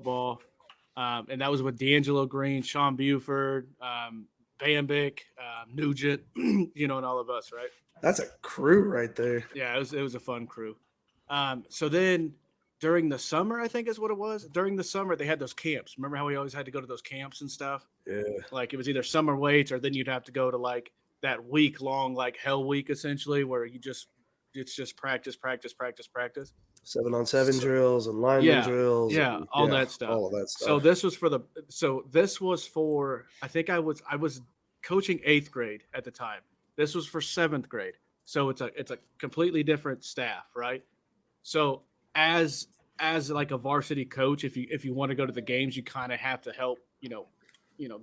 football. And that was with D'Angelo Green, Sean Buford, Bambic, Nugent, and all of us, right? That's a crew right there. Yeah, it was a fun crew. So then during the summer, I think is what it was. During the summer, they had those camps. Remember how we always had to go to those camps and stuff? Yeah. Like it was either summer weights or then you'd have to go to like that week long, like hell week essentially, where it's just practice. 7-on-7 drills and lineman drills. Yeah, and, all that stuff. All of that stuff. So this was for I think I was coaching 8th grade at the time. This was for 7th grade. So it's a completely different staff, right? So as like a varsity coach, if you want to go to the games, you kind of have to help,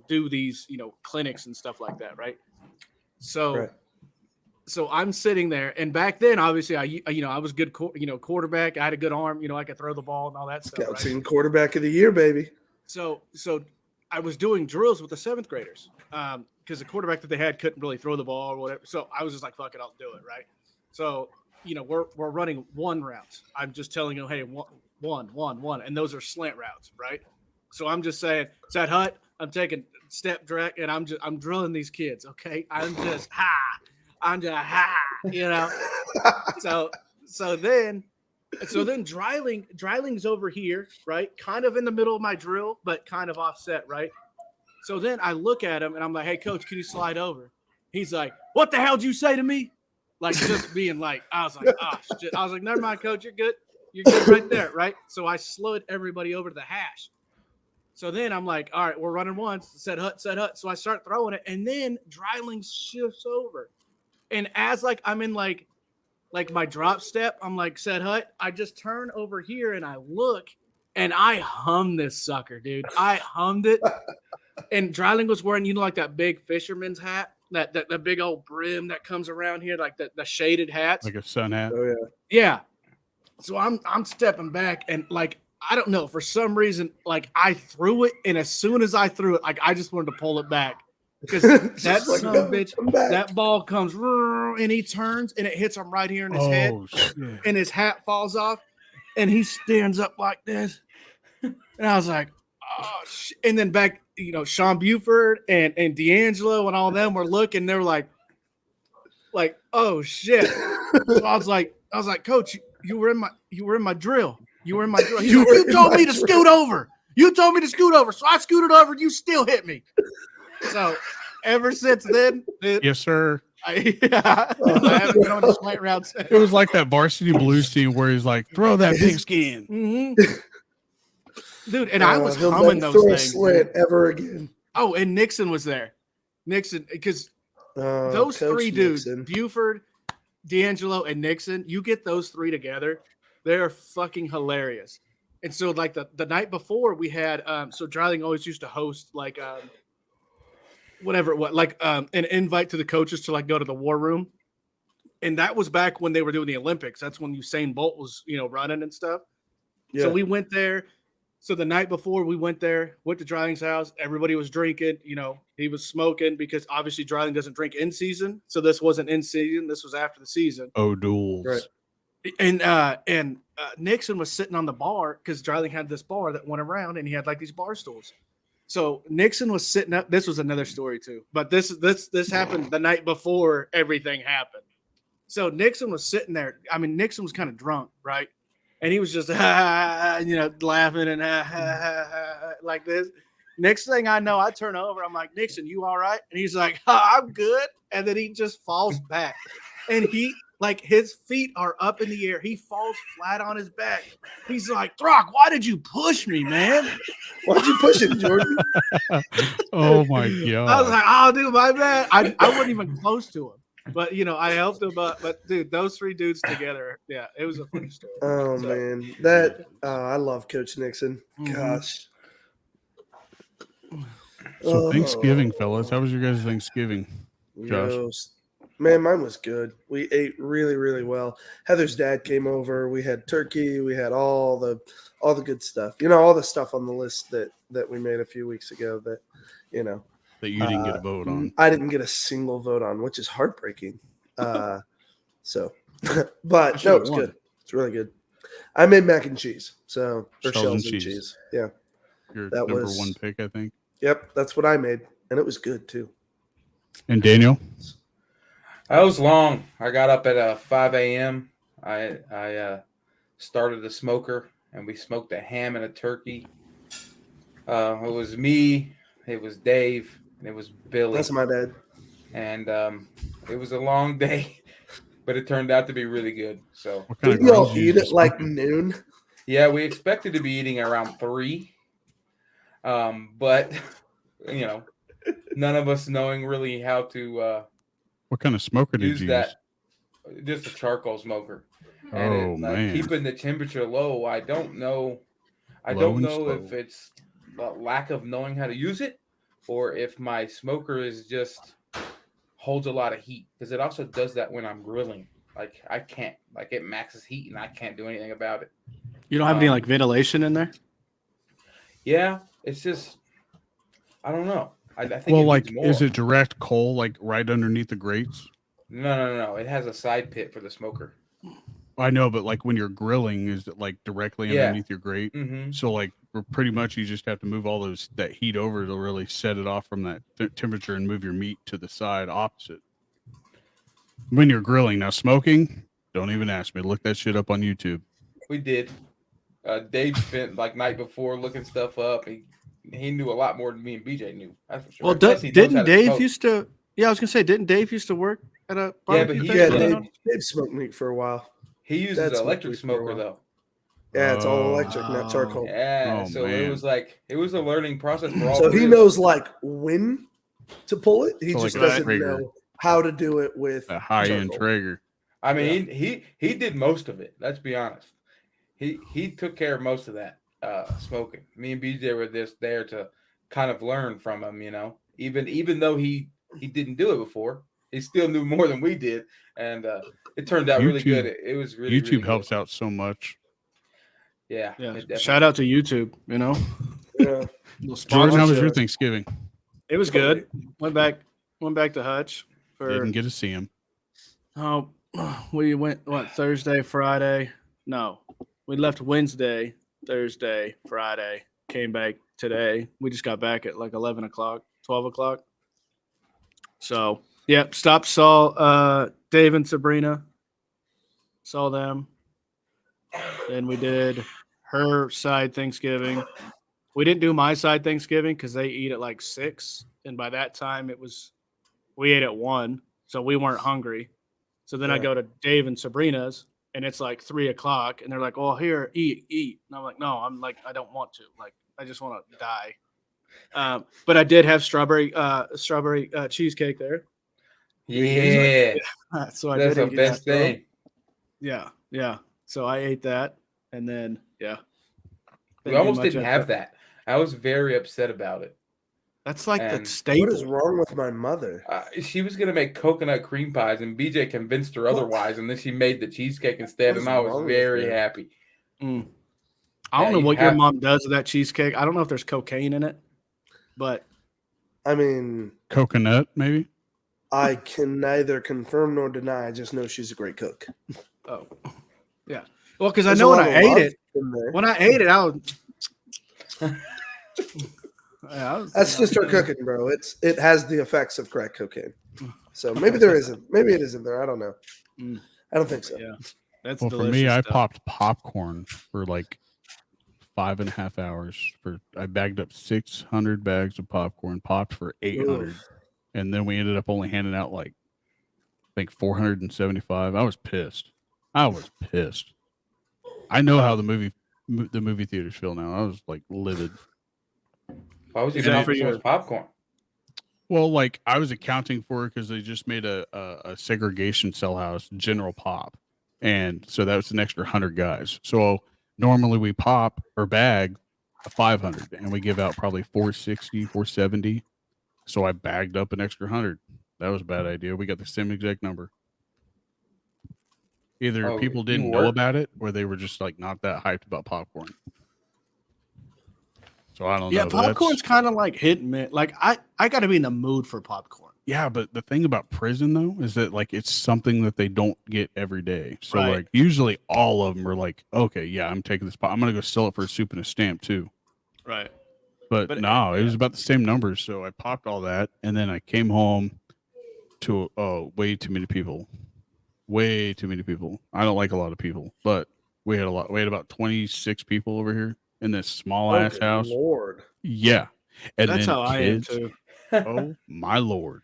do these, clinics and stuff like that, right? So Right. So I'm sitting there, and back then, obviously, I was good, quarterback. I had a good arm, I could throw the ball and all that stuff. Scout team quarterback of the year, baby. So I was doing drills with the 7th graders because the quarterback that they had couldn't really throw the ball or whatever. So I was just like, fuck it, I'll do it, right? So we're running 1 routes. I'm just telling you, hey, one, and those are slant routes, right? So I'm just saying, set hut. I'm taking step direct, and I'm drilling these kids. Okay, I'm just So then Dryling's over here, right? Kind of in the middle of my drill, but kind of offset, right? So then I look at him and I'm like, hey, coach, can you slide over? He's like, what the hell did you say to me? Like, just being like, I was like, oh, shit. I was like, never mind, coach, you're good. You're good right there, right? So I slowed everybody over to the hash. So then I'm like, all right, we're running once. Set hut. So I start throwing it, and then Dryling shifts over. And as like I'm in like my drop step, I'm like, set hut. I just turn over here and I look, and I hum this sucker, dude. I hummed it. And Dryling was wearing, like that big fisherman's hat, that big old brim that comes around here, like the shaded hats. Like a sun hat. Oh, yeah. Yeah. So I'm stepping back, and like, I don't know, for some reason, like I threw it, and as soon as I threw it, like I just wanted to pull it back. Because that like, son of a bitch, that ball comes and he turns and it hits him right here in his head, shit. and his hat falls off, and he stands up like this. And I was like, oh shit. And then back, Sean Buford and D'Angelo and all them were looking, they were like, oh shit. So I was like, coach, you were in my drill. You were in my drill. You told me to scoot over. You told me to scoot over. So I scooted over, you still hit me. So ever since then, Yes, sir. I haven't been on a slant route since. It was like that varsity blues team where he's like, throw that pigskin. Mm-hmm. Dude, and I was humming those things. Slant ever again. Oh, and Nixon was there. Because those Coach 3 dudes, Nixon. Buford, D'Angelo, and Nixon, you get those 3 together, they're fucking hilarious. And so, like, the night before, we had so Dryling always used to host like whatever it was, like an invite to the coaches to like go to the war room. And that was back when they were doing the Olympics. That's when Usain Bolt was, running and stuff. Yeah. So we went there. So the night before we went there, went to Dryling's house. Everybody was drinking, he was smoking because obviously Dryling doesn't drink in season. So this wasn't in season. This was after the season. Oh, duels. Right. And Nixon was sitting on the bar because Dryling had this bar that went around, and he had like these bar stools. So Nixon was sitting up. This was another story too, but this happened the night before everything happened. So Nixon was sitting there. I mean, Nixon was kind of drunk, right? And he was just laughing and like this. Next thing I know, I turn over. I'm like, Nixon, you all right? And he's like, I'm good. And then he just falls back, and his feet are up in the air. He falls flat on his back. He's like, Throck, why did you push me, man? Why'd you push him, Jordan? Oh, my God. I was like, oh, dude, my bad. I wasn't even close to him. But, I helped him. But, dude, those 3 dudes together, yeah, it was a funny story. Oh, man. I love Coach Nixon. Mm-hmm. Gosh. So Thanksgiving, fellas. How was your guys' Thanksgiving, Josh? Man, mine was good. We ate really, really well. Heather's dad came over. We had turkey. We had all the good stuff. All the stuff on the list that we made a few weeks ago that That you didn't get a vote on. I didn't get a single vote on, which is heartbreaking. But no, it was good. It's really good. I made mac and cheese, shells and cheese. Yeah. Your That number was- one pick, I think. Yep, that's what I made, and it was good too. And Daniel? I was long. I got up at 5 a.m. I started a smoker, and we smoked a ham and a turkey. It was me, it was Dave, and it was Billy. That's my dad. And it was a long day, but it turned out to be really good. So What kind Didn't of y'all grills you eat use at to like smoke them? noon? yeah, we expected to be eating around 3. But none of us knowing really how to What kind of smoker did use you that. Just a charcoal smoker. And Oh, man. keeping the temperature low, I don't know. I Low don't and know slow. if it's a lack of knowing how to use it, or if my smoker is just holds a lot of heat, because it also does that when I'm grilling. Like I can't, like it maxes heat and I can't do anything about it. You don't have any like ventilation in there? Yeah, it's just I don't know. I think Well, it like, needs more. is it direct coal, like right underneath the grates? No. It has a side pit for the smoker. I know, but like when you're grilling, is it like directly Yeah. underneath your grate? Mm-hmm. So like pretty much you just have to move all that heat over to really set it off from that temperature and move your meat to the side opposite. When you're grilling, now smoking, don't even ask me. Look that shit up on YouTube. We did. Dave spent like night before looking stuff up. He knew a lot more than me and BJ knew. That's for sure. Well, Plus, he knows didn't how to Dave smoke. used to? Yeah, I was gonna say, didn't Dave used to work at a Yeah, barbecue but he- place? Yeah, Yeah. Dave smoked meat for a while. He uses That's an what electric we do smoker well. though. Yeah, it's all Oh. electric, not charcoal. Yeah, Oh, so man. it was a learning process for all. So three he of us. knows like when to pull it. He So, just like, doesn't Traeger. know how to do it with A high-end charcoal. Traeger. I mean, he did most of it. Let's be honest. He took care of most of that smoking. Me and BJ were just there to kind of learn from him. Even though he didn't do it before, he still knew more than we did, and it turned out really good. It was really YouTube really helps good. out so much. Yeah, Yeah. it definitely- Shout out to YouTube. Yeah. Little Jordan, how sponsor. was your Thanksgiving? It was good. Went back to Hutch for. Didn't get to see him. Oh, we went Thursday, Friday. No, we left Wednesday, Thursday, Friday. Came back today. We just got back at like 11 o'clock, 12 o'clock. So, yep. Saw Dave and Sabrina. Saw them. Then we did her side Thanksgiving. We didn't do my side Thanksgiving because they eat at like 6. And by that time we ate at 1. So we weren't hungry. So then I Yeah. go to Dave and Sabrina's and it's like 3 o'clock and they're like, "Oh, here, eat." And I'm like, "No, I don't want to. Like, I just want to die." But I did have strawberry cheesecake there. Yeah, So I that's did the eat best that. thing. Yeah. So I ate that and then We do almost much didn't after have that. I was very upset about it. That's like the And staple. What is wrong with my mother? She was gonna make coconut cream pies, and BJ convinced her otherwise, and then she made the cheesecake instead, What and is I was wrong with very her? happy. I don't Yeah, know you what your have- mom does with that cheesecake. I don't know if there's cocaine in it, but I mean, Coconut, maybe? I can neither confirm nor deny. I just know she's a great cook. oh, yeah. Well, because I There's know a when lot I of ate love it, in there. I was. Yeah, That's just her cooking, bro. It has the effects of crack cocaine. So maybe there isn't. Maybe it isn't there. I don't know. Mm. I don't think so. Yeah, that's Well, for delicious. me, I stuff. popped popcorn for like 5.5 hours. I bagged up 600 bags of popcorn, popped for 800, and then we ended up only handing out like I think 475. I was pissed. I know how the movie theaters feel now. I was like livid. Why was you Is that paying for for so your- much popcorn? Well, like I was accounting for it because they just made a segregation cell house, General Pop, and so that was an extra 100 guys. So normally we pop or bag a 500, and we give out probably 460, 470. So I bagged up an extra 100. That was a bad idea. We got the same exact number. Either Oh, people you didn't know work- about it, or they were just like not that hyped about popcorn. So I don't Yeah, know. but that's- popcorn's kind of like hit and miss. Like I got to be in the mood for popcorn. Yeah, but the thing about prison though is that like it's something that they don't get every day. So Right. like usually all of them are like, okay, yeah, I'm taking this. I'm gonna go sell it for a soup and a stamp too. Right. But no, it was about the same numbers. So I popped all that, and then I came home to way too many people. Way too many people. I don't like a lot of people, but we had a lot. We had about 26 people over here in this small ass Good house. Lord. Yeah, and That's then how I am kids. too. Oh my lord.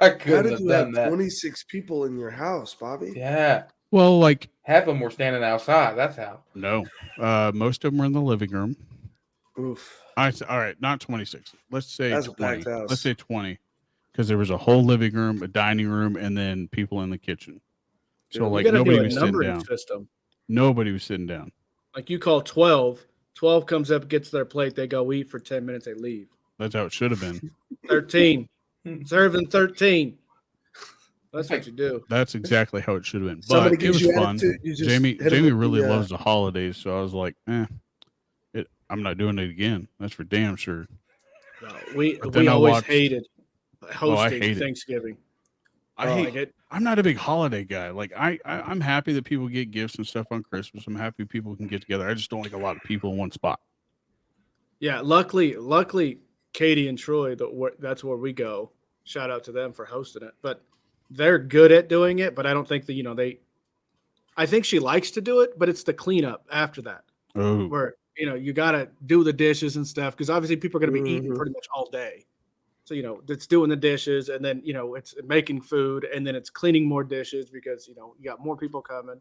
I How couldn't did have you done have that. 26 people in your house, Bobby? Yeah, Well, like half of them were standing outside. That's how. no, most of them were in the living room. Oof. All right, not 26. Let's say That's a 20. packed house. Let's say 20, because there was a whole living room, a dining room, and then people in the kitchen. So Yeah, we like You got to nobody do a was sitting numbering down. system. Nobody was sitting down. Like you call 12. 12 comes up, gets their plate. They go eat for 10 minutes. They leave. That's how it should have been. 13. Serving 13. That's Like- what you do. That's exactly how it should have been. Somebody But it gives was you fun. attitude, you just Jamie hit 'em Jamie with really the, loves the holidays, so I was like, I'm not doing it again. That's for damn sure. No, we But then I always watched- hated hosting hate it. Thanksgiving. I Oh. hate Like it. I'm not a big holiday guy. Like I'm happy that people get gifts and stuff on Christmas. I'm happy people can get together. I just don't like a lot of people in one spot. Yeah, luckily, Katie and Troy, that's where we go. Shout out to them for hosting it. But they're good at doing it. But I don't think that I think she likes to do it, but it's the cleanup after that Oh, where you got to do the dishes and stuff because obviously people are going to be eating Mhm. pretty much all day. So it's doing the dishes and then it's making food and then it's cleaning more dishes because you got more people coming.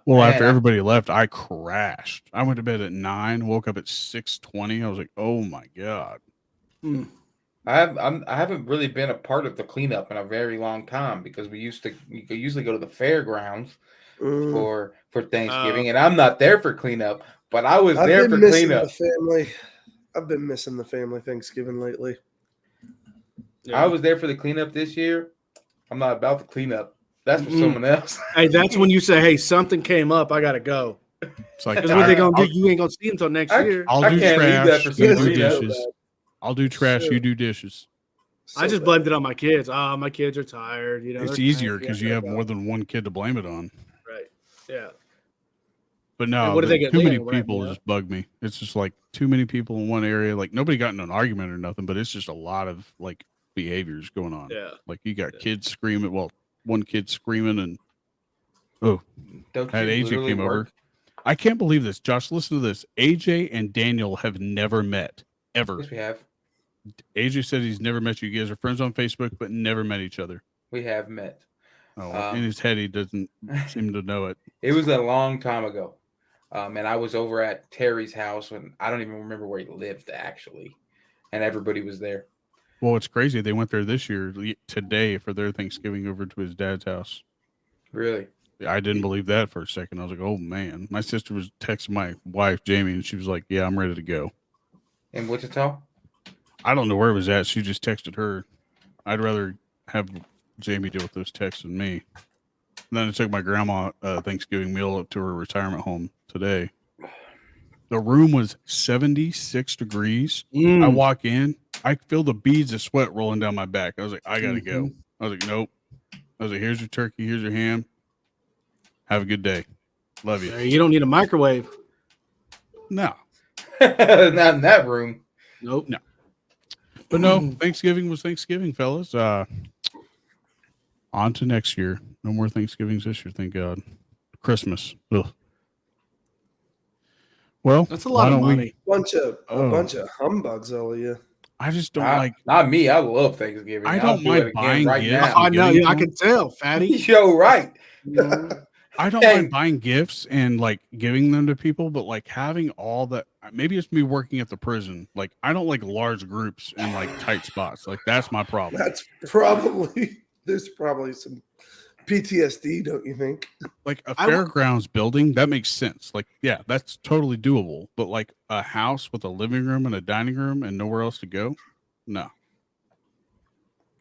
well, Man, after everybody left, I crashed. I went to bed at 9, woke up at 6:20. I was like, oh my god. I haven't really been a part of the cleanup in a very long time because we usually go to the fairgrounds Mm. for Thanksgiving, and I'm not there for cleanup, but I was I've there been for missing cleanup. the family. I've been missing the family Thanksgiving lately. I was there for the cleanup this year. I'm not about the cleanup. That's for Mm-mm. someone else. Hey, that's when you say, "Hey, something came up. I gotta go." It's like Because what they gonna do? I'll, You ain't gonna see them until next year. I'll I do can't leave that trash. for You somebody do else. dishes. I'll do trash. Sure. You do dishes. So I just bad. blamed it on my kids. My kids are tired. It's they're easier tired. because Yeah, you have more than one kid to blame it on. right. Yeah. But no, And what do they get? too They many ain't wrapping people it up. just bug me. It's just like too many people in one area. Like nobody got in an argument or nothing, but it's just a lot of like behaviors going on. Yeah. Like you got Yeah. kids screaming. Well, one kid screaming and oh, Don't had you AJ literally came over. work? I can't believe this. Josh, listen to this. AJ and Daniel have never met ever. Yes, we have. AJ said he's never met you. You guys are friends on Facebook, but never met each other. We have met. Oh, in his head, he doesn't seem to know it. It was a long time ago. And I was over at Terry's house when I don't even remember where he lived actually. And everybody was there. Well, it's crazy. They went there this year, today, for their Thanksgiving over to his dad's house. Really? I didn't believe that for a second. I was like, oh, man. My sister was texting my wife, Jamie, and she was like, yeah, I'm ready to go. In Wichita? I don't know where it was at. She just texted her. I'd rather have Jamie deal with those texts than me. And then I took my grandma Thanksgiving meal up to her retirement home today. The room was 76 degrees. Mm. I walk in, I feel the beads of sweat rolling down my back. I was like, I gotta go. I was like, nope. I was like, here's your turkey, here's your ham. Have a good day. Love you. You don't need a microwave. No. Not in that room. Nope. No. But no, Thanksgiving was Thanksgiving, fellas. On to next year. No more Thanksgivings this year, thank God. Christmas. Ugh. Well, That's a lot of money. bunch of Oh. a bunch of humbugs, all of you. I just don't like. Not me. I love Thanksgiving. I I'll don't do mind it again buying right gifts. now. I know. giving I them? can tell, fatty. Yo, right. I don't Hey. mind buying gifts and like giving them to people, but like having all that. Maybe it's me working at the prison. Like I don't like large groups and like tight spots. Like that's my problem. That's probably there's probably some PTSD, don't you think? Like a I w- fairgrounds building, that makes sense. Like, yeah, that's totally doable. But like a house with a living room and a dining room and nowhere else to go, no.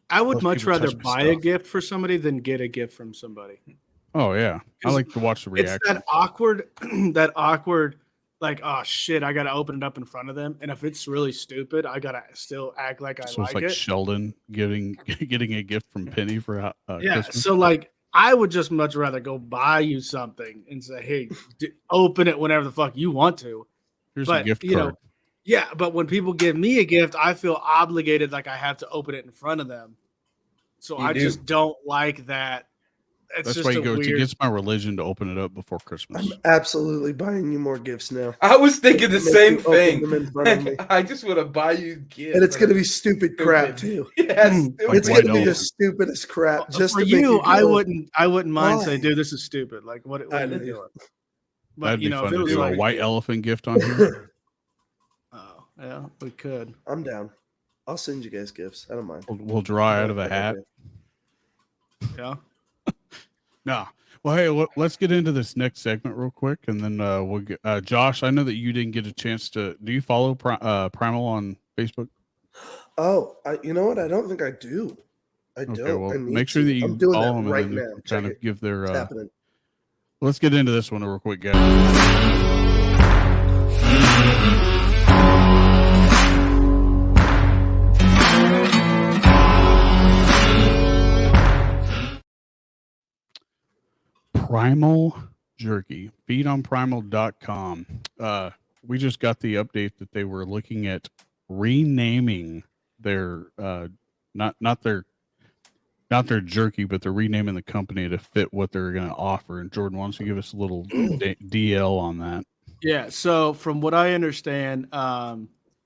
I would Those much people rather touch my buy a stuff. gift for somebody than get a gift from somebody. Oh yeah, I 'Cause like to watch the It's reaction. that awkward, like, oh shit, I gotta open it up in front of them, and if it's really stupid, I gotta still act like I So like it's like it. Sheldon getting a gift from Penny for Yeah, Christmas. so like I would just much rather go buy you something and say, hey, open it whenever the fuck you want to. Here's a But gift you know, card. Yeah, but when people give me a gift, I feel obligated, like I have to open it in front of them. So I just don't like that. It's That's just why a you go. It's weird. against my religion to open it up before Christmas. I'm absolutely buying you more gifts now. I was thinking the Make same you open thing. them in front of me. I just want to buy you gifts. And it's going to be stupid crap too. Yes, Like It's white going to be the elephant. stupidest crap. Just For to make you, I go, wouldn't mind why? saying, dude, this is stupid. Like what I are you know. doing? But That'd be if fun it to was do like, a white elephant gift on here. oh yeah, we could. I'm down. I'll send you guys gifts. I don't mind. We'll draw out of a hat. Yeah. No. Well, hey, let's get into this next segment real quick, and then we'll get Josh. I know that you didn't get a chance to. Do you follow Primal on Facebook? Oh, you know what? I don't think I do. I don't. Okay, well, I need make sure to. that you I'm doing follow that them right and then now. kind of Check it. give their. It's happening. Let's get into this one real quick, guys. Primal Jerky. Feed on primal.com. We just got the update that they were looking at renaming their not their jerky, but they're renaming the company to fit what they're going to offer. And Jordan, why don't you give us a little DL on that? Yeah. So from what I understand,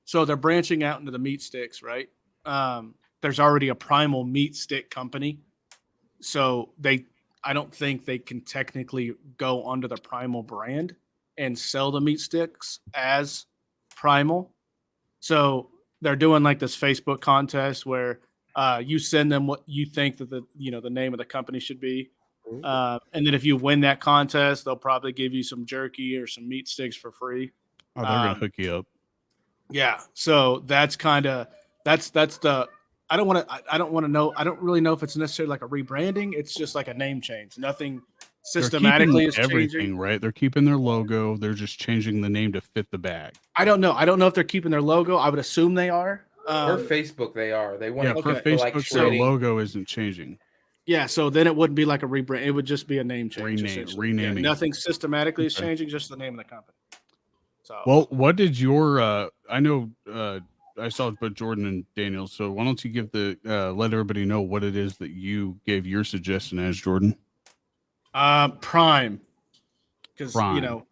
so they're branching out into the meat sticks, right? There's already a Primal meat stick company, so I don't think they can technically go under the Primal brand and sell the meat sticks as Primal. So they're doing like this Facebook contest where you send them what you think that the name of the company should be. And then if you win that contest, they'll probably give you some jerky or some meat sticks for free. Oh, they're going to hook you up. Yeah. So that's the, I don't want to know. I don't really know if it's necessarily like a rebranding. It's just like a name change. Nothing systematically is everything changing. Right. They're keeping their logo. They're just changing the name to fit the bag. I don't know. I don't know if they're keeping their logo. I would assume they are. For Facebook, they are. They want For Facebook, like their trading. logo isn't changing. Yeah, so then it wouldn't be like a rebrand. It would just be a name change. Renaming. Yeah, nothing systematically is Okay. changing, just the name of the company. So Well, what did your I know I saw it but Jordan and Daniel, so why don't you give let everybody know what it is that you gave your suggestion as, Jordan? Prime. Because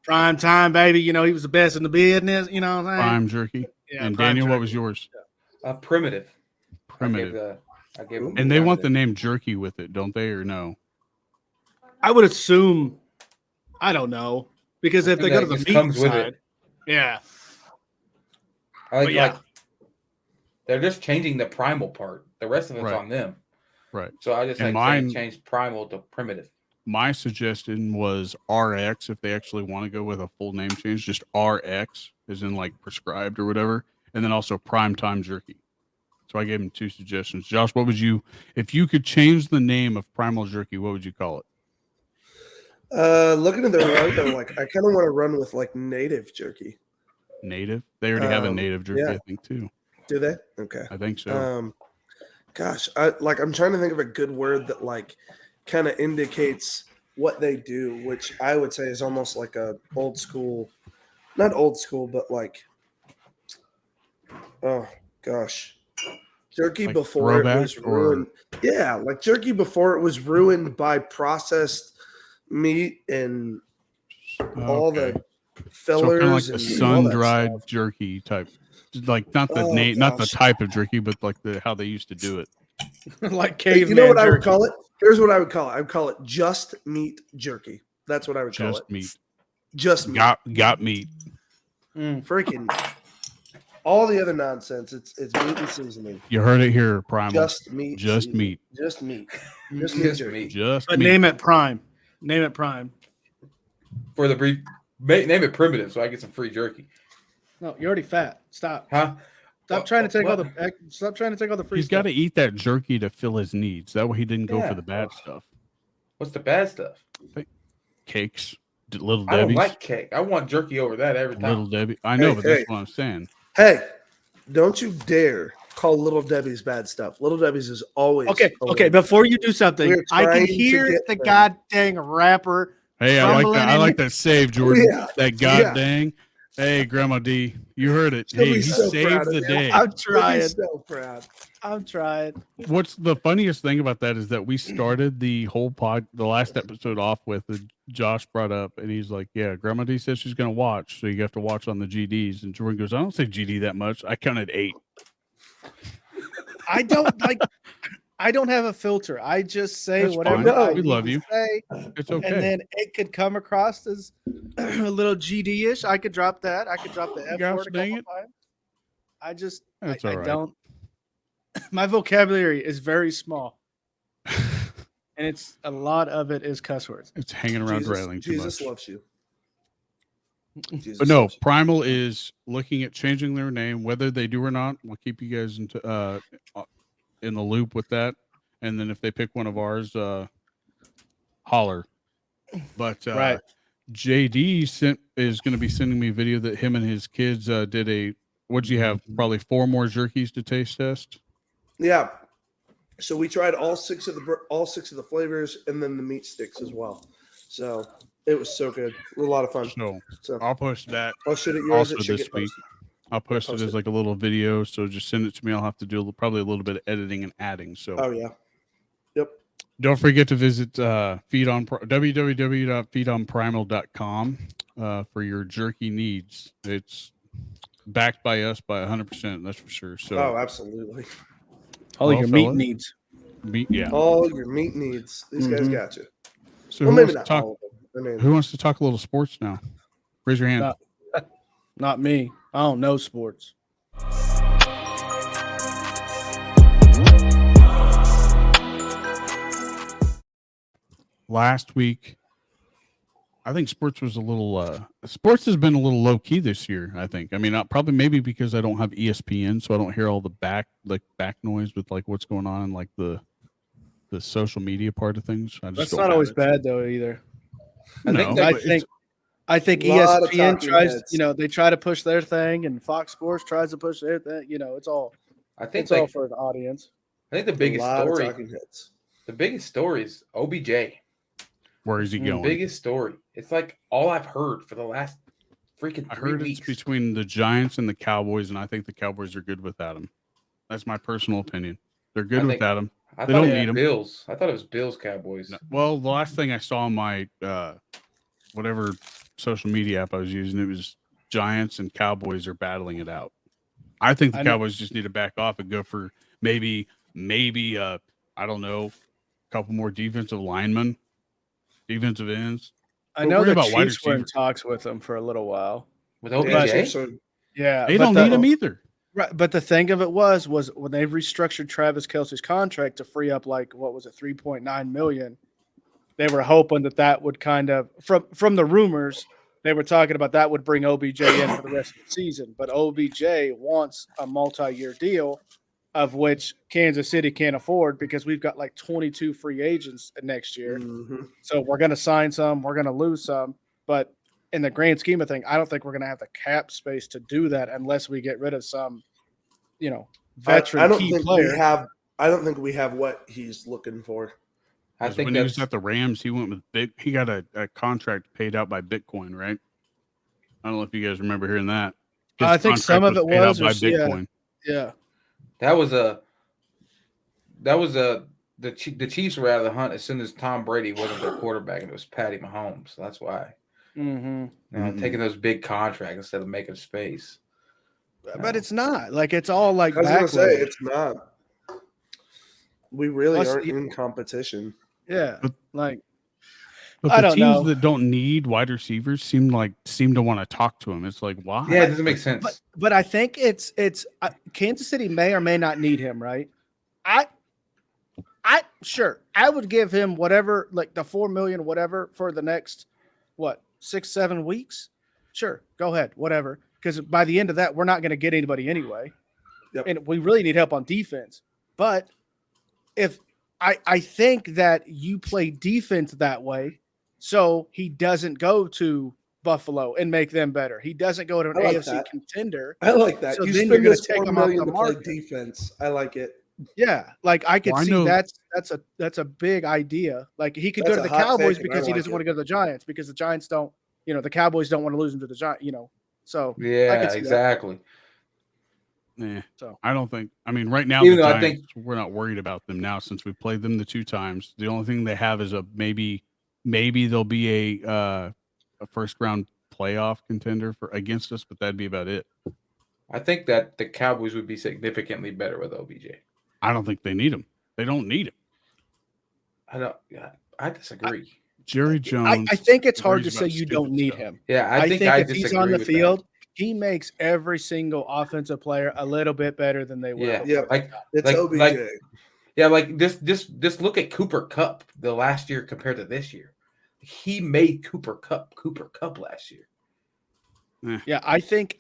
prime time, baby. He was the best in the business, what I'm saying? Prime jerky. Yeah, and Prime Daniel, jerky. what was yours? Primitive. Primitive. I gave them And they want the name jerky with it, don't they, or no? I would assume, I don't know. Because if they go to the meat side, yeah. Like they're just changing the primal part. The rest of it's on them. Right. So I just change primal to primitive. My suggestion was RX if they actually want to go with a full name change, just RX as in like prescribed or whatever, and then also prime time jerky. So I gave him two suggestions. Josh, what would you, if you could change the name of Primal Jerky, what would you call it? Looking at their logo, like I kind of want to run with like native jerky. Native? They already have a native jerky, yeah. I think, too. Do they? Okay. I think so. Gosh, I'm trying to think of a good word that like kind of indicates what they do, which I would say is almost like a old school, not old school, but like, oh gosh, jerky like before it was ruined. Yeah, like jerky before it was ruined by processed meat and all the fillers, so like the sun-dried jerky type, like not the not the type of jerky, but like how they used to do it. Like caveman. You know what jerky. I would call it? Here's what I would call it. I would call it just meat jerky. That's what I would call it. Just meat. Just meat. Got meat. Freaking all the other nonsense. It's meat and seasoning. You heard it here, Primal. Just meat. Just seasoning. meat. Just meat. Just meat jerky. Just but meat. Name it Prime. Name it Prime. For the brief, name it Primitive so I get some free jerky. No, you're already fat. Stop. Huh? Stop trying to take all the. Stop trying to take all the free. He's got to eat that jerky to fill his needs. That way, he didn't go for the bad stuff. What's the bad stuff? Cakes, Little I Debbie's. don't like cake. I want jerky over that every time. Little Debbie. I know, but that's what I'm saying. Hey, don't you dare call Little Debbie's bad stuff. Little Debbie's is always okay. Before you do something, I can hear the goddamn rapper. Hey, I like that. I like that save, Jordan. That god dang. Hey, Grandma D, you heard it. She'll Hey, be he so proud saved of the you. day. I'm She'll be trying. so proud. I'm trying. What's the funniest thing about that is that we started the whole the last episode off with Josh brought up, and he's like, "Yeah, Grandma D says she's gonna watch, so you have to watch on the GDs." And Jordan goes, "I don't say GD that much. I counted 8." I don't like. I don't have a filter. I just say That's whatever fine. I We need love to you. say, It's okay. and then it could come across as a little GD-ish. I could drop that. I could drop the F Gosh word a dang couple times. I just, That's I all right. don't. My vocabulary is very small, and it's a lot of it is cuss words. It's hanging around railing too Jesus much. loves you. Jesus But no, loves you. Primal is looking at changing their name, whether they do or not. We'll keep you guys in the loop with that. And then if they pick one of ours, holler. But Right. JD is going to be sending me a video that him and his kids did a. What'd you have? Probably 4 more jerkies to taste test. Yeah. So we tried all six of the flavors and then the meat sticks as well. So it was so good. It was a lot of fun. So So I'll post that I'll shoot it yours. also It should this get week. posted. I'll post it post as it. like a little video. So just send it to me. I'll have to do probably a little bit of editing and adding. So Oh yeah. Yep. don't forget to visit www.feedonprimal.com for your jerky needs. It's backed by us by 100%. That's for sure. So Oh, absolutely. All Well, your meat fella. needs. yeah. All your meat needs. These guys Mhm. got you. So Well, who maybe wants, not to talk, all of them. I mean, who wants to talk a little sports now? Raise your hand. Not me. I don't know sports. Last week, I think sports was a little. Sports has been a little low key this year. I think. I mean, probably maybe because I don't have ESPN, so I don't hear all the back noise with like what's going on in like the social media part of things. I just That's don't not have always it. bad though either. I think No, that- but I think Lot of ESPN talking tries, heads. they try to push their thing, and Fox Sports tries to push their thing. It's all I think it's all for the audience. I think the a biggest lot of story. talking heads. The biggest story is OBJ. where is he Mm, going? Biggest story. It's like all I've heard for the last freaking 3 I heard weeks. it's between the Giants and the Cowboys, and I think the Cowboys are good without him. That's my personal opinion. They're good I think- without him. I they thought don't it was need 'em. Bills. I thought it was Bills Cowboys. No. Well, the last thing I saw on my whatever social media app I was using, it was Giants and Cowboys are battling it out. I think the I know- Cowboys just need to back off and go for maybe I don't know, a couple more defensive linemen, defensive ends. I But know worry the about wide Chiefs were in receiver. talks with them for a little while. With Yeah, OBJ? so Yeah, They but don't the- need him either. Right, but the thing of it was when they restructured Travis Kelce's contract to free up like what was it, $3.9 million. They were hoping that would kind of from the rumors they were talking about that would bring OBJ in for the rest of the season. But OBJ wants a multi-year deal, of which Kansas City can't afford because we've got like 22 free agents next year. mhm. So we're going to sign some, we're going to lose some, but in the grand scheme of things, I don't think we're going to have the cap space to do that unless we get rid of some, veteran I don't key think player. we have. I don't think we have what he's looking for. I 'Cause think when he that's was at the Rams, he went with he got a contract paid out by Bitcoin, right? I don't know if you guys remember hearing that. His I think some contract of it paid out was, or by yeah. Bitcoin. Yeah, the Chiefs were out of the hunt as soon as Tom Brady wasn't their quarterback and it was Patty Mahomes. So that's why. mm-hmm. Taking those big contracts instead of making space. But it's not like it's all like I was gonna say backwards. it's not. We really Plus, aren't in competition. Yeah, But- like But I the don't teams know. that don't need wide receivers seem to want to talk to him. It's like, why? Yeah, it doesn't make sense. but I think it's Kansas City may or may not need him, right? I sure I would give him whatever, like the $4 million, whatever for the next 6-7 weeks. Sure, go ahead, whatever. Because by the end of that, we're not going to get anybody anyway, Yep. and we really need help on defense. But if I think that you play defense that way, so he doesn't go to Buffalo and make them better. He doesn't go to an I like AFC that. contender. I like that. So you then spend you're gonna this take $4 him off million the to play market. defense. I like it. Yeah, like I could Well, I see know- that's a big idea. Like he could go That's to the a hot Cowboys take, and I because he like doesn't it. want to go to the Giants because the Giants don't, the Cowboys don't want to lose him to the Giants, So I Yeah, could see that. exactly. Nah, So I don't think. I mean, right now Even the though I Giants, we're not worried about them now since we played them the 2 times. The only thing they have is a maybe there'll be a first round playoff contender for against us, but that'd be about it. I think that the Cowboys would be significantly better with OBJ. I don't think they need him. They don't need him. I don't. Yeah, I disagree. Jerry Jones. I think it's hard to worries say about you stupid don't need stuff. him. Yeah, I think if disagree he's on the with field, he makes every single offensive player a little bit better than they that. were. Yeah, before. like It's like OBJ. like yeah, like this. Look at Cooper Cup the last year compared to this year. He made Cooper Cup last year. Yeah, I think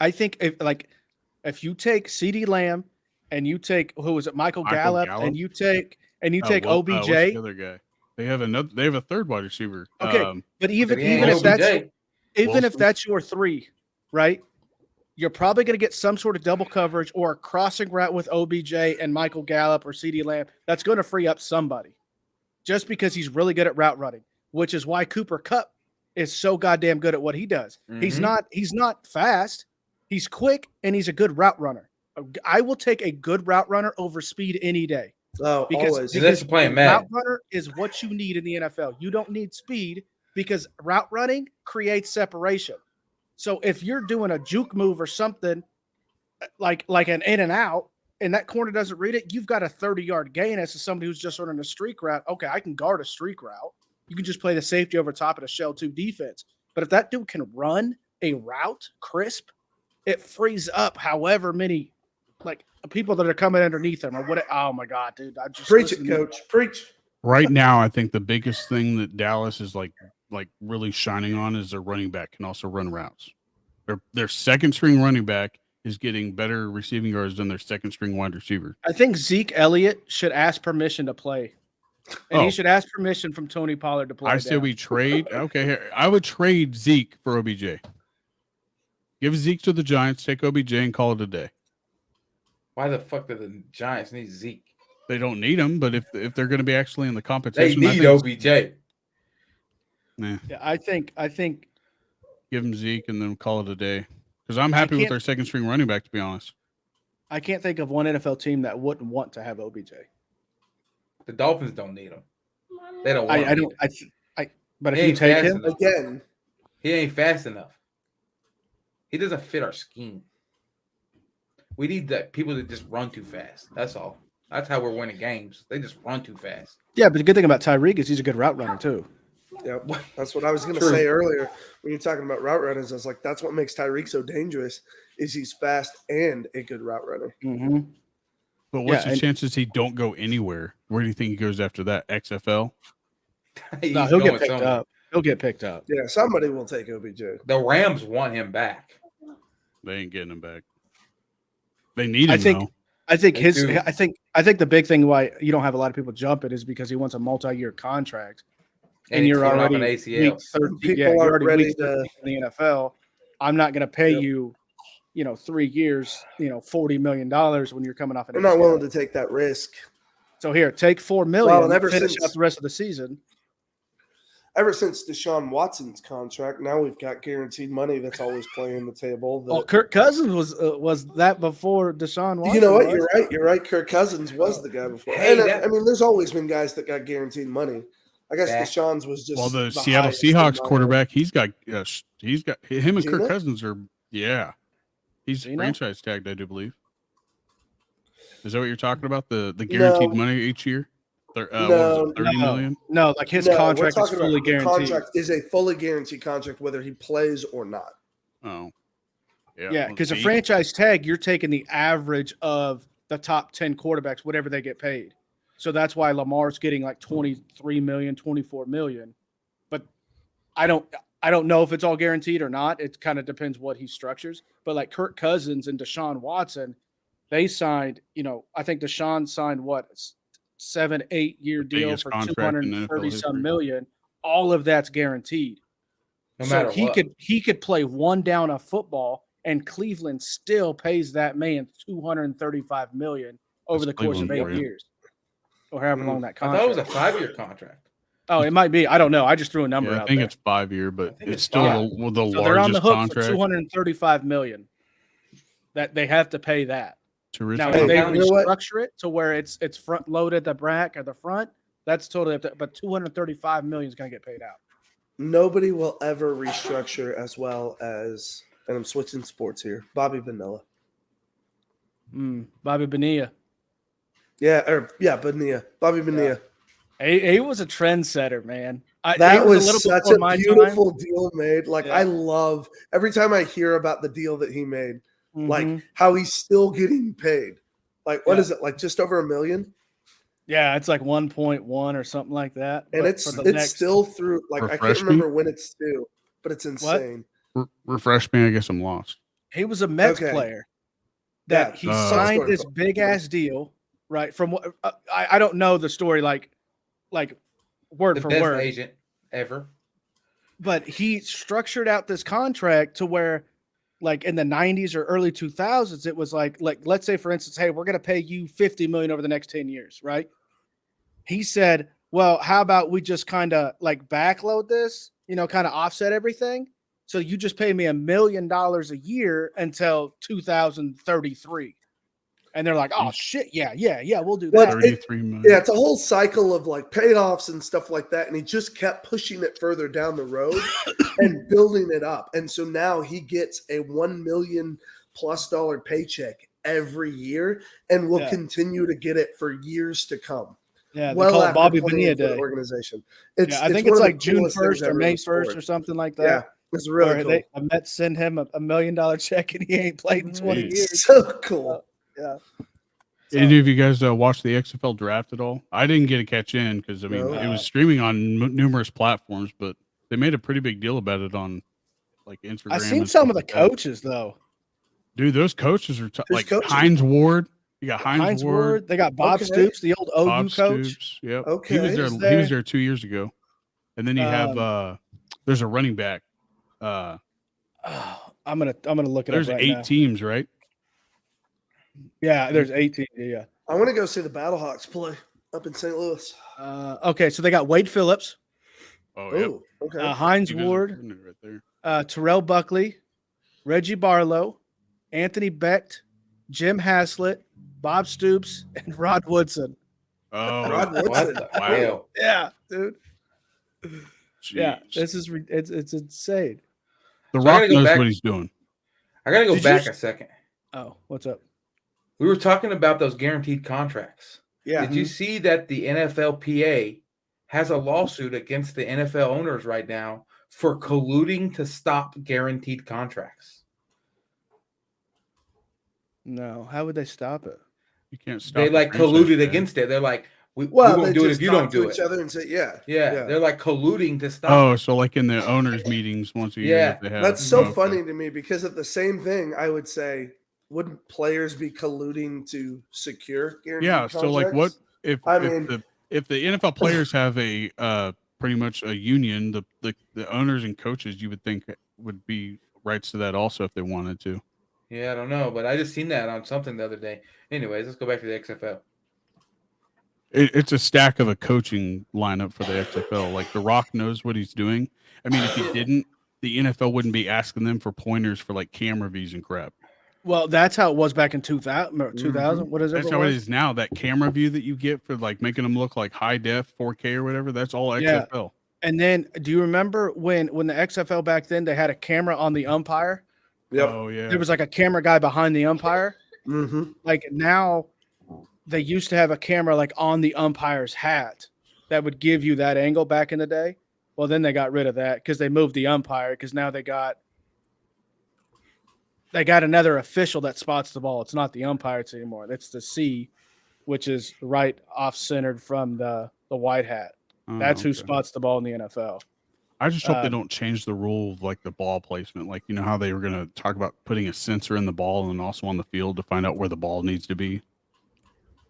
if you take CeeDee Lamb and you take who was it, Michael Gallup, and you take OBJ. What's the other guy? They have a third wide receiver. Okay, but even But he ain't if that's OBJ. that's your 3, right? You're probably going to get some sort of double coverage or a crossing route with OBJ and Michael Gallup or CeeDee Lamb. That's going to free up somebody just because he's really good at route running, which is why Cooper Kupp is so goddamn good at what he does. He's not fast. He's quick and he's a good route runner. I will take a good route runner over speed any day. Oh, always. That's playing man. Route runner is what you need in the NFL. You don't need speed because route running creates separation. So if you're doing a juke move or something like an in and out, and that corner doesn't read it, you've got a 30-yard gain as to somebody who's just running a streak route. Okay, I can guard a streak route. You can just play the safety over top of the shell 2 defense. But if that dude can run a route crisp, it frees up however many people that are coming underneath him or what. Oh my God, dude! I just Preach it, coach. Preach. Right now, I think the biggest thing that Dallas is like really shining on is their running back can also run routes. Their second string running back is getting better receiving yards than their second string wide receiver. I think Zeke Elliott should ask permission to play. And he should ask permission from Tony Pollard to play. I say we trade. Okay, here, I would trade Zeke for OBJ. Give Zeke to the Giants, take OBJ, and call it a day. Why the fuck do the Giants need Zeke? They don't need him, but if they're going to be actually in the They competition, need OBJ. Nah, Yeah, I think give him Zeke and then call it a day. Because I'm happy with their second string running back, to be honest. I can't think of one NFL team that wouldn't want to have OBJ. The Dolphins don't need him. They don't want him. But He if you ain't take fast him enough. Again, He ain't fast enough. He doesn't fit our scheme. We need that people that just run too fast. That's all. That's how we're winning games. They just run too fast. Yeah, but the good thing about Tyreek is he's a good route runner too. yeah, that's what I was going to True. say earlier when you're talking about route runners. I was like, that's what makes Tyreek so dangerous is he's fast and a good route runner. Mm-hmm. But what's Yeah, the chances he don't go anywhere? Where do you think he goes after that? XFL? No, he'll get picked up. He'll get picked up. Yeah, somebody will take OBJ. The Rams want him back. They ain't getting him back. They need him. I think They do. I think the big thing why you don't have a lot of people jumping is because he wants a multi-year contract, and he's you're coming off already an ACL. week 13. People Yeah, you're aren't already ready week to- 13 in the NFL. I'm not going to pay Yep. you, 3 years, $40 million when you're coming off an I'm not ACL. willing to take that risk. So here, take $4 million. Well, and ever finish since- out the rest of the season. Ever since Deshaun Watson's contract, now we've got guaranteed money that's always playing the table. Well, Kirk Cousins was that before Deshaun Watson. You know what? was? You're right. You're right. Kirk Cousins was the guy before. Hey, and that- I mean, there's always been guys that got guaranteed money. I guess Yeah. Deshaun's was just the Seattle highest Seahawks in my- quarterback, he's got him and Kirk Geno? Cousins are he's Geno? franchise tagged, I do believe. Is that what you're talking about? The guaranteed No. money each year? What was No, it, 30 million? No, like his No, we're contract is talking about fully the guaranteed. Contract is a fully guaranteed contract whether he plays or not. Oh. Yeah, well, because a see? franchise tag, you're taking the average of the top 10 quarterbacks, whatever they get paid. So that's why Lamar's getting like 23 million, 24 million. But I don't know if it's all guaranteed or not. It kind of depends what he structures. But like Kirk Cousins and Deshaun Watson, they signed, I think Deshaun signed 7-8 year deal biggest for contract in NFL 230 some history. million. All of that's guaranteed. No So matter he what. could play one down of football, and Cleveland still pays that man $235 million over That's the course of Cleveland 8 for you. years, or however long that I thought it was contract. a 5-year contract. Oh, it might be. I don't know. I just threw a number Yeah, I out think there. it's 5-year, but think it's it's still five. the So they're on the largest hook contract. for $235 million. That they have to pay that. To Now, Hey, if they you know what? restructure it to where it's front loaded the back or the front, that's totally up to, but $235 million is going to get paid out. Nobody will ever restructure as well as, and I'm switching sports here, Bobby Bonilla. Bobby Bonilla. Bonilla. Bobby Bonilla. He was a trendsetter, man. That he was a little such before a my beautiful deal made. Like, Yeah. I love every time I hear about the deal that he made, time. like Mhm. how he's still getting paid. Like, what Yeah. is it? Like just over $1 million? Yeah, it's like 1.1 or something like that. And but it's for the next, still through. Like, I can't Refresh me? remember when it's due, but it's insane. Refresh me. I guess I'm lost. he was a Mets Okay. player that Yeah, he some signed story this for- big ass deal, right? From what I don't know the story like word The for best word, agent ever. but he structured out this contract to where, like in the 90s or early 2000s, it was like let's say for instance, hey, we're going to pay you $50 million over the next 10 years, right? He said, well, how about we just kind of like backload this, kind of offset everything. So you just pay me $1 million a year until 2033. And they're like, oh shit. Yeah. We'll do What? that. 33 million. Yeah, it's a whole cycle of like payoffs and stuff like that. And he just kept pushing it further down the road and building it up. And so now he gets a $1 million+ paycheck every year and will Yeah. continue to get it for years to come. Yeah. They Well call it after Bobby playing Bonilla for the Day. organization. Yeah. I think one it's of the like June coolest things 1st or ever in May the 1st sport. or something like Yeah, that. it's really Where cool. the Mets send him a $1 million check and he ain't played in 20 Jeez. years. So cool. Yeah. Any of you guys watch the XFL draft at all? I didn't get to catch in because it No. was streaming on numerous platforms, but they made a pretty big deal about it on like Instagram. I've seen and some stuff of the like that. coaches though. Dude, those coaches are Who's like coaching? Heinz Ward. You got Heinz Ward, They got Bob Okay. Stoops, the old OU Bob coach. Stoops. Yep. Okay. He was there. He's He was there. there 2 years ago. And then you have there's a running back. I'm gonna look it There's up right 8 now. teams, right? Yeah, there's 18. Yeah. I want to go see the Battlehawks play up in St. Louis. Okay, so they got Wade Phillips, Oh, yep. Oh, okay. Heinz He was Ward, right there. Terrell Buckley, Reggie Barlow, Anthony Becht, Jim Haslett, Bob Stoops, and Rod Woodson. Oh, Rod What Woodson. the Wow. hell? Yeah, dude. Yeah, jeez. this is it's insane. The So I Rock gotta go knows back- what he's doing. I gotta go Did you back s- a second. Oh, what's up? We were talking about those guaranteed contracts. Yeah. Did you see that the NFLPA has a lawsuit against the NFL owners right now for colluding to stop guaranteed contracts? No, how would they stop it? You can't stop. They the like franchise colluded tag. against it. They're like, we Well, won't they do it just if you talk don't to do each it. other and say, yeah. Yeah, they're like colluding to stop. Oh, so like in the owners' meetings once a year Yeah, that they have. That's so Okay. funny to me because of the same thing, I would say, wouldn't players be colluding to secure guaranteed Yeah. So like, what contracts? if the NFL players have a pretty much a union, the owners and coaches, you would think would be rights to that also if they wanted to. Yeah, I don't know, but I just seen that on something the other day. Anyways, let's go back to the XFL. It's a stack of a coaching lineup for the XFL. Like The Rock knows what he's doing. I mean, if he didn't, the NFL wouldn't be asking them for pointers for like camera views and crap. Well, that's how it was back in 2000. 2000. What is it? That's how it is now. That camera view that you get for like making them look like high def 4K or whatever, that's all Yeah. XFL. And then, do you remember when the XFL back then they had a camera on the umpire? Yep. Oh yeah. There was like a camera guy behind the umpire. Mm-hmm. Like now, they used to have a camera like on the umpire's hat that would give you that angle back in the day. Well, then they got rid of that because they moved the umpire because now they got another official that spots the ball. It's not the umpires anymore. It's the C, which is right off centered from the white hat. Oh, That's who okay. spots the ball in the NFL. I just hope they don't change the rule of like the ball placement. Like, you know how they were going to talk about putting a sensor in the ball and also on the field to find out where the ball needs to be.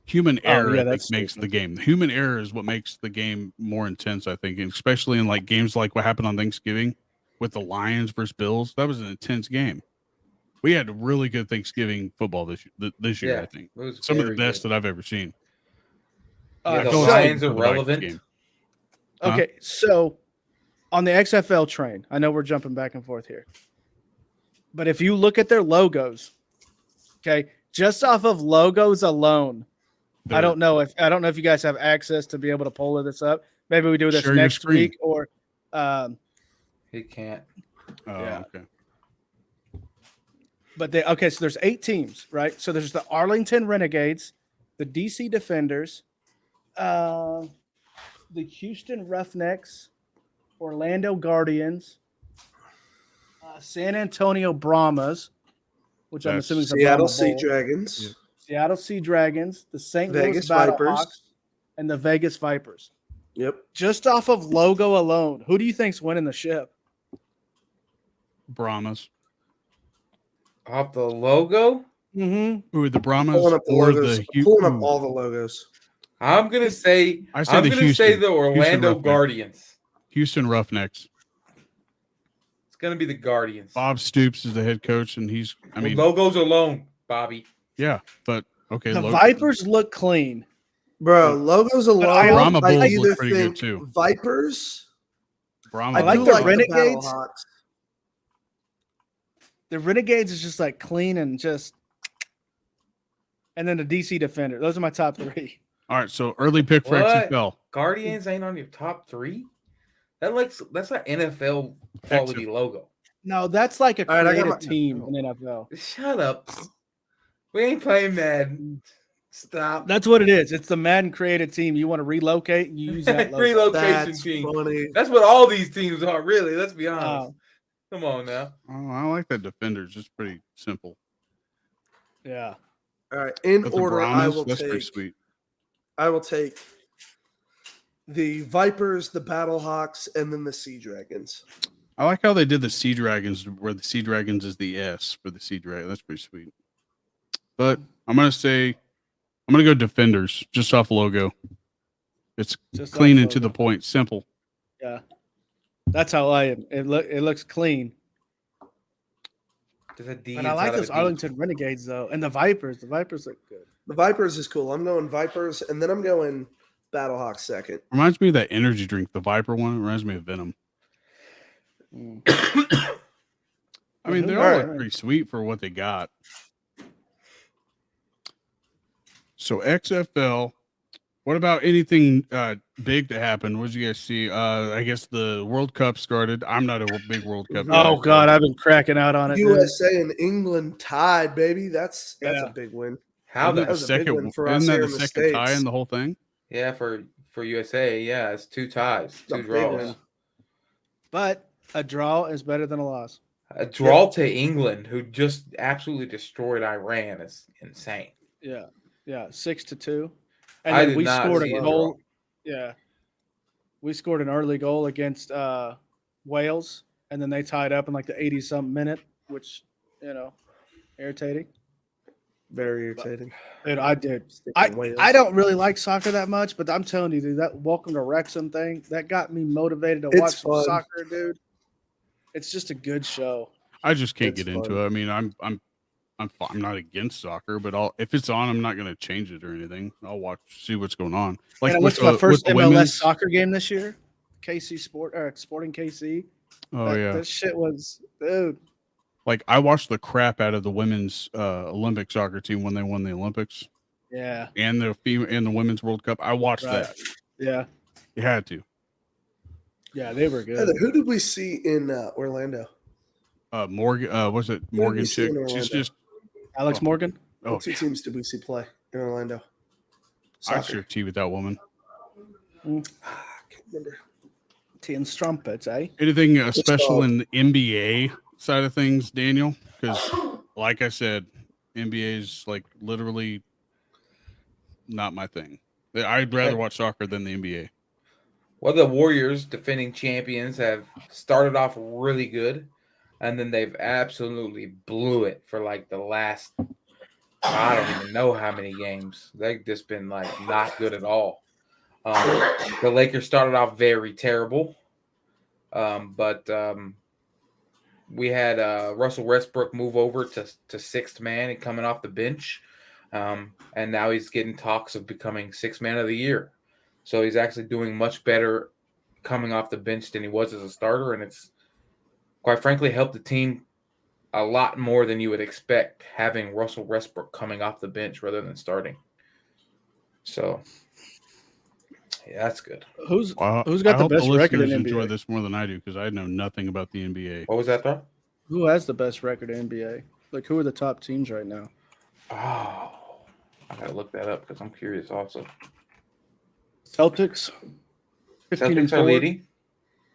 Human error, yeah, I think, that's makes stupid. the game. Human error is what makes the game more intense, I think, and especially in like games like what happened on Thanksgiving with the Lions versus Bills. That was an intense game. We had really good Thanksgiving football this year. Yeah, I think it was some of the very best good. that I've ever seen. Yeah, I the feel like Lions for are the Vikings relevant. game. Okay, so on the XFL train, I know we're jumping back and forth here, but if you look at their logos, okay, just off of logos alone, I don't know if you guys have access to be able to pull this up. Maybe we do this Share your next screen. week, or He can't. Oh, okay. But so there's 8 teams, right? So there's the Arlington Renegades, the DC Defenders, the Houston Roughnecks, Orlando Guardians, San Antonio Brahmas, which I'm assuming is a Seattle Brahma Sea Bowl. Dragons. Yeah. Seattle Sea Dragons, the St. Vegas Louis Vipers. Battlehawks, and the Vegas Vipers. Yep. Just off of logo alone, who do you think's winning the ship? Brahmas. Off the logo, Mm-hmm. Who are the Brahmas Pulling up the or logos. the Pulling up all the logos. I'm gonna say. I say I'm the gonna Houston. say the Orlando Houston Roughnecks. Guardians. Houston Roughnecks. It's gonna be the Guardians. Bob Stoops is the head coach, and he's. I mean, logos alone, Bobby. yeah, but okay. The Vipers look clean. Bro, logos alone. Brahma I Bulls either look pretty good think too. Vipers. Brahma I like do the Bulls. Renegades. Battlehawks. The Renegades is just like clean and just, and then the DC Defender. Those are my top 3. All right, so early pick for What? XFL. Guardians ain't on your top 3. That's an NFL quality logo. No, that's like a All right, I got creative my- team in NFL. Shut up. We ain't playing Madden. Stop. That's what it is. It's the Madden created team. You want to relocate, you use that logo. Relocation That's team. funny. That's what all these teams are, really. Let's be honest. Wow. Come on now. Oh, I like that Defenders. It's pretty simple. Yeah. All right, in But the order, Brahmas, that's pretty sweet. I will take the Vipers, the Battlehawks, and then the Sea Dragons. I like how they did the Sea Dragons, where the Sea Dragons is the S for the Sea Dragon. That's pretty sweet. But I'm gonna go Defenders just off logo. It's Just clean off and to the logo. point, simple. Yeah. That's how I am. It looks clean. There's a D But I like inside of those a D. Arlington Renegades though. And the Vipers. The Vipers look good. The Vipers is cool. I'm going Vipers, and then I'm going Battlehawks second. Reminds me of that energy drink, the Viper one. It reminds me of Venom. I mean, they all look pretty sweet for what they got. So XFL. What about anything big that happened? What did you guys see? I guess the World Cup started. I'm not a big World Cup guy. Oh God, I've been cracking out on it. dude. USA and England tied, baby. That's Yeah. a big win. How Isn't the that the was a big second win for us isn't that here the in the second tie States. in the whole thing? Yeah, for USA, yeah, it's 2 ties, A 2 big draws. win. But a draw is better than a loss. A draw to England, who just absolutely destroyed Iran, is insane. Yeah. Yeah. 6-2. And I then did we not scored see a a goal. Yeah. We scored an early goal against Wales, and then they tied up in like the 80-something minute, which, irritating. Very irritating. Dude, I did. Sticking Wales. I don't really like soccer that much, but I'm telling you, dude, that Welcome to Wrexham thing, that got me motivated to It's watch some fun. soccer, dude. It's just a good show. I just can't It's get into fun. it. I mean, I'm not against soccer, but if it's on, I'm not going to change it or anything. I'll watch, see what's going on. Like, I went with to my first with the MLS women's- soccer game this year, Sporting KC. Oh yeah, That shit was, dude. like I watched the crap out of the women's Olympic soccer team when they won the Olympics Yeah, and the women's World Cup. I watched Right. that. yeah, You had to. yeah. They were good. Heather, who did we see in Orlando? Morgan, was it Who did Morgan we see chick? in She's Orlando? just Alex Morgan, oh, What 2 teams did we see play in Orlando? I Soccer. sure tea with that woman. I can't remember. tea and strumpets, eh? Anything special called? in the NBA side of things, Daniel? Because, like I said, NBA is like literally not my thing. I'd rather watch soccer than the NBA. Well, the Warriors, defending champions, have started off really good, and then they've absolutely blew it for like the last, I don't even know how many games. They've just been like not good at all. The Lakers started off very terrible, but we had Russell Westbrook move over to sixth man and coming off the bench, and now he's getting talks of becoming sixth man of the year. So he's actually doing much better coming off the bench than he was as a starter, and it's quite frankly helped the team a lot more than you would expect having Russell Westbrook coming off the bench rather than starting. So, yeah, that's good. Who's Well, got the I hope best record in listeners enjoy NBA? this more than I do because I know nothing about the NBA. What was that, though? Who has the best record in NBA? Like, who are the top teams right now? Oh, I gotta look that up because I'm curious also. Celtics, 15 and Celtics are 4. leading.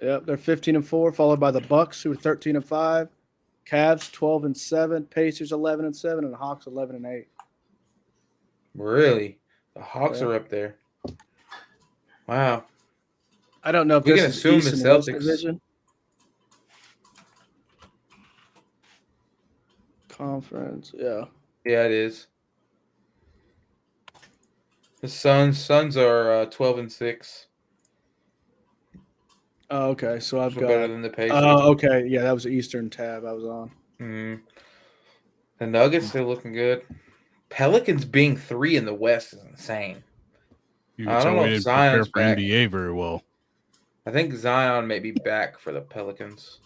Yep, they're 15 and 4, followed by the Bucks, who are 13 and 5. Cavs 12 and 7. Pacers 11 and 7, and the Hawks 11 and 8. Really? The Hawks Yeah. are up there. Wow. I don't know if We this can is assume East the and West Celtics. division. Conference, yeah. Yeah, it is. The Suns are 12 and 6. Oh, okay, so I've Which are better got. than the Pacers. Oh, okay, yeah, that was the Eastern tab I was on. Mhm. The Nuggets still looking good. Pelicans being 3 in the West is insane. You I can don't tell know we if didn't prepare Zion's for back. NBA very well. I think Zion may be back for the Pelicans.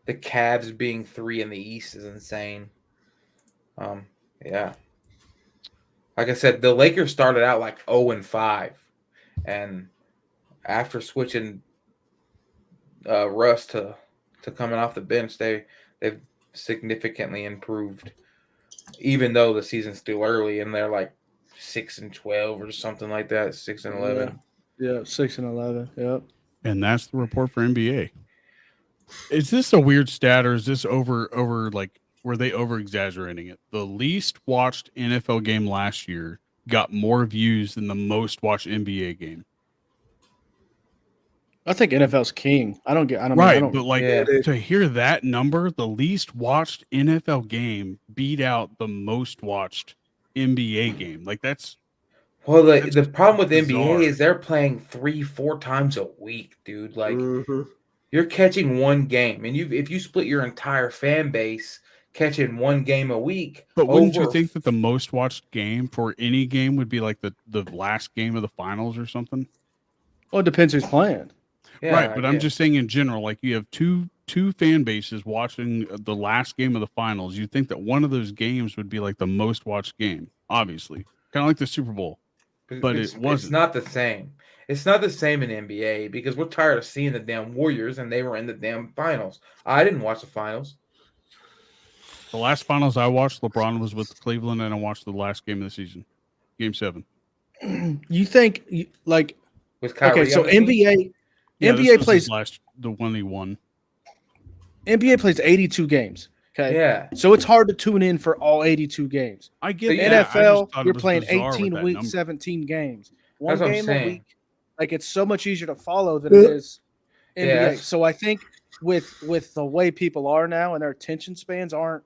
The Cavs being 3 in the East is insane. Yeah. Like I said, the Lakers started out like 0 and 5, and after switching Russ to coming off the bench, they've significantly improved. Even though the season's still early and they're like 6 and 12 or something like that, 6 and 11. Yeah, 6 and 11. Yep. And that's the report for NBA. Is this a weird stat or is this over like were they over exaggerating it? The least watched NFL game last year got more views than the most watched NBA game. I think NFL's king. I don't. But like Yeah. to hear that number, the least watched NFL game beat out the most watched NBA game. Like that's Well, That's the problem with bizarre. NBA is they're playing 3-4 times a week, dude. Like Mhm. you're catching one game, and if you split your entire fan base catching one game a week, But wouldn't you over- think that the most watched game for any game would be like the last game of the finals or something? Well, it depends who's playing. Yeah, Right, but I'm yeah. just saying in general, like you have two fan bases watching the last game of the finals. You'd think that one of those games would be like the most watched game, obviously, kind of like the Super Bowl. But it's, it wasn't. It's not the same. It's not the same in NBA because we're tired of seeing the damn Warriors and they were in the damn finals. I didn't watch the finals. The last finals I watched, LeBron was with Cleveland, and I watched the last game of the season, Game 7. You think like With Kyrie okay? So on the team? NBA Yeah, this NBA was plays his the one he won. NBA plays 82 games. Okay. Yeah. So it's hard to tune in for all 82 games. I get The that. I just NFL, thought it you're was playing bizarre with 18 that weeks, number. 17 games. One That's what I'm game a saying. week. Like it's so much easier to follow than it is NBA. Yes. So I think with the way people are now and their attention spans aren't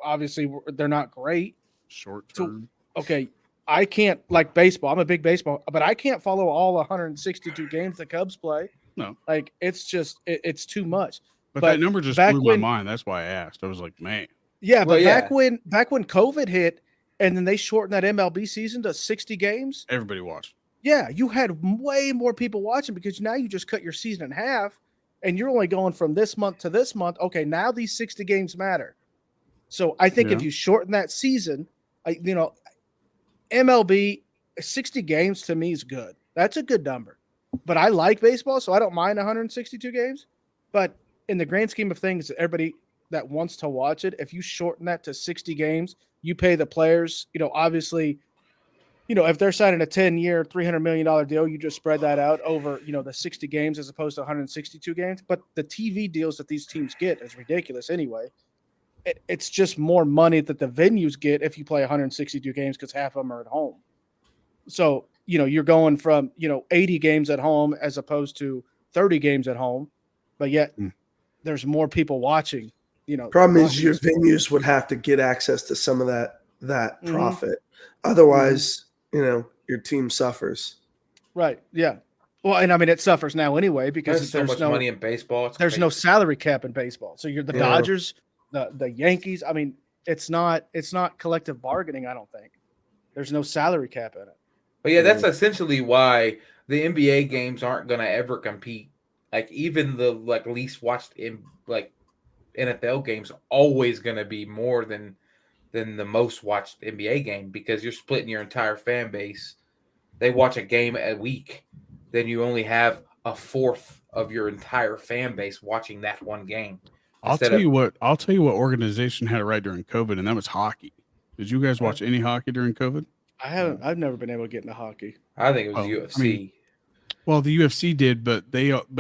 obviously they're not great. Short So- term. Okay, I can't like baseball. I'm a big baseball, but I can't follow all 162 games the Cubs play. No. Like it's just it's too much. But but that number just back blew when- my mind. That's why I asked. I was like, man. Yeah, Well, but yeah. back when COVID hit and then they shortened that MLB season to 60 games. Everybody watched. Yeah, you had way more people watching because now you just cut your season in half and you're only going from this month to this month. Okay, now these 60 games matter. So I think if Yeah. you shorten that season, MLB 60 games to me is good. That's a good number. But I like baseball, so I don't mind 162 games. But in the grand scheme of things, everybody that wants to watch it, if you shorten that to 60 games, you pay the players, obviously, if they're signing a 10-year, $300 million deal, you just spread that out over, the 60 games as opposed to 162 games. But the TV deals that these teams get is ridiculous anyway. It's just more money that the venues get if you play 162 games because half of them are at home. So, you're going from, 80 games at home as opposed to 30 games at home, but yet there's more people watching, Problem is watching your this sport. venues would have to get access to some of that Mhm. profit. Otherwise, your team suffers. Right. Yeah. Well, and I mean, it suffers now anyway because There's so there's much no money in baseball. It's there's no crazy. salary cap in baseball. So you're the Yeah. Dodgers, the Yankees. I mean, it's not collective bargaining. I don't think there's no salary cap in it. But yeah, that's essentially why the NBA games aren't gonna ever compete. Like even the least watched in NFL games always gonna be more than the most watched NBA game because you're splitting your entire fan base. They watch a game a week, then you only have a fourth of your entire fan base watching that one game. I'll tell you what organization had it right during COVID, and that was hockey. Did you guys watch any hockey during COVID? I haven't. I've never been able to get into hockey. I think it was Oh, UFC. I mean, well, the UFC did, but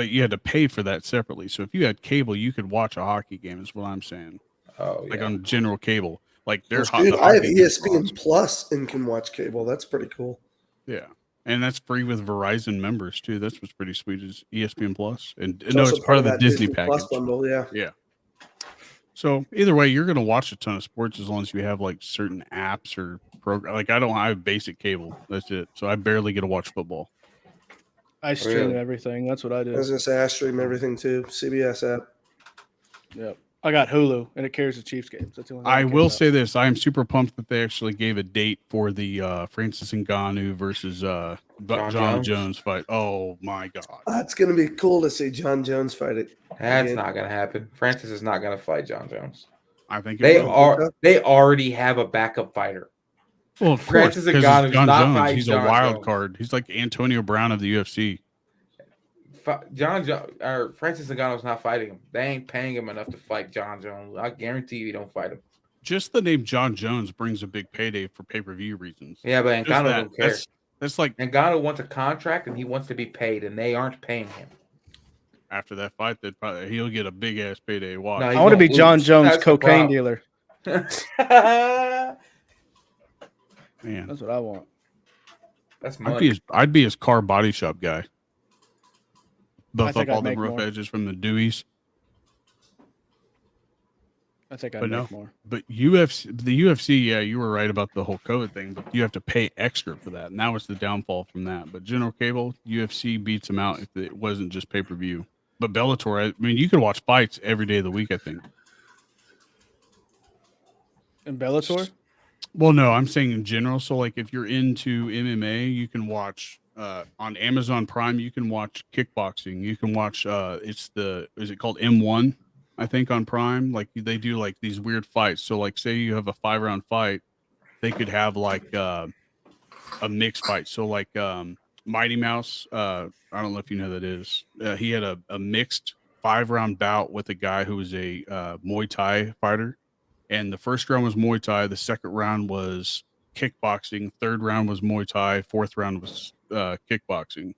you had to pay for that separately. So if you had cable, you could watch a hockey game. Is what I'm saying. Oh, yeah. Like on general cable, like they're Dude, I have ESPN Plus and can watch cable. That's pretty cool. Yeah, and that's free with Verizon members too. That's what's pretty sweet is ESPN Plus, and It's no, also it's part of the that Disney Plus package. bundle. Yeah. Yeah. So either way, you're gonna watch a ton of sports as long as you have like certain apps or program. Like I have basic cable. That's it. So I barely get to watch football. I stream Really? everything. That's what I I do. was gonna say I stream everything too. CBS app. Yep. I got Hulu, and it carries the Chiefs games. That's the only thing I care will about. say this: I am super pumped that they actually gave a date for the Francis Ngannou versus John Jones fight. Oh my god! It's gonna be cool to see John Jones fight it. That's again. not gonna happen. Francis is not gonna fight John Jones. I think They will. they already have a backup fighter. Well, of Francis course, because Ngannou's John not Jones. fighting He's John a wild Jones. card. He's like Antonio Brown of the UFC. Francis Ngannou's not fighting him. They ain't paying him enough to fight John Jones. I guarantee you, he don't fight him. Just the name John Jones brings a big payday for pay-per-view reasons. Yeah, but Just Ngannou don't care. That's like Ngannou wants a contract and he wants to be paid, and they aren't paying him. after that fight, he'll get a big ass payday. Watch. No, I want to be John Jones, That's the cocaine problem. dealer. Man, That's what I want. That's money. I'd be his car body shop guy. Buff think up all I'd the make rough more. edges from the Deweys. I think I'd But make more. But the UFC, yeah, you were right about the whole COVID thing, but you have to pay extra for that. And that was the downfall from that. But general cable, UFC beats them out if it wasn't just pay-per-view. But Bellator, I mean, you could watch fights every day of the week, I think. And Bellator? Well, no, I'm saying in general. So, like, if you're into MMA, you can watch on Amazon Prime. You can watch kickboxing. You can watch. Is it called M1? I think on Prime. Like they do like these weird fights. So, like, say you have a 5-round fight, they could have like a mixed fight. So, like Mighty Mouse. I don't know if you know who that is. He had a mixed 5-round bout with a guy who was a Muay Thai fighter. And the first round was Muay Thai. The second round was kickboxing. Third round was Muay Thai. Fourth round was kickboxing.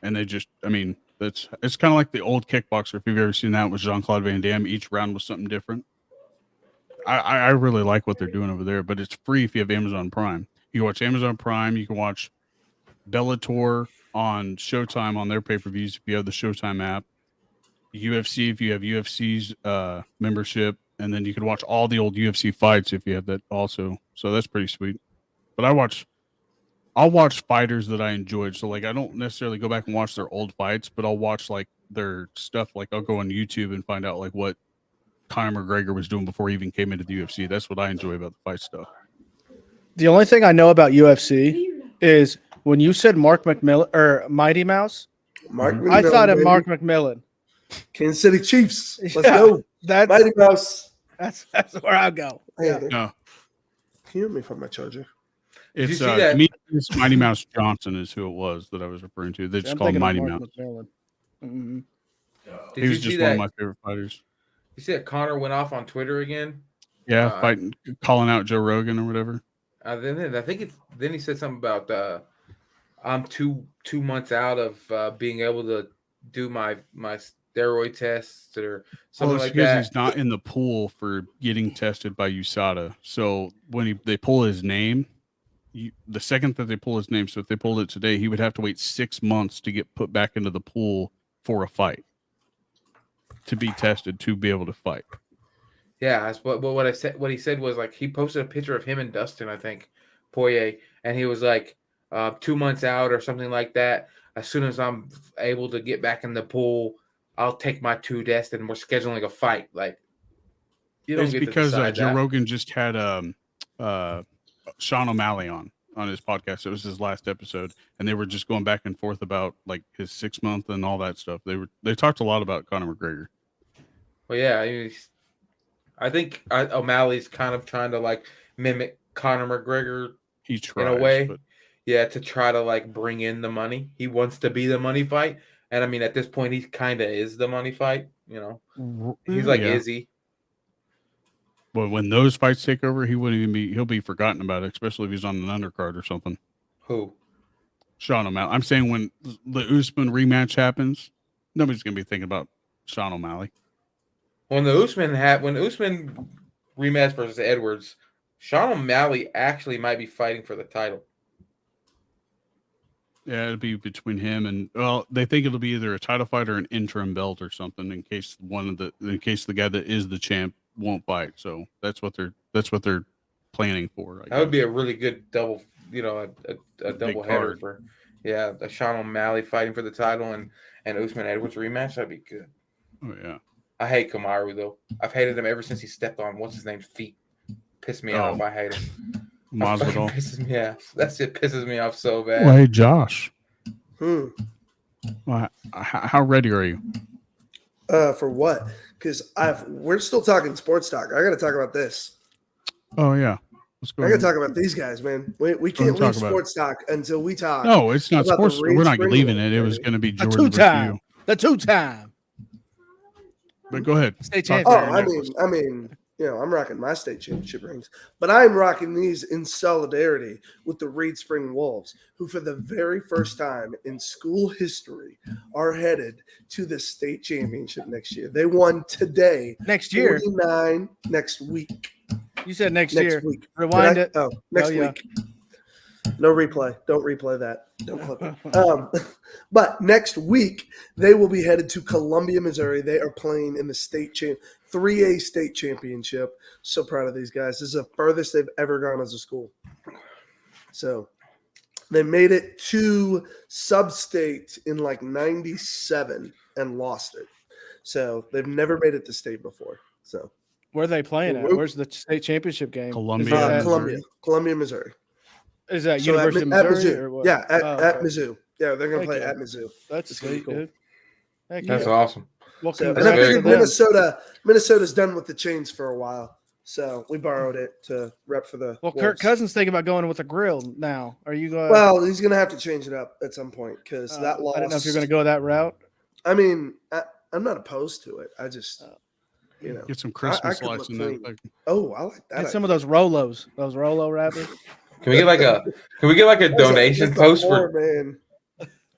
And they just, I mean, it's kind of like the old Kickboxer. If you've ever seen that with Jean-Claude Van Damme, each round was something different. I really like what they're doing over there, but it's free if you have Amazon Prime. You can watch Amazon Prime. You can watch Bellator on Showtime on their pay-per-views if you have the Showtime app. UFC if you have UFC's membership. And then you can watch all the old UFC fights if you have that also. So that's pretty sweet. But I'll watch fighters that I enjoyed. So like I don't necessarily go back and watch their old fights, but I'll watch like their stuff. Like I'll go on YouTube and find out like what Conor McGregor was doing before he even came into the UFC. That's what I enjoy about the fight stuff. The only thing I know about UFC is when you said Mark McMillan or Mighty Mouse, I thought of Mark McMillan. Kansas City Chiefs. Let's Yeah, go. That's Mighty Mouse. that's where I go. Yeah. Yeah. No, Can you hear me from my charger? it's you see that? Demetrius Mighty Mouse Johnson is who it was that I was referring to. They just I'm call him thinking Mighty of Mouse. Mark McMillan. Mhm. Did He was you just see one that? of my favorite fighters. You see that Connor went off on Twitter again? Yeah, fighting, calling out Joe Rogan or whatever. Then I think then he said something about I'm 2 months out of being able to do my steroid tests or something It's like because that. he's not in the pool for getting tested by USADA. So when they pull his name, the second that they pull his name, so if they pulled it today, he would have to wait 6 months to get put back into the pool for a fight to be tested to be able to fight. Yeah, that's what I said. What he said was like he posted a picture of him and Dustin, I think, Poirier, and he was like 2 months out or something like that. As soon as I'm able to get back in the pool, I'll take my 2 tests and we're scheduling a fight. Like you don't It's get because to decide Joe that. Rogan just had Sean O'Malley on, on his podcast. It was his last episode, and they were just going back and forth about like his 6 month and all that stuff. They talked a lot about Conor McGregor. Well, yeah, I think O'Malley's kind of trying to like mimic Conor McGregor He tries, in a way. but Yeah, to try to like bring in the money. He wants to be the money fight. And I mean, at this point, he kind of is the money fight. He's like Izzy. But when those fights take over, he wouldn't even be. He'll be forgotten about it, especially if he's on an undercard or something. Who? Sean O'Malley. I'm saying when the Usman rematch happens, nobody's gonna be thinking about Sean O'Malley. When Usman rematch versus Edwards, Sean O'Malley actually might be fighting for the title. Yeah, it'll be between him and they think it'll be either a title fight or an interim belt or something in case the guy that is the champ won't fight. So that's what they're planning for. That would be a really good double, a double header for a Sean O'Malley fighting for the title and Usman Edwards rematch. That'd be good. Oh yeah. I hate Kamaru though. I've hated him ever since he stepped on what's his name's feet. Pissed me off. I hate him. Masvidal. Pisses me off. Pisses me off so bad. Well, hey Josh. Well, how ready are you? For what? Because we're still talking sports talk. I got to talk about this. Oh yeah. Let's go. I got to talk about these guys, man. We can't leave sports talk until we talk. No, it's not sports. We're not leaving it. It was going to be Jordan versus you. The two-time. But go ahead. State champion. I mean, I'm rocking my state championship rings, but I'm rocking these in solidarity with the Reed Spring Wolves, who for the very first time in school history are headed to the state championship next year. They won today. Next year? 49 next week. You said next Next year. week. Rewind it. Oh, next week. No replay. Don't replay that. Don't clip it. But next week, they will be headed to Columbia, Missouri. They are playing in the 3A state championship. So proud of these guys. This is the furthest they've ever gone as a school. So they made it to sub-state in like 97 and lost it. So they've never made it to state before. So where are they playing at? Where's the state championship game? Columbia, Missouri. Is that University of Missouri or what? Yeah, at Mizzou. Yeah, they're going to play at Mizzou. That's sweet, cool. dude. That's awesome. Well, and I figured Minnesota's done with the chains for a while, so we borrowed it to rep for the. Well, Kirk Cousins thinking about going with a grill now. Are you going? Well, he's going to have to change it up at some point because that loss. I don't know if you're going to go that route. I mean, I'm not opposed to it. I just. Get some Christmas lights in there. Oh, I like that. Get some of those Rolos, those Rolo wrappers. Can we get like a donation post for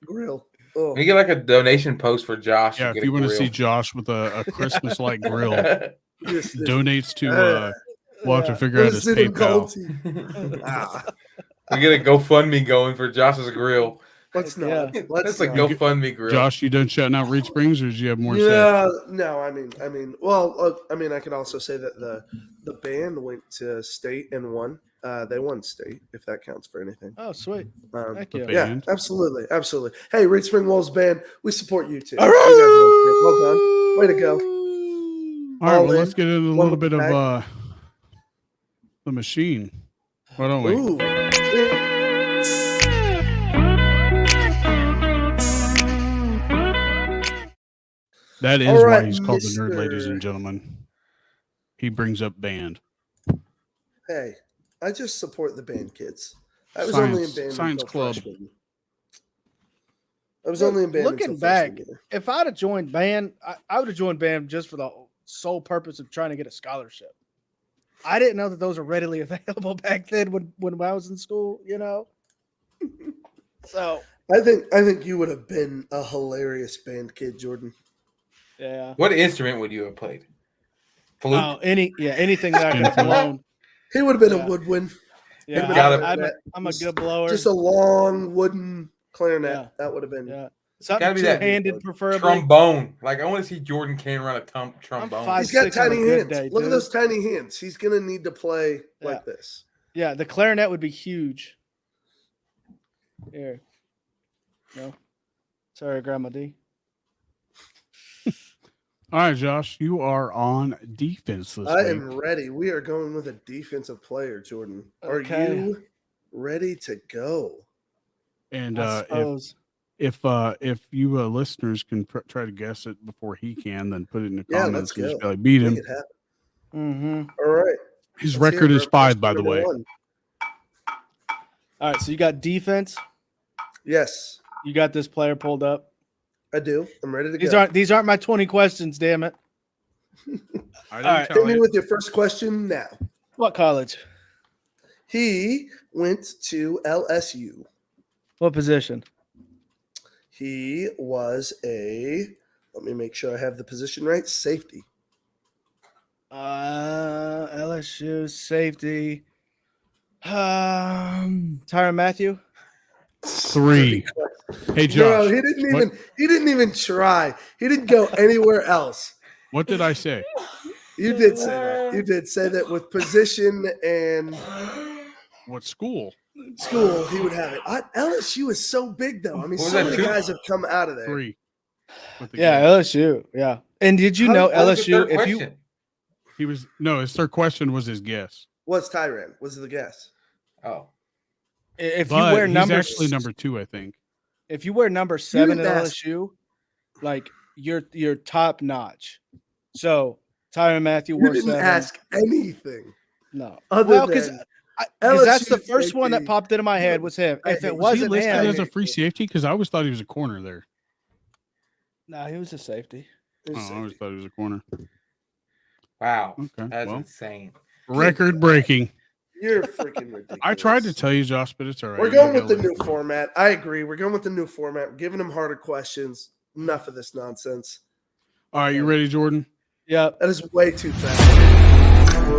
grill? Can we get like a donation post for Josh? Yeah, if you want to see Josh with a Christmas light grill, donates to. We'll have to figure out his PayPal. We get a GoFundMe going for Josh's grill. Let's not. That's a GoFundMe grill. Josh, you done shouting out Reed Springs, or did you have more? No. I mean, I could also say that the band went to state and won. They won state, if that counts for anything. Oh, sweet. Thank you. Yeah, absolutely. Hey, Reed Spring Wolves band, we support you too. All right. Well done. Way to go. All right, well, let's get into a little bit of the machine. Why don't we? Ooh. That is why he's called the nerd, ladies and gentlemen. He brings up band. Hey, I just support the band kids. I was only in band Science Club. Freshman. I was only in band. Looking back, if I'd have joined band, I would have joined band just for the sole purpose of trying to get a scholarship. I didn't know that those were readily available back then when I was in school, So I think you would have been a hilarious band kid, Jordan. Yeah. What instrument would you have played? Flute? Oh, anything that I could blow. He would have been a woodwind. Yeah, I'm a good blower. Just a long wooden clarinet. Yeah. That would have been. Yeah. Something two-handed, preferably. Trombone. Like, I want to see Jordan Kane run a trombone. He's got tiny hands. Look at those tiny hands. He's going to need to play like this. Yeah, the clarinet would be huge. Here. No. Sorry, Grandma D. All right, Josh, you are on defense this week. I am ready. We are going with a defensive player, Jordan. Are you ready to go. And I suppose. if you listeners can try to guess it before he can, then put it in the Yeah, comments. let's And just go. be like, beat him. Make it happen. Mm-hmm. All right. His Let's hear record it, is bro. 5, by the Question way. number 1. All right, so you got defense. Yes, You got this player pulled up. I do. I'm ready to These go. aren't my 20 questions, damn it. I didn't right. tell Hit me you. with your first question now. What college? He went to LSU. What position? He was let me make sure I have the position right, safety. LSU safety. Tyrann Mathieu. 3. Hey, Josh. No, he didn't even try. He didn't go anywhere else. What did I say? You did say that. You did say that with position and What school? school, he would have it. LSU is so big, though. I mean, What was so that, many 2? guys have come out of there. 3. With the Yeah, guess. LSU. Yeah. And did you How- know What was the LSU? third If you question? He was his third question was his guess. What's Tyrann? Was the guess? Oh, if you But wear he's number actually number 2, I think. if you wear number 7 at didn't ask. LSU, like you're top notch. So Tyrann Mathieu You wore didn't 7. ask anything. No. Other Well, because than that's the LSU first one that safety. popped into my head was him. I If hate- it Was he wasn't listed him, as a free safety? Because I always thought he was a corner there. no, he was a safety. Oh, I always thought he was a corner. wow. Okay. That's Well, insane. record breaking. You're freaking ridiculous. I tried to tell you, Josh, but it's all right. We're You going gotta with the new listen. format. I agree. We're going with the new format. We're giving them harder questions. Enough of this nonsense. All right, you ready, Jordan? Yeah. That is way too fast.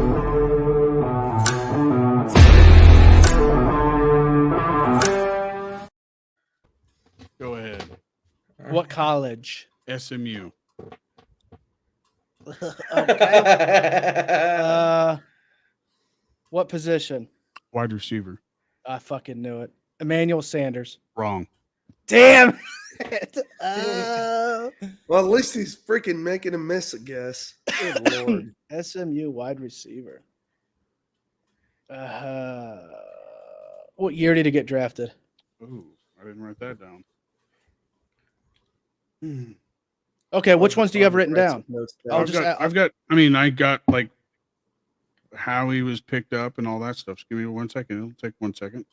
Go ahead. What college? SMU. What position? Wide receiver. I fucking knew it. Emmanuel Sanders. Wrong. Damn it. Well, at least he's freaking making a miss, I guess. Good Lord. SMU wide receiver. What year did he get drafted? Ooh, I didn't write that down. Okay, which ones do you have written Write down? some notes I'll down. just- I got like how he was picked up and all that stuff. Just give me 1 second. It'll take 1 second.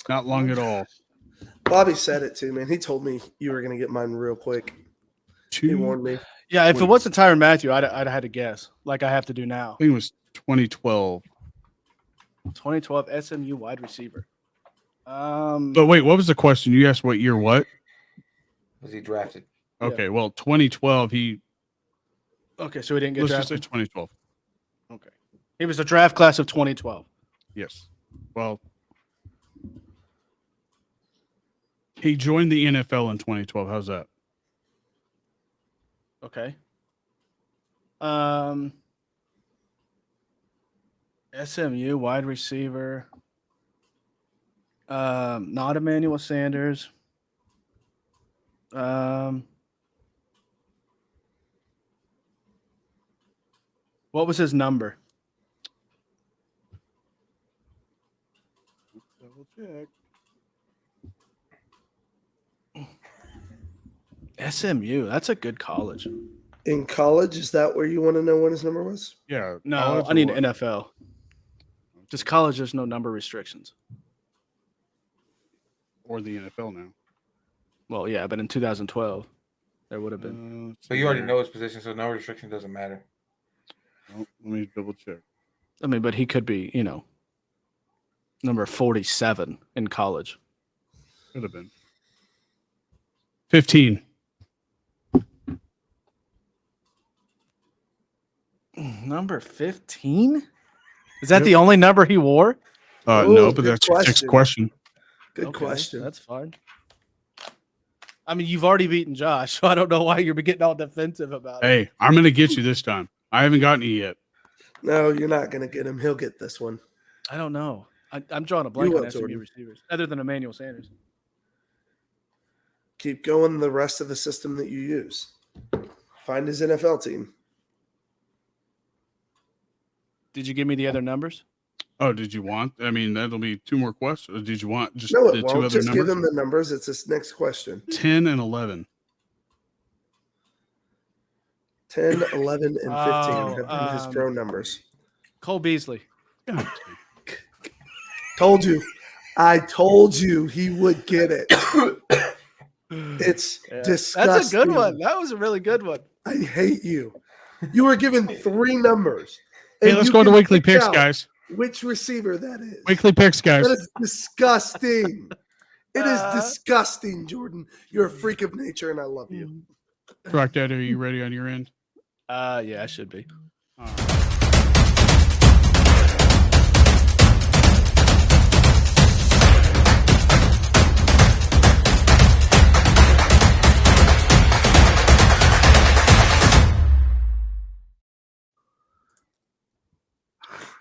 Not long at all. Bobby said it too, man. He told me you were going to get mine real quick. He 2, warned me. Yeah, if it wasn't Tyrann Mathieu, I'd have had to guess, like I have to do now. I think it was 2012. 2012 SMU wide receiver. But wait, what was the question? You asked what year what? Was he drafted? Yeah. Okay, well, 2012, he Okay, so he didn't get let's just say drafted. 2012. Okay, he was a draft class of 2012. Yes. Well, he joined the NFL in 2012. How's that? Okay. SMU wide receiver. Not Emmanuel Sanders. What was his number? Double check. SMU. That's a good college. In college, is that where you want to know what his number was? Yeah. No, college I or need what? NFL. Just college, there's no number restrictions. Or the NFL now. Well, yeah, but in 2012, there would have been. Let's So see you already here. know his position, so no restriction doesn't matter. Oh, let me double check. I mean, but he could be, number 47 in college. Could have been 15. Number 15? Is that Yep. the only number he wore? No, Ooh, but good that's your sixth question. Good Okay, question. That's fine. I mean, you've already beaten Josh, so I don't know why you're getting all defensive about it. Hey, I'm gonna get you this time. I haven't gotten you yet. No, you're not going to get him. He'll get this one. I don't know. I'm drawing a blank You on will, SMU Jordan. receivers, other than Emmanuel Sanders. Keep going the rest of the system that you use. Find his NFL team. Did you give me the other numbers? Oh, did you want? I mean, that'll be 2 more questions. Or did you want just No, the it 2 won't. other Just give numbers? them the numbers. It's this next question. 10 and 11. 10, 11, and 15 Oh, have been his pro numbers. Cole Beasley. God, Told you. I told you he would get it. It's disgusting. That's a good one. That was a really good one. I hate you. You were given 3 numbers. Hey, and let's you go to can weekly pick picks, out guys. Which receiver that is. Weekly picks, guys. That is disgusting. It is disgusting, Jordan. You're a freak of nature, and I love you. Rock Dad, are you ready on your end? Yeah, I should be. All right.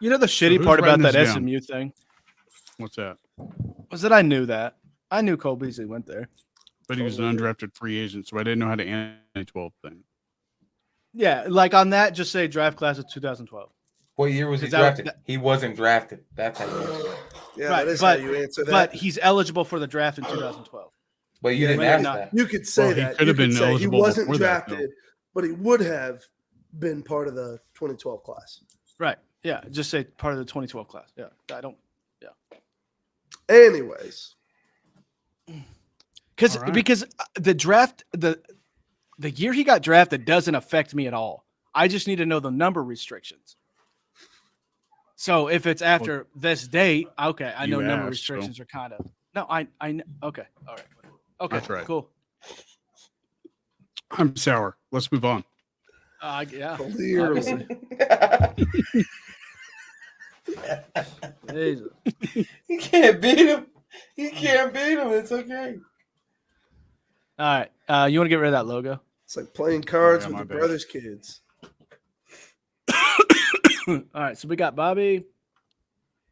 You know the shitty who's part about writing that this down? SMU thing What's that? was that I knew that. I knew Cole Beasley went there. But he was an undrafted free agent, so I didn't know how to answer the 12 thing. Yeah, like on that, just say draft class of 2012. What year was he Is that- drafted? that- He wasn't drafted. That's how you answer it. Yeah, Right, that is but- how you answer that. But he's eligible for the draft in 2012. But you Yeah, didn't but ask not- that. you could say Well, he that. could have You been say eligible He wasn't before that, drafted, but he would have been part of the 2012 class. Right. Yeah. Just say part of the 2012 class. Yeah. I don't. Anyways, Because All right. because the draft the year he got drafted doesn't affect me at all. I just need to know the number restrictions. So if it's after this date, okay, I know You number asked, restrictions are kind of no. I know. Okay. All right. Okay. That's right. Cool. I'm sour. Let's move on. Yeah. clearly. Jesus. You can't beat him. You can't beat him. It's okay. All right. You want to get rid of that logo? It's like playing cards Yeah, with my your bad. brother's kids. All right. So we got Bobby,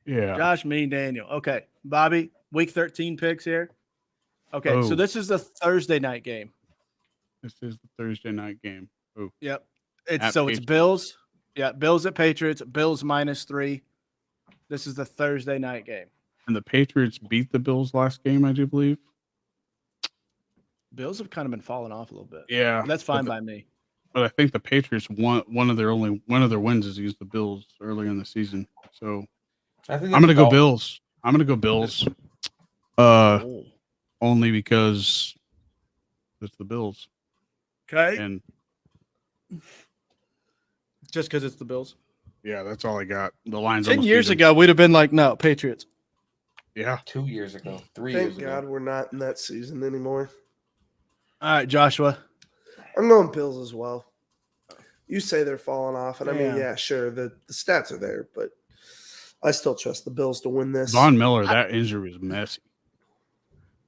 Yeah. Josh, me, and Daniel. Okay. Bobby, week 13 picks here. Okay. So Oh. this is the Thursday night game. This is the Thursday night game. Oh, Yep. At It's Patriots. Bills. Yeah, Bills at Patriots. Bills -3. This is the Thursday night game. and the Patriots beat the Bills last game, I do believe. Bills have kind of been falling off a little bit. Yeah. That's fine by me. But I think the Patriots won one of their wins is against the Bills early in the season. So I think I'm gonna go all- Bills. I'm gonna go Bills. Oh. Only because it's the Bills. Okay. And Just because it's the Bills. yeah, that's all I got. The line's 10 almost years even. ago, we'd have been like, no, Patriots. Yeah. 2 years ago, 3 Thank years ago. God we're not in that season anymore. All right, Joshua. I'm going Bills as well. You say they're falling off, and I mean, Yeah. yeah, sure, the stats are there, but I still trust the Bills to win this. Von Miller, that injury was messy.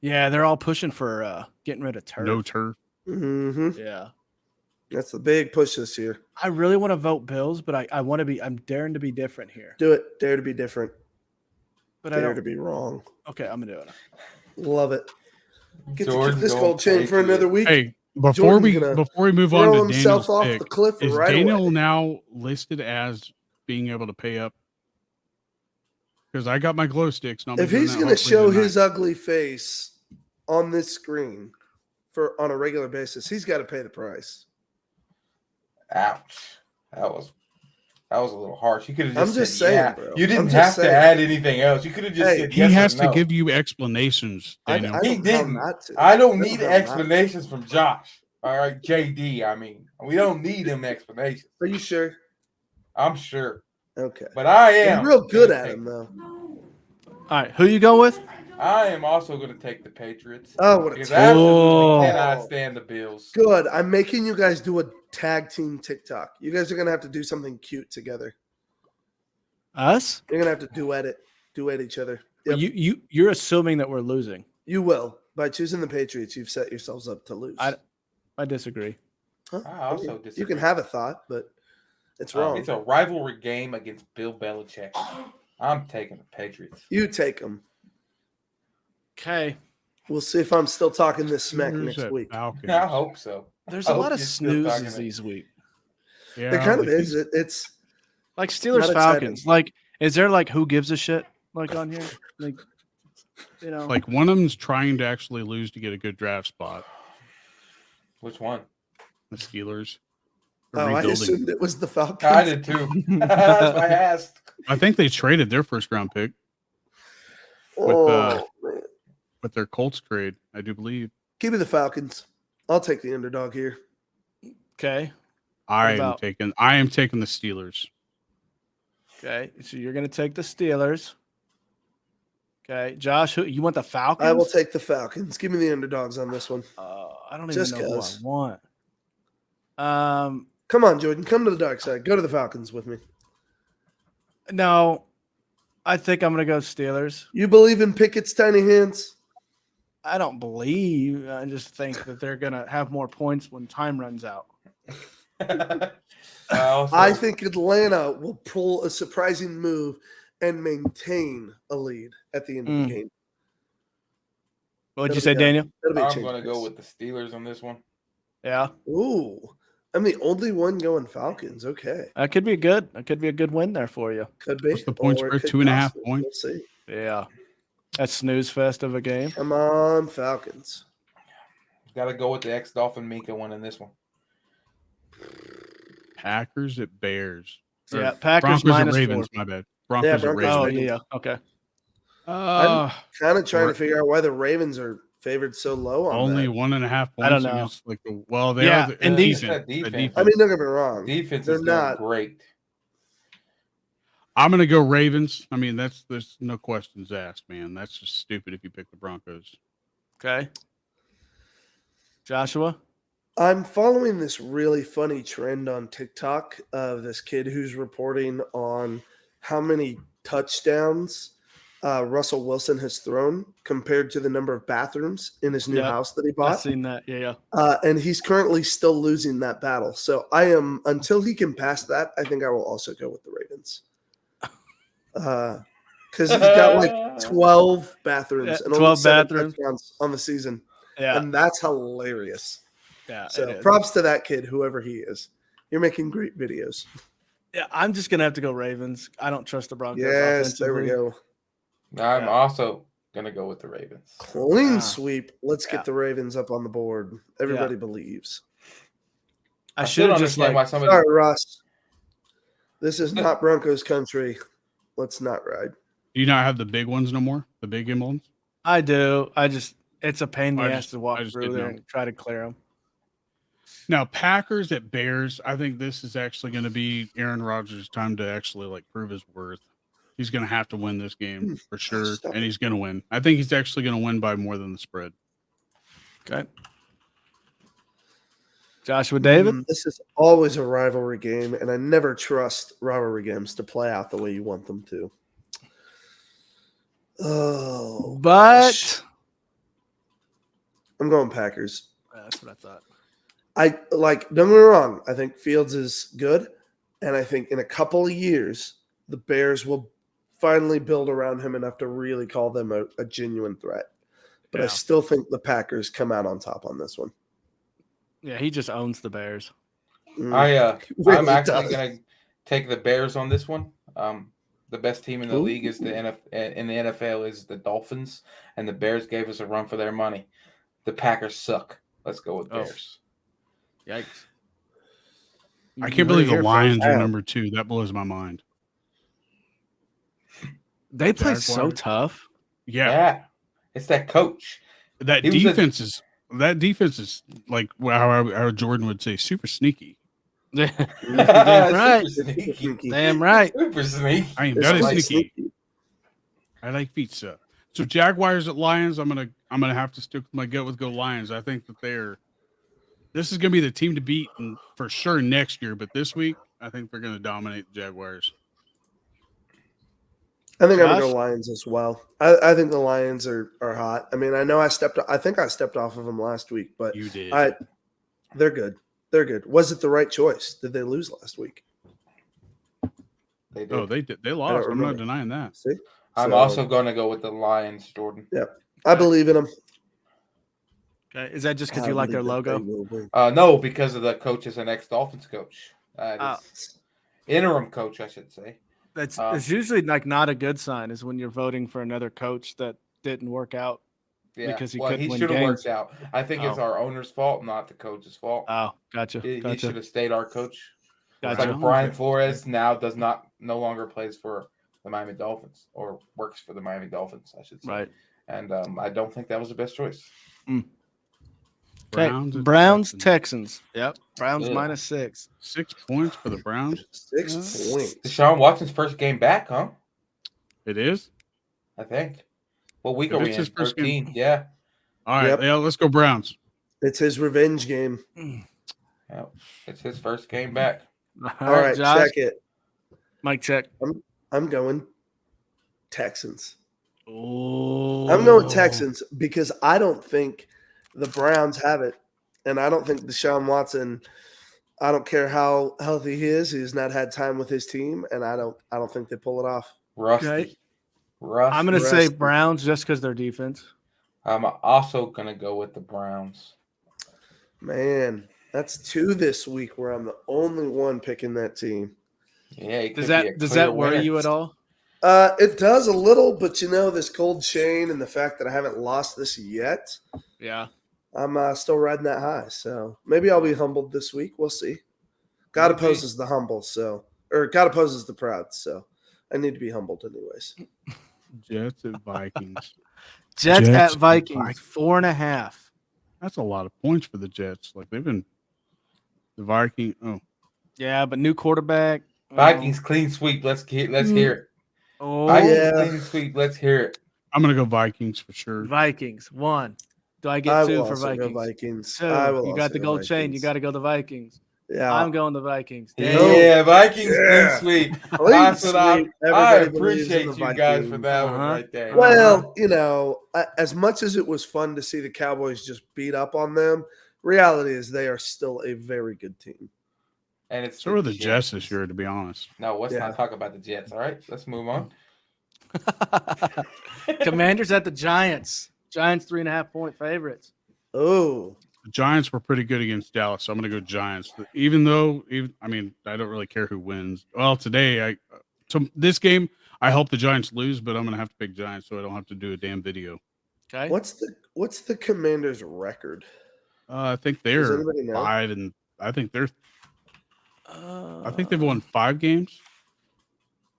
Yeah, they're all pushing for getting rid of turf. No turf. hmm Yeah. That's the big push this year. I really want to vote Bills, but I want to be, I'm daring to be different here. Do it. Dare to be different. But I Dare don't. to be wrong. Okay, I'm going to do it. Love it. Get to George keep this going gold chain for Patriots. another week. Hey, before Jordan's we move on Throw to himself Daniel's off pick, the cliff is right Daniel away. now listed as being able to pay up? Because I got my glow sticks. And I'll be If doing he's that going to hopefully show tonight. his ugly face on this screen on a regular basis, he's got to pay the price. Ouch. That was a little harsh. You could have I'm just just said, saying, yeah. bro. You didn't I'm just have to saying. add anything else. You could have just Hey, said he yes or has to no. give you explanations, Daniel. I He don't know how didn't. not to. I don't I don't need know how not to. explanations from Josh. All right, JD. I mean, we don't need them explanations. Are you sure? I'm sure, Okay. but I You're am real good gonna at take- him, though. All right, who you going with? I am also going to take the Patriots. Oh, what a Because team. absolutely Oh. cannot stand the Bills. Good. I'm making you guys do a tag team TikTok. You guys are going to have to do something cute together. Us? You're going to have to duet each other. Well, Yep. you're assuming that we're losing. You will. By choosing the Patriots, you've set yourselves up to lose. I disagree. Huh? I also mean, disagree. You can have a thought, but it's wrong. It's a rivalry game against Bill Belichick. I'm taking the Patriots. You take them. Okay. We'll see if I'm still talking this smack Where's next that week. Falcons? I hope so. There's I a hope lot of you're still talking snoozes it. these week. Yeah, It kind of like is. It's Like Steelers Not Falcons. exciting. Like Is there like who gives a shit like on here? Like, you know, Like one of them's trying to actually lose to get a good draft spot. Which one? The Steelers. They're Oh, I rebuilding. assumed it was the Falcons. I did too. That's why I asked. I think they traded their first round pick Oh, man. with their Colts trade, I do believe. Give me the Falcons. I'll take the underdog here. okay. I about- am taking the Steelers. Okay. So you're gonna take the Steelers. Okay, Josh, who you want the Falcons? I will take the Falcons. Give me the underdogs on this one. I don't even Just know who I 'cause. want. Come on, Jordan. Come to the dark side. Go to the Falcons with me. No, I think I'm gonna go Steelers. You believe in Pickett's tiny hands? I don't believe. I just think that they're gonna have more points when time runs out. I think Atlanta will pull a surprising move and maintain a lead at the end of the game. What'd you That'll say, be Daniel? That'll be a I'm change going to go pace. with the Steelers on this one. Yeah, Ooh, I'm the only one going Falcons. Okay, that could be good. That could be a good win there for you. could be. What's the point Or it spread? could 2.5 cost me. points? We'll see. Yeah, that's snooze fest of a game. Come on, Falcons. Got to go with the ex-Dolphin Mika winning this one. Packers at Bears. Or Yeah, Packers Broncos at minus Ravens. 4. My bad. Broncos at Broncos. Ravens. Oh Ravens. yeah, okay. Kind of trying Or- to figure out why the Ravens are favored so low on Only that. 1.5 points I don't know. against like the they Yeah, are the, and the these- defense. That The defense. I mean, don't get me wrong. Defense They're is doing not. great. I'm gonna go Ravens. I mean, there's no questions asked, man. That's just stupid if you pick the Broncos. Okay. Joshua? I'm following this really funny trend on TikTok of this kid who's reporting on how many touchdowns Russell Wilson has thrown compared to the number of bathrooms in his new Yep. house that he I've bought. seen that. Yeah. And he's currently still losing that battle. So until he can pass that, I think I will also go with the Ravens. Because he's got like 12 bathrooms Yeah, and only 12 7 bathrooms. touchdowns on the season. Yeah. And that's hilarious. Yeah. So it is. props to that kid, whoever he is. You're making great videos. Yeah, I'm just gonna have to go Ravens. I don't trust the Broncos. Yes, there we offensively. go. I'm Yeah. also going to go with the Ravens. Clean Ah. sweep. Let's Yeah. get the Ravens up on the board. Everybody believes. I still should don't have just understand like why somebody. Sorry, Russ. This is not Broncos country. Let's not ride. Do you not have the big ones no more? The big emblems? I do. It's a pain in the I ass just- to walk I just through didn't there know. and try to clear them. Now, Packers at Bears. I think this is actually going to be Aaron Rodgers' time to actually like prove his worth. He's going to have to win this game for sure, Stop and it. he's going to win. I think he's actually going to win by more than the spread. Okay. Joshua David? This is always a rivalry game, and I never trust rivalry games to play out the way you want them to. Oh, gosh. But I'm going Packers. that's what I thought. Don't get me wrong. I think Fields is good, and I think in a couple of years the Bears will finally build around him enough to really call them a genuine threat. But I Yeah. still think the Packers come out on top on this one. Yeah, he just owns the Bears. Really I'm actually does. going to take the Bears on this one. The best team in the league is in the NFL is the Dolphins, and the Bears gave us a run for their money. The Packers suck. Let's go with Oh. Bears. Yikes. I You can't believe heard it the here Lions are first. number 2. That blows my mind. They play so Jaguars. tough. Yeah, It's that coach. that He was a- defense is like how Jordan would say, super sneaky. Damn right. Super sneaky. Damn right. Super sneaky. I mean, This that is like sneaky. I like pizza. So Jaguars at Lions. I'm gonna have to stick with my gut with go Lions. I think that this is gonna be the team to beat for sure next year. But this week, I think they're gonna dominate the Jaguars. I think I'm gonna Josh? go Lions as well. I think the Lions are hot. I mean, I think I stepped off of them last week, but You did. they're good. They're good. Was it the right choice? Did they lose last week? They did. Oh, they did. They lost. I'm not remember. denying that. See, I'm So, also going to go with the Lions, Jordan. I believe in them. Okay. Is that just because you like their logo? No, because of the coach is an ex-Dolphins coach. Oh. Interim coach, I should say. That's it's usually like not a good sign is when you're voting for another coach that didn't work out. Yeah. Because he well, couldn't he win should have games. worked out. I think it's our owner's fault, not the coach's fault. Oh, gotcha. He should have stayed our coach. It's Gotcha. like Brian Flores now no longer plays for the Miami Dolphins or works for the Miami Dolphins, I should say. Right. And I don't think that was the best choice. Browns, Texans. Yep. Browns Ugh. -6. 6 points for the Browns. 6 points. Deshaun Watson's first game back, huh? It is. I think. What week If are we it's in? his first game. 13. Yeah. All right. Yep. Yeah, let's go Browns. It's his revenge game. Yeah. It's his first game back. All right, Josh. check it. Mike, check. I'm going Texans. Oh, I'm going Texans because I don't think the Browns have it, and I don't think Deshaun Watson. I don't care how healthy he is; he's not had time with his team, and I don't think they pull it off. Rusty. Okay. Rusty. I'm going to say Rusty. Browns just because their defense. I'm also going to go with the Browns. Man, that's 2 this week where I'm the only one picking that team. Yeah. It Does could be a that clear worry winner. you at all? It does a little, but this cold chain and the fact that I haven't lost this yet, Yeah. I'm still riding that high. So maybe I'll be humbled this week. We'll see. God Maybe. opposes the humble, or God opposes the proud. So I need to be humbled anyways. Jets and Vikings. Jets Jets at and Vikings, Vikings. 4.5. That's a lot of points for the Jets. Like they've been the Viking. Oh, Yeah, but new quarterback. Vikings clean sweep. Let's hear it. Oh, Vikings yeah. clean sweep. Let's hear it. I'm gonna go Vikings for sure. Vikings, 1. Do I I get 2 will for also go Vikings? Vikings. 2. I will You also got the go gold chain. You Vikings. got to go the Vikings. Yeah, I'm going the Vikings. Yeah, Vikings Yeah. clean sweep. Clean That's what I sweep. Everybody believes appreciate in the you guys for Vikings. that one Uh-huh. right there. Well, as much as it was fun to see the Cowboys just beat up on them, reality is they are still a very good team. And it's So are the Jets this year, to be honest. No, let's Yeah. not talk about the Jets. All right, let's move on. Commanders at the Giants. Giants 3.5-point favorites. Oh, The Giants were pretty good against Dallas, so I'm gonna go Giants. Even though, I don't really care who wins. Well, today, this game, I hope the Giants lose, but I'm gonna have to pick Giants, so I don't have to do a damn video. Okay. what's the Commanders' record? I think Does they're anybody know? 5, and I think they've won 5 games.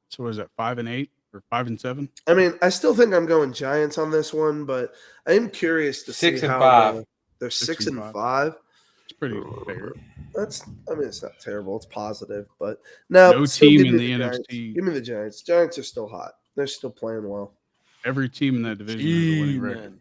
So is that 5-8 or 5-7? I mean, I still think I'm going Giants on this one, but I am curious to 6 see and how 5. they're 6 and 5. 5. It's pretty fair. It's not terrible. It's positive, but no Team give in me the Giants. NFC. Give me the Giants. Giants are still hot. They're still playing well. Every team in that division has a winning record. G-man.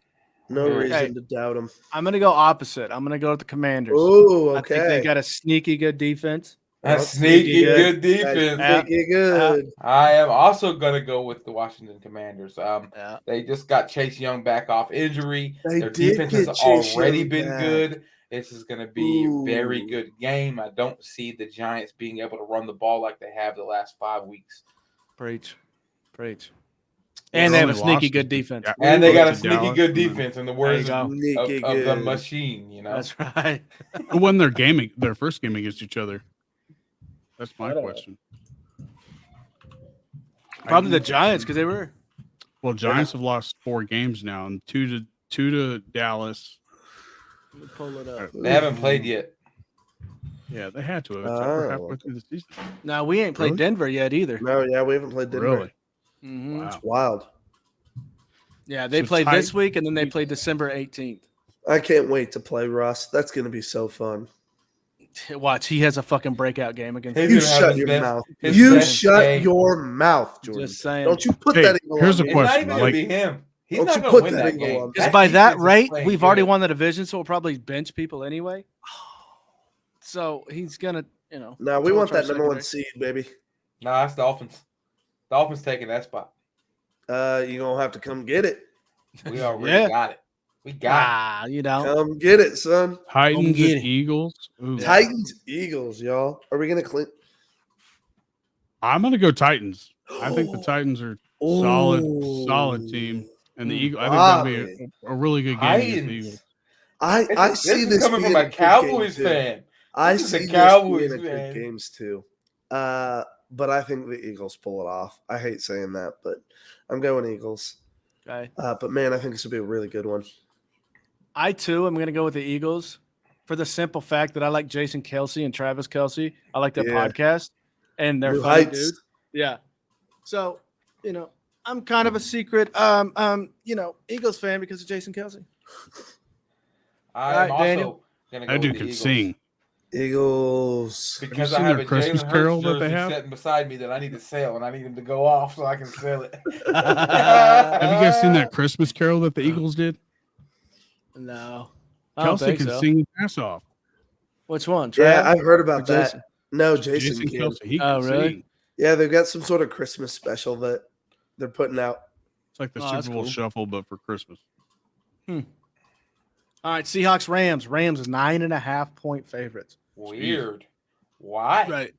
No Okay. reason to doubt them. I'm going to go opposite. I'm going to go with the Commanders. Oh, I think they okay. got a sneaky good defense. That's sneaky sneaky good. good defense. Yeah. Sneaky good. I am also gonna go with the Washington Commanders. Yeah. They just got Chase Young back off injury. They Their did defense has get Chase already Young been back. good. This is gonna be a very Ooh. good game. I don't see the Giants being able to run the ball like they have the last 5 weeks. Preach. Yeah, And they have a only sneaky lost good to- defense. Yeah. And they got a to sneaky Dallas, good and then- defense in the There words you of, go. Sneaky of the good. machine, That's right. Who won their first game against each other? That's my I don't know. question. Probably the Giants because they were. Well, Giants have lost 4 games now, and two to Dallas. Let me pull it up. They haven't played yet. Yeah, they had to have. It's over Oh. halfway through the season. No, we ain't played Really? Denver yet either. No, yeah, we haven't played Denver. Really? Mhm. Wow. It's wild. Yeah, they So played this tight- week and then they played December 18th. I can't wait to play Russ. That's going to be so fun. Watch, he has a fucking breakout game against. He's You gonna have shut his your best- mouth. his You best shut game. your mouth, Jordan. Just saying. Don't you put Hey, that angle here's on a me. It's not question, even gonna like- be him. He's Don't not you gonna put win that that angle game. on me. Because That by that defense is rate, playing we've already good. won the division, so we'll probably bench people anyway. So he's gonna, No, we torch want our that number 1 secondary. seed, baby. Nah, that's Dolphins. Dolphins taking that spot. You're going to have to come get it. We already Yeah. got it. We got Come get it, son. Titans get and it. Eagles. Ooh. Titans, Eagles, y'all. Are we going to clean? I'm gonna go Titans. I think the Titans are solid team, and the Eagles. I think that'll be a really good it. game against the Eagles. I see this coming from being a good Cowboys game, too. fan. I This is a see Cowboys this being a fan. good games too. but I think the Eagles pull it off. I hate saying that, but I'm going Eagles. Okay. But man, I think this will be a really good one. I too am going to go with the Eagles for the simple fact that I like Jason Kelsey and Travis Kelsey. I like their Yeah. podcast, and they're New funny Heights. dudes. Yeah. So, I'm kind of a secret, Eagles fan because of Jason Kelsey. I'm All right, Daniel. also gonna go That with dude the can Eagles. sing. Eagles. Because Have I you have seen a their Christmas Jalen Carol Hurts that they jersey have? sitting beside me that I need to sell, and I need him to go off so I can sell it. Have you guys seen that Christmas Carol that the Eagles did? No. I don't Kelsey think can so. sing his ass off. Which one? Yeah, Trav I've heard or about that. Jason? No, Jason Jason can. Kelsey, he Oh, can really? sing. Yeah, they've got some sort of Christmas special that they're putting out. It's like the Oh, that's Super Bowl cool. shuffle, but for Christmas. All right, Seahawks, Rams. Rams is 9.5-point favorites. Weird. Why? Right.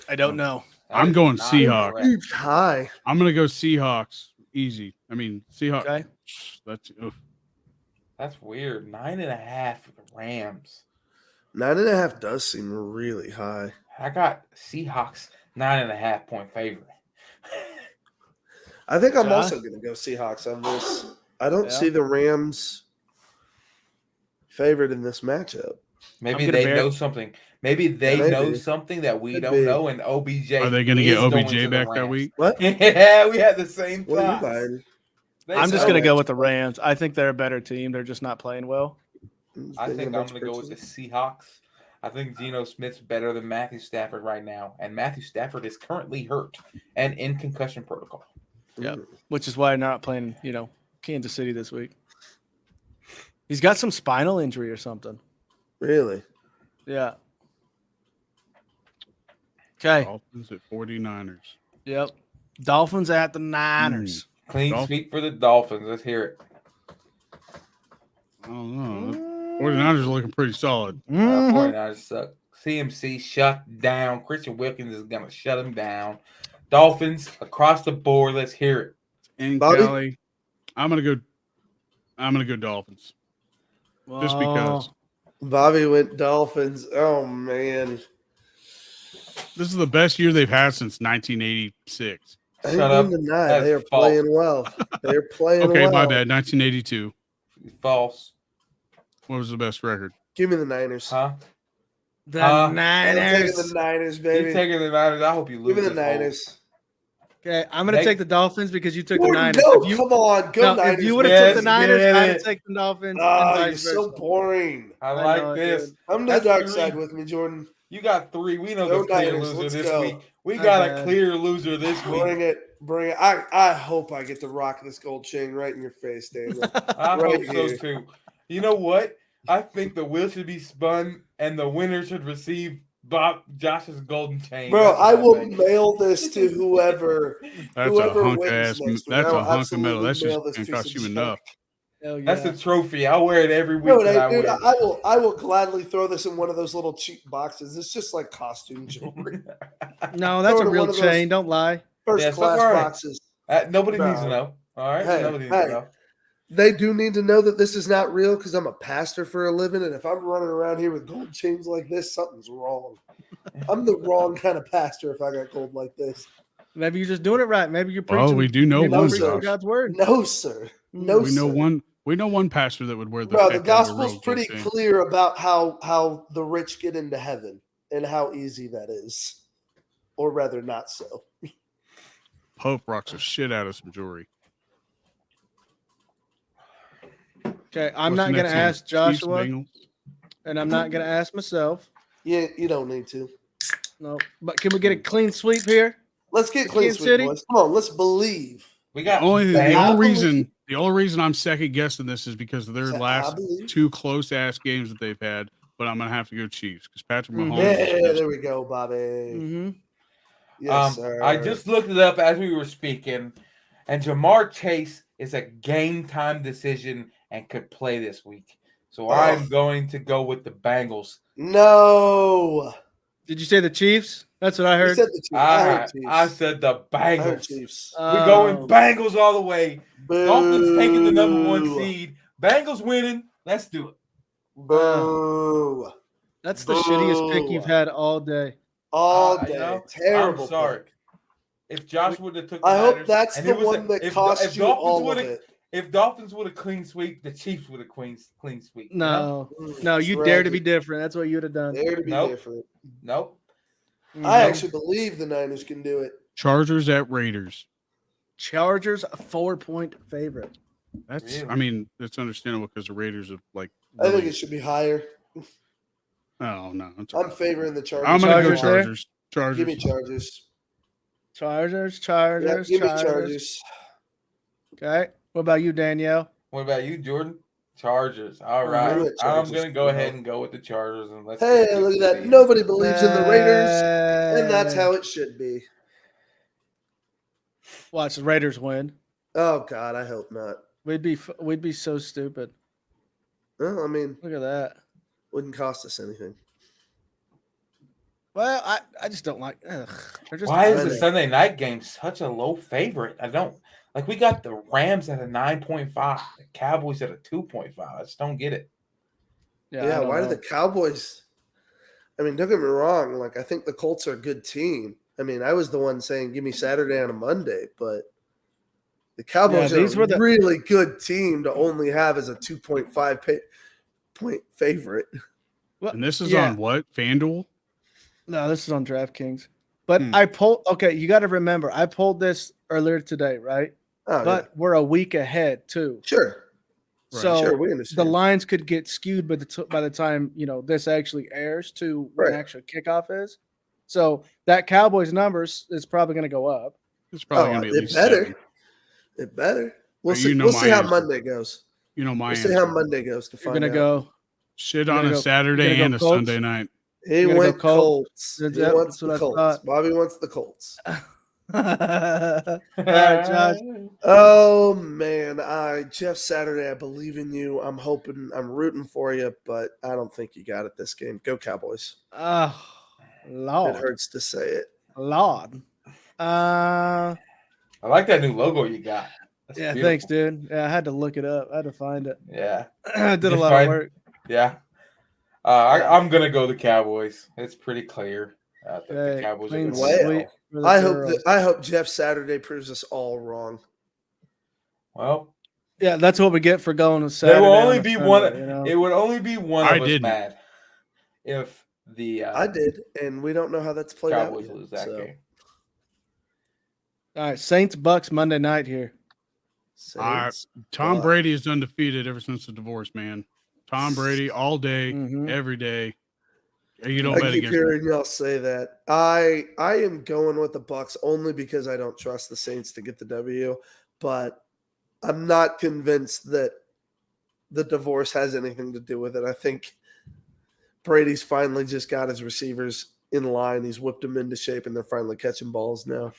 I don't know. That I'm is going not Seahawks. correct. Huge high. I'm gonna go Seahawks. Easy. I mean Seahawks. Okay. That's oof. That's weird. 9.5 for the Rams. 9.5 does seem really high. I got Seahawks 9.5-point favorite. I think I'm Josh? also going to go Seahawks on this. I don't Yeah. see the Rams favored in this matchup. Maybe gonna they bear- know something. Maybe they Maybe. know something that we Could don't be. know, and OBJ. Are they gonna get is going OBJ to the back that Rams. week? What? Yeah, we had the same What are you thoughts. buying? They I'm just know. going to go with the Rams. I think they're a better team. They're just not playing well. I think I'm going going to go with the Seahawks. I think Geno Smith's better than Matthew Stafford right now, and Matthew Stafford is currently hurt and in concussion protocol. Yep. Which is why they're not playing, Kansas City this week. He's got some spinal injury or something. Really? Yeah. Okay. Dolphins at 49ers. Yep. Dolphins at the Niners. Clean Dolphins. sweep for the Dolphins. Let's hear it. I don't know. The 49ers are looking pretty solid. Mhm. 49ers suck. CMC shut down. Christian Wilkins is going to shut him down. Dolphins across the board. Let's hear it. And Bobby? Cali, I'm gonna go Dolphins. Just because Bobby went Dolphins. Oh, man. this is the best year they've had since 1986. I Shut ain't up. even deny That's they are false. playing well. They're playing Okay, well. my bad. 1982. False. What was the best record? Give me the Niners. Huh? The I'm Niners. taking the Niners, You baby. taking the Niners? I hope you lose. Give me the this whole- Niners. Okay, I'm going to take the Dolphins because you took the Jordan, Niners. go. If you, Come on. Go no, Niners. if you would have Yes, took the Niners, get I'd it. take the Dolphins. Oh, and you're vice so versa. boring. I I like know, this. dude. Come to the That's dark three. side with me, Jordan. You got 3. We know Go the clear Niners, loser let's this go. week. We My got a bad. clear loser this Bring week. it. Bring it. I hope I get to rock this gold chain right in your face, Daniel. I right hope so here. too. You know what? I think the wheel should be spun and the winner should receive Josh's golden chain. Bro, That's what I will think. mail this to whoever That's whoever a hunk of wins ass. next week. That's I will a hunk of metal. absolutely That's mail just this gonna piece cost of you junk. enough. Hell yeah. That's a trophy. I'll wear it every week. No, that I dude, win. I will gladly throw this in one of those little cheap boxes. It's just like costume jewelry. No, that's Throw a it in real one of those- chain. Don't lie. First Yeah, so class all right. boxes. Nobody needs to Bro. know. All right, Hey, nobody needs hey. to know. They do need to know that this is not real because I'm a pastor for a living, and if I'm running around here with gold chains like this, something's wrong. I'm the wrong kind of pastor if I got gold like this. Maybe you're just doing it right. Maybe you're preaching. Well, we do know you're one, preaching Josh. God's word. No, sir. No, We know sir. one. We know one pastor that would wear the. Bro, the heck out of a gospel's real pretty gold chain. clear about how the rich get into heaven and how easy that is, or rather, not so. Pope rocks the shit out of some jewelry. Okay, I'm What's not the going next to game? ask Chiefs, Joshua, Bengals? and I'm not going to ask myself. Yeah, you don't need to. No, but can we get a clean sweep here? Let's get For clean Kansas sweep, City? boys. Come on, let's believe. We The got only Bengals. reason I'm second guessing this is because of their Say, I last believe. 2 close ass games that they've had. But I'm gonna have to go Chiefs because Patrick Mhm. Mahomes. Yeah, is just- there we go, Bobby. Mm-hmm. Yes, sir. I just looked it up as we were speaking, and Jamar Chase is a game time decision and could play this week. So I'm going to go with the Bengals. no. Did you say the Chiefs? That's what I You heard. said the Chiefs. I heard Chiefs. I said the I heard Bengals. Chiefs. We're going Oh. Bengals all the way. Dolphins taking the number 1 Boo. seed. Bengals winning. Let's do it. Boo. That's the shittiest pick Boo. you've had all day. all day. You know, Terrible. I'm sorry. pick. If Josh would have took the I hope Niners, that's and the it was one that if cost you Dolphins all of would've- it. If Dolphins would have clean sweep, the Chiefs would have clean sweep. you know? No, you dare to be different. That's what you would have done. Dare to be Nope. different. Nope. I actually believe the Niners can do it. Chargers at Raiders. Chargers a 4-point favorite. That's, Really? I mean, that's understandable because the Raiders are like. I think really- it should be higher. Oh no, it's all I'm right. favoring the Chargers. I'm gonna go Chargers there? Chargers. Chargers. Give me Chargers. Chargers. Yeah, give me Chargers. Okay. What about you, Danielle? What about you, Jordan? Chargers. All I'm right. going I'm Chargers. going to go ahead and go with the Chargers. And let's Hey, get look at that. the- Nobody believes in the Raiders, and that's how it should be. Watch the Raiders win. Oh God, I hope not. We'd be so stupid. Well, I mean, Look at that. wouldn't cost us anything. Well, I just don't like. Ugh, they're just Why is the Monday. Sunday night game such a low favorite? I don't like. We got the Rams at a 9.5, the Cowboys at a 2.5. I just don't get it. I Yeah, don't why know. do the Cowboys? I mean, don't get me wrong. Like, I think the Colts are a good team. I mean, I was the one saying, "Give me Saturday on a Monday," but the Cowboys these are were a the- really good team to only have as a 2.5 point favorite. Well, And this is yeah. on what? FanDuel? No, this is on DraftKings. But Hmm. I pulled. Okay, you got to remember, I pulled this earlier today, right? Oh, But we're a week ahead too. yeah. Sure, Right. So sure, we the understand. lines could get skewed by the time this actually airs to when Right. actual kickoff is. So that Cowboys numbers is probably going to go up. It's probably Oh, gonna be at it least better. 7. It better. We'll You see. know We'll my see how answer. Monday goes. You know my We'll answer. see how Monday goes to You're find going to out. go. Shit You're on gonna a go- Saturday you're gonna and a go Colts? Sunday night. He You're gonna went go Colts. That's He it. wants That's what the I Colts. thought. Bobby wants the Colts. All right, Josh. Oh man, Jeff Saturday, I believe in you. I'm rooting for you, but I don't think you got it this game. Go Cowboys. Oh, It Lord. hurts to say it. Lord. I like that new logo you got. That's Yeah, beautiful. thanks, dude. Yeah, I had to look it up. I had to find it. Yeah, I did a Just lot of find- work. yeah. I'm gonna go the Cowboys. It's pretty clear. I think Okay, the Cowboys are clean gonna Well, win. sweep for the I girls. hope Jeff Saturday proves us all wrong. Well, Yeah, that's what we get for going to Saturday. there will on only a be Sunday, one. You know? It would only be one I of us didn't. mad if the I did, and we don't know how that's played Cowboys out. lose Yet, that so. game. All right, Saints Bucks Monday night here. Saints, Tom Bucks. Brady is undefeated ever since the divorce, man. Tom Brady all day, Mhm. every day. You don't I bet keep against him. hearing y'all say that. I am going with the Bucks only because I don't trust the Saints to get the W, but I'm not convinced that the divorce has anything to do with it. I think Brady's finally just got his receivers in line. He's whipped them into shape, and they're finally catching balls now.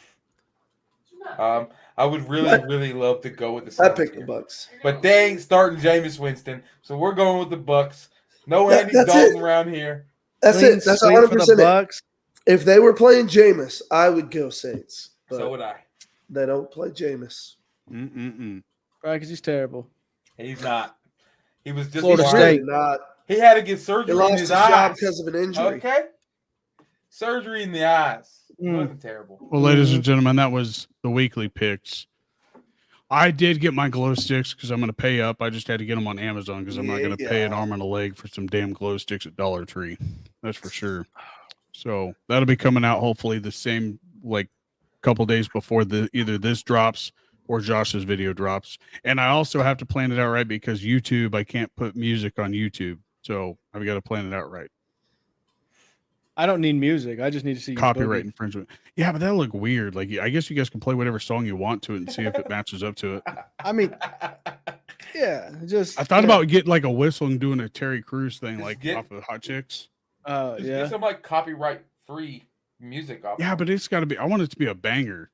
I would really love to go with the I Saints picked the here. Bucks. But they ain't starting Jameis Winston, so we're going with the Bucks. No Yeah, Andy that's Dalton it. around here. That's Clean it. That's sweep 100% for the it. Bucks. If they were playing Jameis, I would go Saints. But So would I. they don't play Jameis. Mm-mm-mm. Right, because he's terrible. He's not. He was just Florida He's State. really not. He had to get He surgery in lost his his job eyes. because of an injury. Okay. Surgery in the eyes. Mm. Wasn't terrible. Well, ladies and gentlemen, that was the weekly picks. I did get my glow sticks because I'm going to pay up. I just had to get them on Amazon because I'm not going to pay an Yeah. arm and a leg for some damn glow sticks at Dollar Tree. That's for sure. So that'll be coming out hopefully the same like couple days before either this drops or Josh's video drops. And I also have to plan it out right because YouTube, I can't put music on YouTube. So I've got to plan it out right. I don't need music. I just need to see you Copyright boogie. infringement. Yeah, but that'll look weird. Like, I guess you guys can play whatever song you want to it and see if it matches up to it. I mean, yeah, just. I thought yeah. about getting like a whistle and doing a Terry Crews thing, Just like get- off of Hot Chicks. Just Yeah. get some like copyright free music off. Yeah, but it's got to be. I want it to be a banger.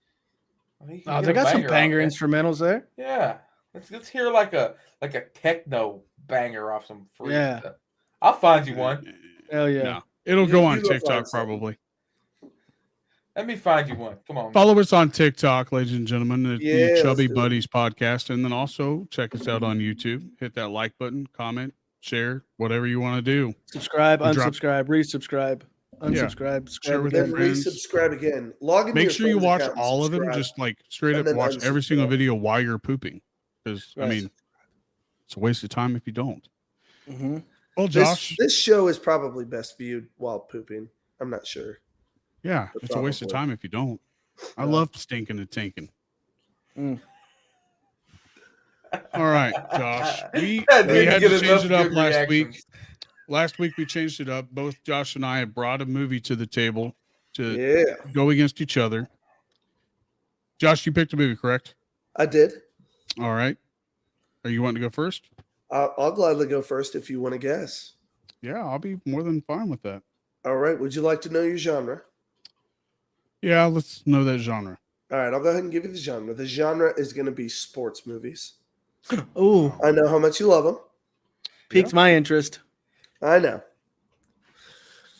You can Oh, get they a got some off banger it. instrumentals there. Yeah. Let's hear like a techno banger off some free Yeah. stuff. I'll find you one. Hell yeah. No, it'll You- go you on go find TikTok something. probably. Let me find you one. Come on. Follow us on TikTok, ladies and gentlemen, at Yeah, the let's Chubby do it. Buddies podcast, and then also check us out on YouTube. Hit that like button, comment, share, whatever you want to do. Subscribe, We drop- unsubscribe, resubscribe. unsubscribe, Share subscribe with your again. friends. Resubscribe again. Log into Make your sure you friend's watch account and all of them. subscribe. Just like straight And up then watch every single unsubscribe. video while you're pooping. Because I Right. mean, it's a waste of time if you don't. Mm-hmm. Well, Josh, This show is probably best viewed while pooping. I'm not sure. yeah, but it's a waste of probably. time if you don't. I Yeah. love stinking and tinking. Mm. All right, Josh. We That had didn't to get change enough it up good last reactions. week. Last week we changed it up. Both Josh and I had brought a movie to the table to Yeah, go against each other. Josh, you picked a movie, correct? I did. All right. Are you wanting to go first? I'll gladly go first if you want to guess. Yeah, I'll be more than fine with that. All right. Would you like to know your genre? Yeah, let's know that genre. All right. I'll go ahead and give you the genre. The genre is going to be sports movies. Ooh, I know how much you love them. piqued my interest. I know.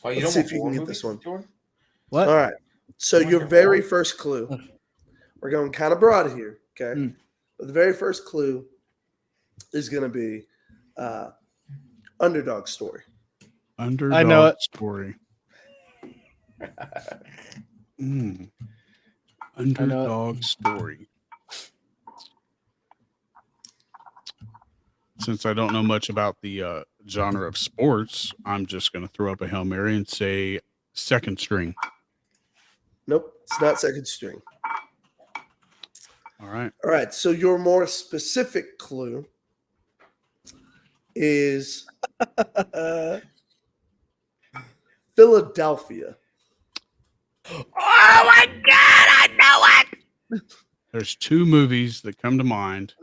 Oh, you Let's don't see want if you war can get movies, this one. Jordan? What? All right. So You want your your very war? first clue. We're going kind of broad here. Okay. Mm. But the very first clue is going to be underdog story. Underdog I know it. story. know it. Underdog story. Since I don't know much about the genre of sports, I'm just going to throw up a Hail Mary and say second string. Nope. It's not second string. All right. All right. So your more specific clue is Philadelphia. Oh my God, I know it. There's two movies that come to mind,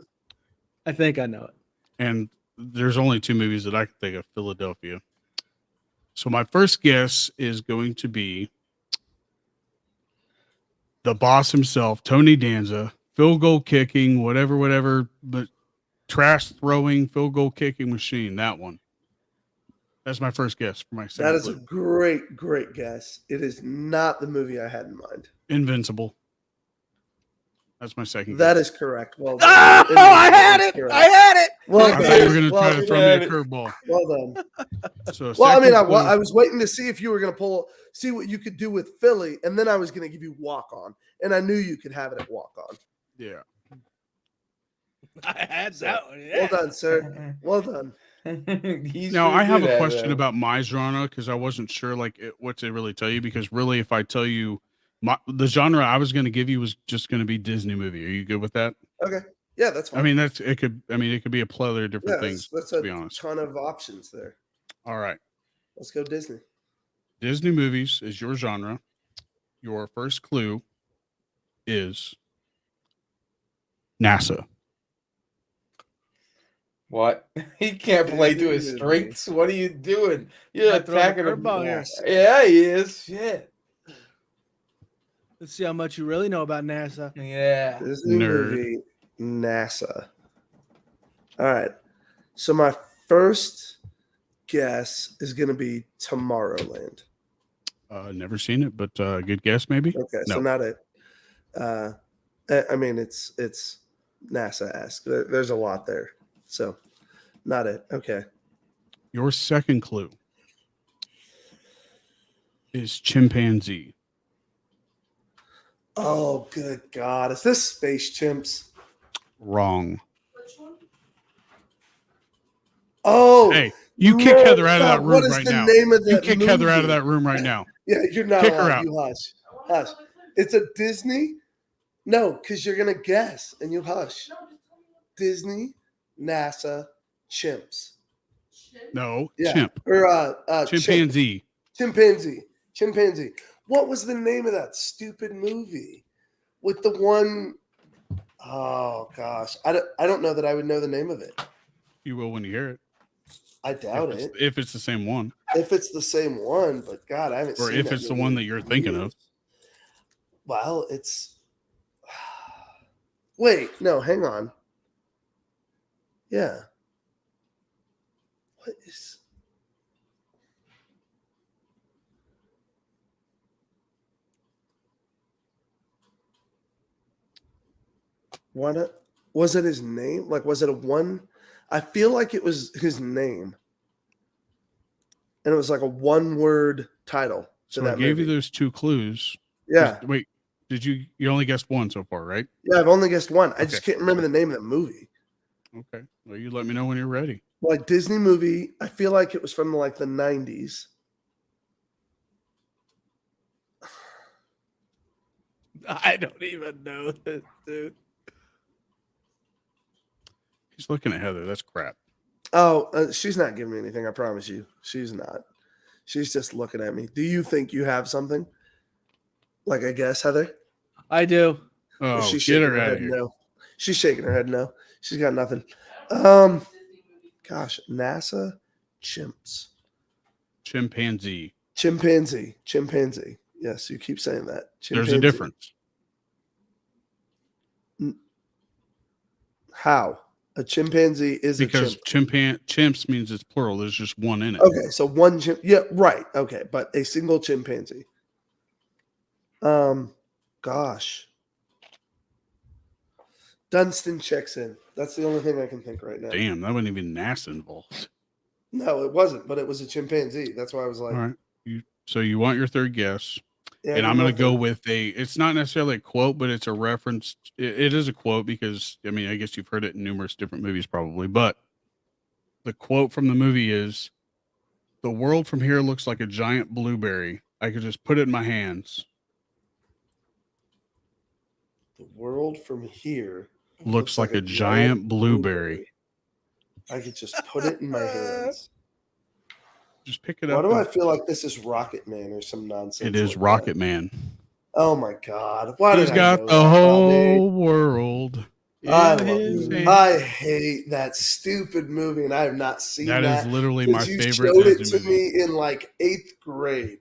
I think I know it. and there's only two movies that I can think of. Philadelphia. So my first guess is going to be the boss himself, Tony Danza, field goal kicking, whatever, but trash throwing, field goal kicking machine. That one. That's my first guess for my second That is a clue. great guess. It is not the movie I had in mind. Invincible. That's my second That guess. is correct. Well Oh, done. I had it. Correct. I had it. Well I thought you were going done. to try to Well, throw me a done. curveball. well done. So Well, I mean, second clue- I was waiting to see if you were going to see what you could do with Philly, and then I was going to give you walk on, and I knew you could have it at walk on. yeah. I had that one. Well done, sir. Well done. Now I have a question about my genre because I wasn't sure what to really tell you, because really if I tell you the genre I was going to give you was just going to be Disney movie. Are you good with that? Okay. Yeah, that's fine. I mean it could be a plethora of different yeah, things. that's To a be honest. ton of options there. All right. Let's go Disney. Disney movies is your genre. Your first clue is NASA. What? He can't play to his strengths. What are you doing? You're Might throw him a attacking him. curveball here. Yeah, he is. Shit. Let's see how much you really know about NASA. Yeah. Disney Nerd. movie, NASA. All right. So my first guess is going to be Tomorrowland. Never seen it, but good guess maybe. Okay, so No. not it. I mean, it's NASA-esque. There's a lot there, so not it. Okay. Your second clue is chimpanzee. Oh, good God! Is this Space Chimps? Wrong. Oh, Hey, you kick no, Heather out of that stop. room What is right the now. name of You that kick Heather out of movie? that room right now. Yeah, you're not Kick her allowed. out. You hush. Hush. It's a Disney. No, because you're gonna guess and you hush. Disney, NASA, chimps. No, Yeah. chimp. Or Chimpanzee. Chimpanzee. What was the name of that stupid movie with the one? Oh gosh, I don't know that I would know the name of it. You will when you hear it. I doubt it. If it's the same one. If it's the same one, but God, I haven't. Or seen if that it's the movie one in that you're thinking of. years. Well, it's. Wait, no, hang on. Yeah. What is? Why not? Was it his name? Like, was it a one? I feel like it was his name. And it was like a one-word title. to So I that gave movie. you those 2 clues. Yeah. Wait, you only guessed 1 so far, right? Yeah, I've only guessed one. I Okay. just can't remember the name of the movie. Okay. Well, you let me know when you're ready. Like Disney movie. I feel like it was from like the 90s. I don't even know this, dude. He's looking at Heather. That's crap. Oh, she's not giving me anything. I promise you. She's not. She's just looking at me. Do you think you have something? Like I guess, Heather? I do. Oh, She's get shaking her out of here. No. She's shaking her head no. She's got nothing. Gosh, NASA chimps. Chimpanzee. Chimpanzee. Yes, you keep saying that. There's a difference. How? A chimpanzee is Because a chimp. chimps means it's plural. There's just one in it. Okay, so one chimp. Yeah, right. Okay, but a single chimpanzee. Gosh. Dunstan checks in. That's the only thing I can think right now. Damn, that wasn't even NASA involved. No, it wasn't, but it was a chimpanzee. That's why I was like, All right. So you want your third guess. yeah, And I'm going to go with it's not necessarily a quote, but it's a reference. It is a quote because, I mean, I guess you've heard it in numerous different movies probably, but the quote from the movie is, "The world from here looks like a giant blueberry. I could just put it in my hands." The world from here Looks like a giant blueberry. I could just put it in my hands. Just pick it Why up. do I feel like this is Rocket Man or some nonsense? It is like Rocket that? Man. Oh my God. Why He's did I got know the that, whole world. I hate that stupid movie, and I have not seen that. That is literally my since you favorite showed it Disney to movie. me in like 8th grade.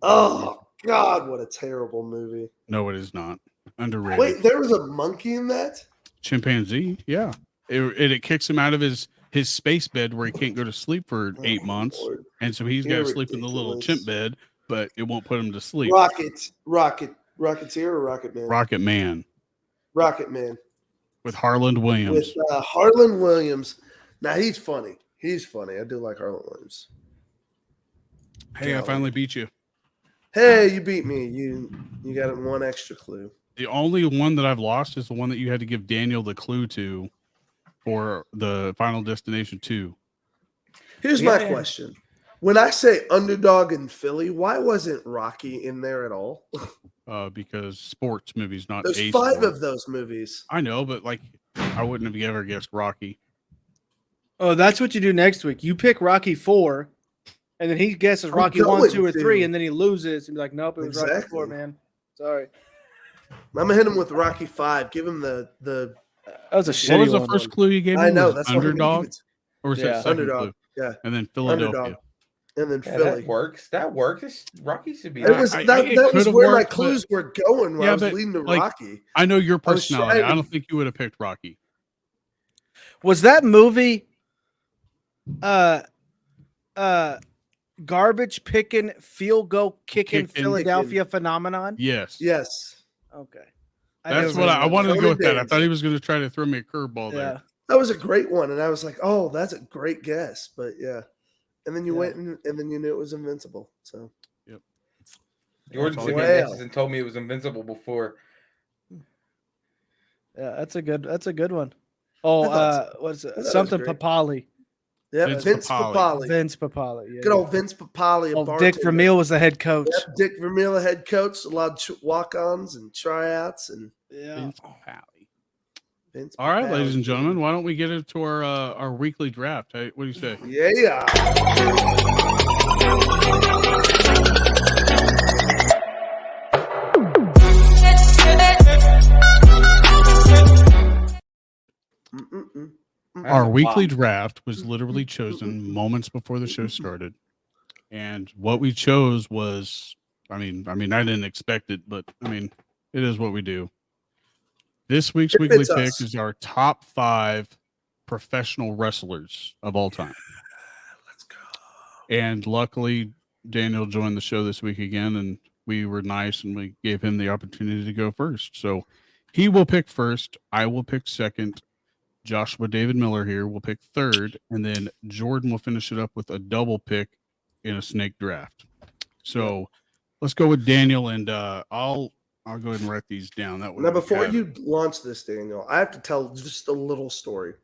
Oh God, what a terrible movie! No, it is not. Underrated. Wait, there was a monkey in that? Chimpanzee, yeah. It kicks him out of his space bed where he can't go to sleep for 8 months, Lord. and so he's got You're to sleep in the little ridiculous. chimp bed, but it won't put him to sleep. Rocketeer or Rocket Man? Rocket Man with Harland Williams. With Harlan Williams. Now he's funny. He's funny. I do like Harlan Williams. Hey, I finally beat you. Hey, you beat me. You got one extra clue. The only one that I've lost is the one that you had to give Daniel the clue to for the Final Destination 2. Here's my question. When I say underdog in Philly, why wasn't Rocky in there at all? Because sports movies, not There's a 5 sport. of those movies. I know, but like I wouldn't have ever guessed Rocky. Oh, that's what you do next week. You pick Rocky 4, and then he guesses I'm Rocky 1, going 2, or to. 3, and then he loses. And be like, nope, it was Rocky Exactly. 4, man. Sorry. I'm gonna hit him with Rocky 5. Give him the. That was a What shitty was the one. first clue you gave me? I know Was that's what I'm gonna underdog, give it to. or was Yeah. that second Underdog. clue? Yeah, And then Philadelphia. underdog, and then Yeah, Philly. that works. That works. Rocky should be. It was it that was could've where my worked, but- clues were going. When Yeah, I was but, leading to like, Rocky. I know your I was personality. trying I to- don't think you would have picked Rocky. Was that movie garbage picking, field goal kicking Kicking. Philadelphia phenomenon? Yes. Yes, Okay. That's never what I remember wanted to Tony go with that. I Danza. thought he was going to try to throw me a curveball Yeah. there. that was a great one, and I was like, "Oh, that's a great guess." But yeah, and then you Yeah. went and then you knew it was Invincible. So Jordan sent me Wow. messages and told me it was invincible before. Yeah, that's a good one. Oh, I thought what's it? thought it was Something great. Papali. yeah, Vince Vince Papale. Papale. Vince Papali. Yeah, Good old Vince Papale. a Oh, Dick bartender. Vermeil was the head coach. Yep, Dick Vermeil, the head coach, a lot of walk-ons and tryouts, and Yeah. Vince Papale. Vince. All right, Papale. ladies and gentlemen, why don't we get into our weekly draft? Hey, what do you say? Yeah. Mm-mm-mm. Our weekly Wow. draft was literally chosen moments before the show started, and what we chose was, I mean, I didn't expect it, but I mean, it is what we do. This week's It weekly fits pick us. is our top 5 professional wrestlers of all time. Let's go. And luckily, Daniel joined the show this week again, and we were nice and we gave him the opportunity to go first. So he will pick first. I will pick second. Joshua David Miller here will pick third, and then Jordan will finish it up with a double pick in a snake draft. So let's go with Daniel, and I'll go ahead and write these down. That way. Now, we before have you it. launch this, Daniel, I have to tell just a little story.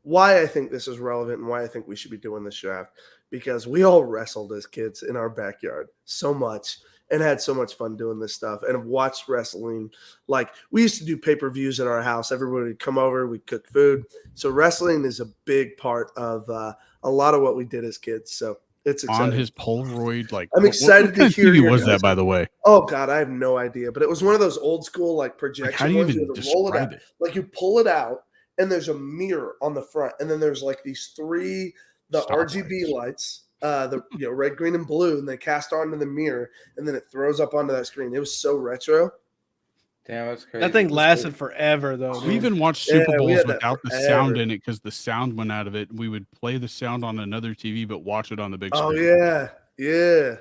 Why I think this is relevant and why I think we should be doing this draft. Because we all wrestled as kids in our backyard so much and had so much fun doing this stuff and have watched wrestling. Like, we used to do pay-per-views at our house. Everybody would come over. We'd cook food. So wrestling is a big part of a lot of what we did as kids. So it's exciting. On his Polaroid, like I'm excited what to kind of hear TV your was guys' that, by the way? Oh God, I have no idea. But it was one of those old school like projection Like, how do you ones. even You had to roll it out. describe it? Like you pull it out, and there's a mirror on the front, and then there's like these three RGB lights, the red, green, and blue, and they cast onto the mirror, and then it throws up onto that screen. It was so retro. Damn, that's crazy. That thing lasted forever, though. We dude. even watched Yeah, Super we Bowls had that without the forever. sound in it because the sound went out of it. We would play the sound on another TV, but watch it on the big Oh screen. yeah.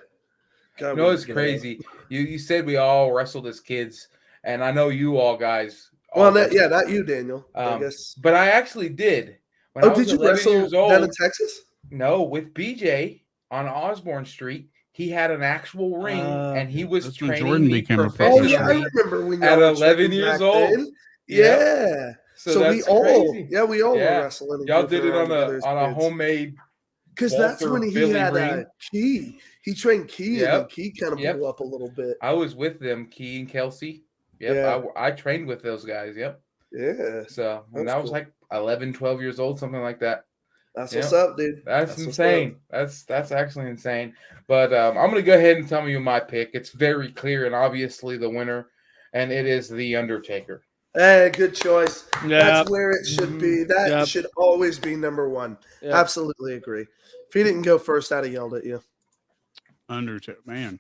God, You know, it's crazy. You said we all wrestled as kids, and I know you all guys. Well, not you, Daniel. I guess. But I actually did. When I was Did you 11 wrestle years old, down in Texas? No, with BJ on Osborne Street. He had an actual ring, and he was That's when training Jordan me became a professionally. Oh yeah, I remember when at y'all were 11 training years back old. then. Yep. Yeah. So we that's all, crazy. we all Yeah. were wrestling. and Y'all goofing did it around on together as a kids. homemade. Because that's Walter when he Billy had ring. Key. He trained Key, and then Key kind of Yep. blew up a little bit. I was with them, Key and Kelsey. Yep. Yeah. I trained with those guys. Yep. Yeah. So when That's I was cool. like 11, 12 years old, something like that. That's Yep. what's up, dude. That's what's insane. That's actually insane. But I'm gonna go ahead and tell you my pick. It's very clear and obviously the winner, and it is the Undertaker. Hey, good choice. Yeah. That's where it should be. That should always be number one. Yep. Absolutely agree. If he didn't go first, I'd have yelled at you. Undertaker, man.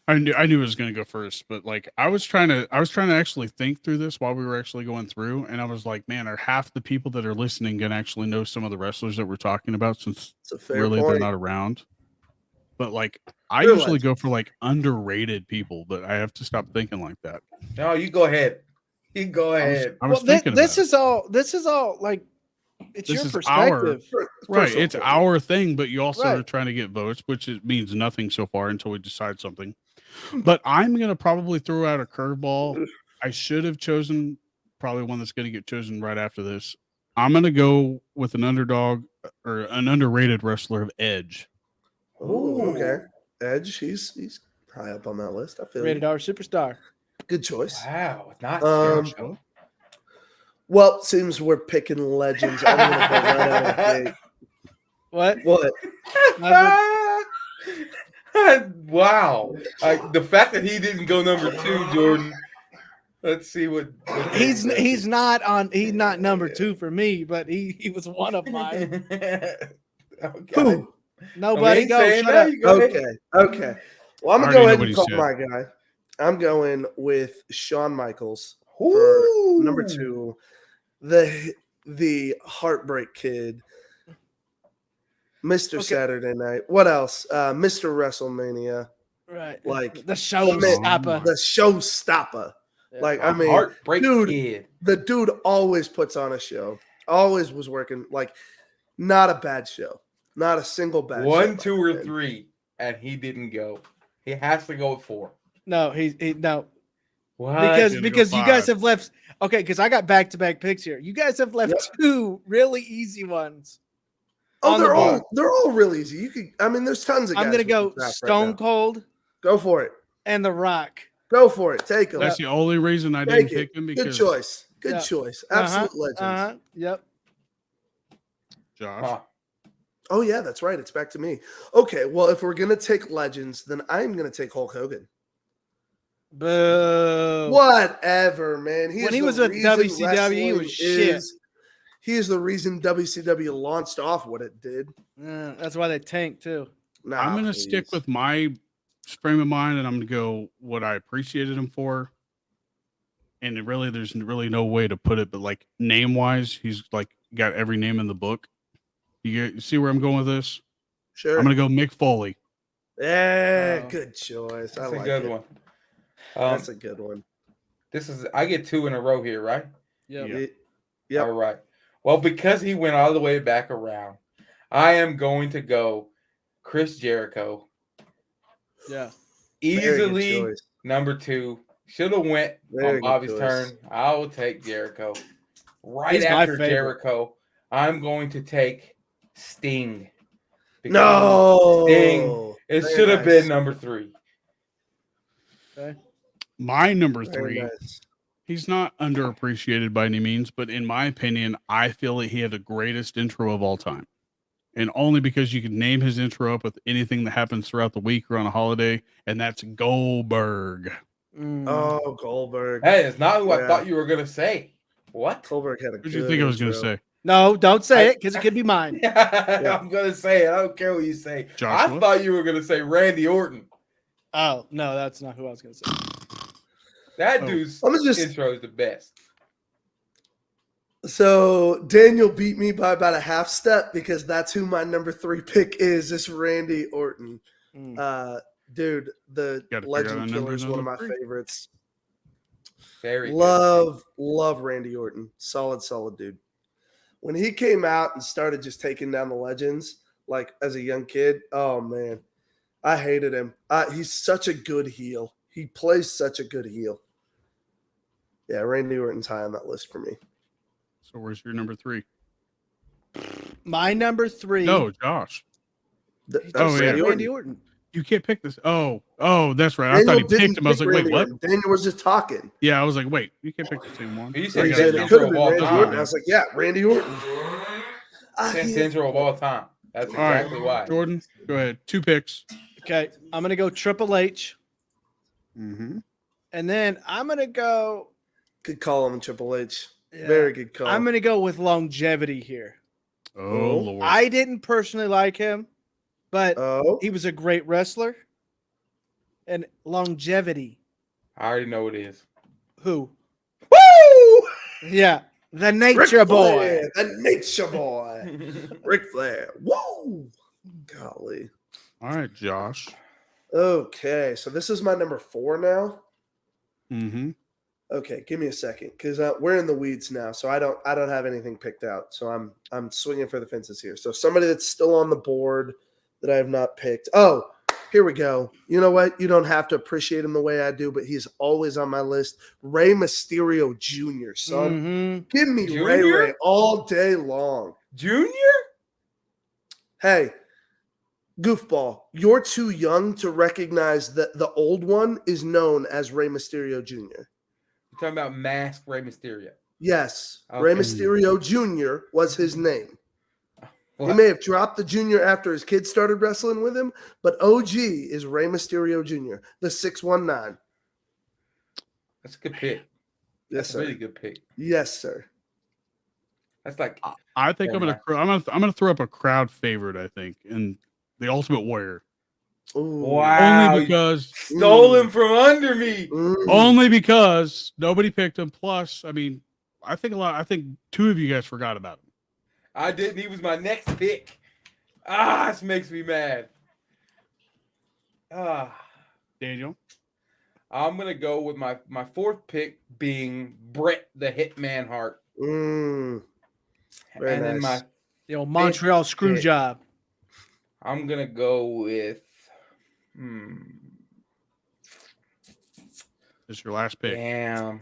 I knew it was going to go first, but like I was trying to actually think through this while we were actually going through, and I was like, man, are half the people that are listening going to actually know some of the wrestlers that we're talking about, since It's a fair really point. they're not around? But like I They're usually legends. go for like underrated people, but I have to stop thinking like that. No, you go ahead. You go ahead. I was Well, thinking this about it. is all like it's This your is perspective. Right, Personal it's opinion. our thing, but you also are Right. trying to get votes, which means nothing so far until we decide something. But I'm gonna probably throw out a curveball. I should have chosen probably one that's gonna get chosen right after this. I'm gonna go with an underdog or an underrated wrestler of Edge. Ooh, okay. Edge, he's high up on that list. I feel Rated you. R superstar. Good choice. Wow, not Um, Well, it seems we're picking legends. I'm gonna go right out of the gate. What? What? Wow. The fact that he didn't go number 2, Jordan. Let's see what He's not number 2 for me, but he was one of mine. Okay. Who? Nobody ain't go. saying Shut that. up. You go ahead. Okay. Well, I'm I gonna go already know ahead what and he call said. my guy. I'm going with Shawn Michaels for Ooh. number 2. The Heartbreak Kid, Mr. Okay. Saturday Night. What else? Mr. WrestleMania, Right. like The showstopper. the showstopper. Yeah. Like, I mean, Heartbreak dude, Kid. the dude always puts on a show. Always was working. Like, not a bad show. Not a single bad show. 1, 2, by or him. 3, and he didn't go. He has to go with 4. No, he no. What? Because Gonna go you guys 5. have left. Okay, because I got back-to-back picks here. You guys have left 2 really easy ones. Oh, on the they're all real easy. You could. I mean, there's tons of guys. I'm gonna we go could draft right Stone now. Cold Go for it. and The Rock. Go for it. Take him. That's the only reason I didn't Take pick it. him, Good because choice. Good Yeah. choice. Absolute legends. Yep. Josh. Huh. Oh yeah, that's right. It's back to me. Okay, well, if we're gonna take legends, then I'm gonna take Hulk Hogan. Boo. Whatever, man. When he was with WCW, he was shit. He is the reason WCW launched off what it did. That's why they tanked too. Nah, I'm gonna please. stick with my frame of mind, and I'm gonna go what I appreciated him for. And there's really no way to put it, but like name wise, he's like got every name in the book. You see where I'm going with this? Sure. I'm gonna go Mick Foley. Yeah, Oh. good choice. I That's a like good it. one. That's a good one. I get 2 in a row here, right? Yep. Yeah. Yep. All right. Well, because he went all the way back around, I am going to go Chris Jericho Yeah. Very good Easily choice. number 2. Should have went Very on good Bobby's choice. turn. I will take Jericho. Right He's my after favorite. Jericho, I'm going to take Sting. Because No. Sting, it Very should have nice. been number 3. Okay. My number Very 3, nice. he's not underappreciated by any means, but in my opinion, I feel that he had the greatest intro of all time. And only because you can name his intro up with anything that happens throughout the week or on a holiday, and that's Goldberg. Mm. Oh, Goldberg. That is not who I Yeah. thought you were going to say. What? Goldberg had a What good do you think I was going to intro. say? No, don't say it because it could be mine. I'm going to say it. I don't care what you say. Joshua? I thought you were going to say Randy Orton. Oh, no, that's not who I was going to say. That Oh. dude's I'm just intro is the best. so Daniel beat me by about a half step because that's who my number 3 pick is. It's Randy Orton. Mm. Dude, the Gotta figure out Legend a Killer number is one of my number 3. favorites. Very good. Love Randy Orton. Solid dude. When he came out and started just taking down the legends, like as a young kid, oh man, I hated him. He's such a good heel. He plays such a good heel. Yeah, Randy Orton's high on that list for me. So where's your number 3? My number 3. No, Josh. That's yeah. Randy Orton. You can't pick this. Oh, that's right. I Daniel thought he didn't picked him. I was pick like, wait, Randy what? Orton. Daniel was just talking. Yeah, I was like, wait, you can't pick the same one. You I said He got said it it now. could have of been all Randy time. Orton. I was like, yeah, Randy Orton. Best intro of all time. That's All right, exactly why. Jordan, go ahead. 2 picks. Okay, I'm going to go Triple H. Mm-hmm. And then I'm going to go. Good call on Triple H. Yeah, Very good call. I'm going to go with longevity here. Oh, Lord. I didn't personally like him, but Oh, he was a great wrestler. And longevity. I already know what it is. Who? woo! Yeah, the Ric Nature Boy. Flair, the Nature Boy, Ric Flair. Whoa, golly. All right, Josh. Okay, so this is my number 4 now. Mm-hmm. Okay, give me a second because we're in the weeds now, so I don't have anything picked out. So I'm swinging for the fences here. So somebody that's still on the board that I have not picked. Oh, here we go. You know what? You don't have to appreciate him the way I do, but he's always on my list. Rey Mysterio Jr., son. Mm-hmm. Give me Junior? Ray all day long. Junior? Hey, goofball, you're too young to recognize that the old one is known as Rey Mysterio Jr. You're talking about Masked Rey Mysterio. Yes, Rey Okay. Mysterio Jr. was his name. He What? may have dropped the junior after his kids started wrestling with him, but OG is Rey Mysterio Jr., the 619. That's a good pick. Yes, That's a sir. really good pick. Yes, sir. That's like I think I'm gonna throw up a crowd favorite. I think, and the Ultimate Warrior. Ooh. Wow. Only because stole him from under me. Mm. nobody picked him. Plus, I mean, I think 2 of you guys forgot about him. I didn't. He was my next pick. This makes me mad. Daniel. I'm gonna go with my 4th pick being Bret the Hitman Hart. Mm. Very And then nice. The old Montreal screw pick. job. I'm gonna go with This is your last pick. damn.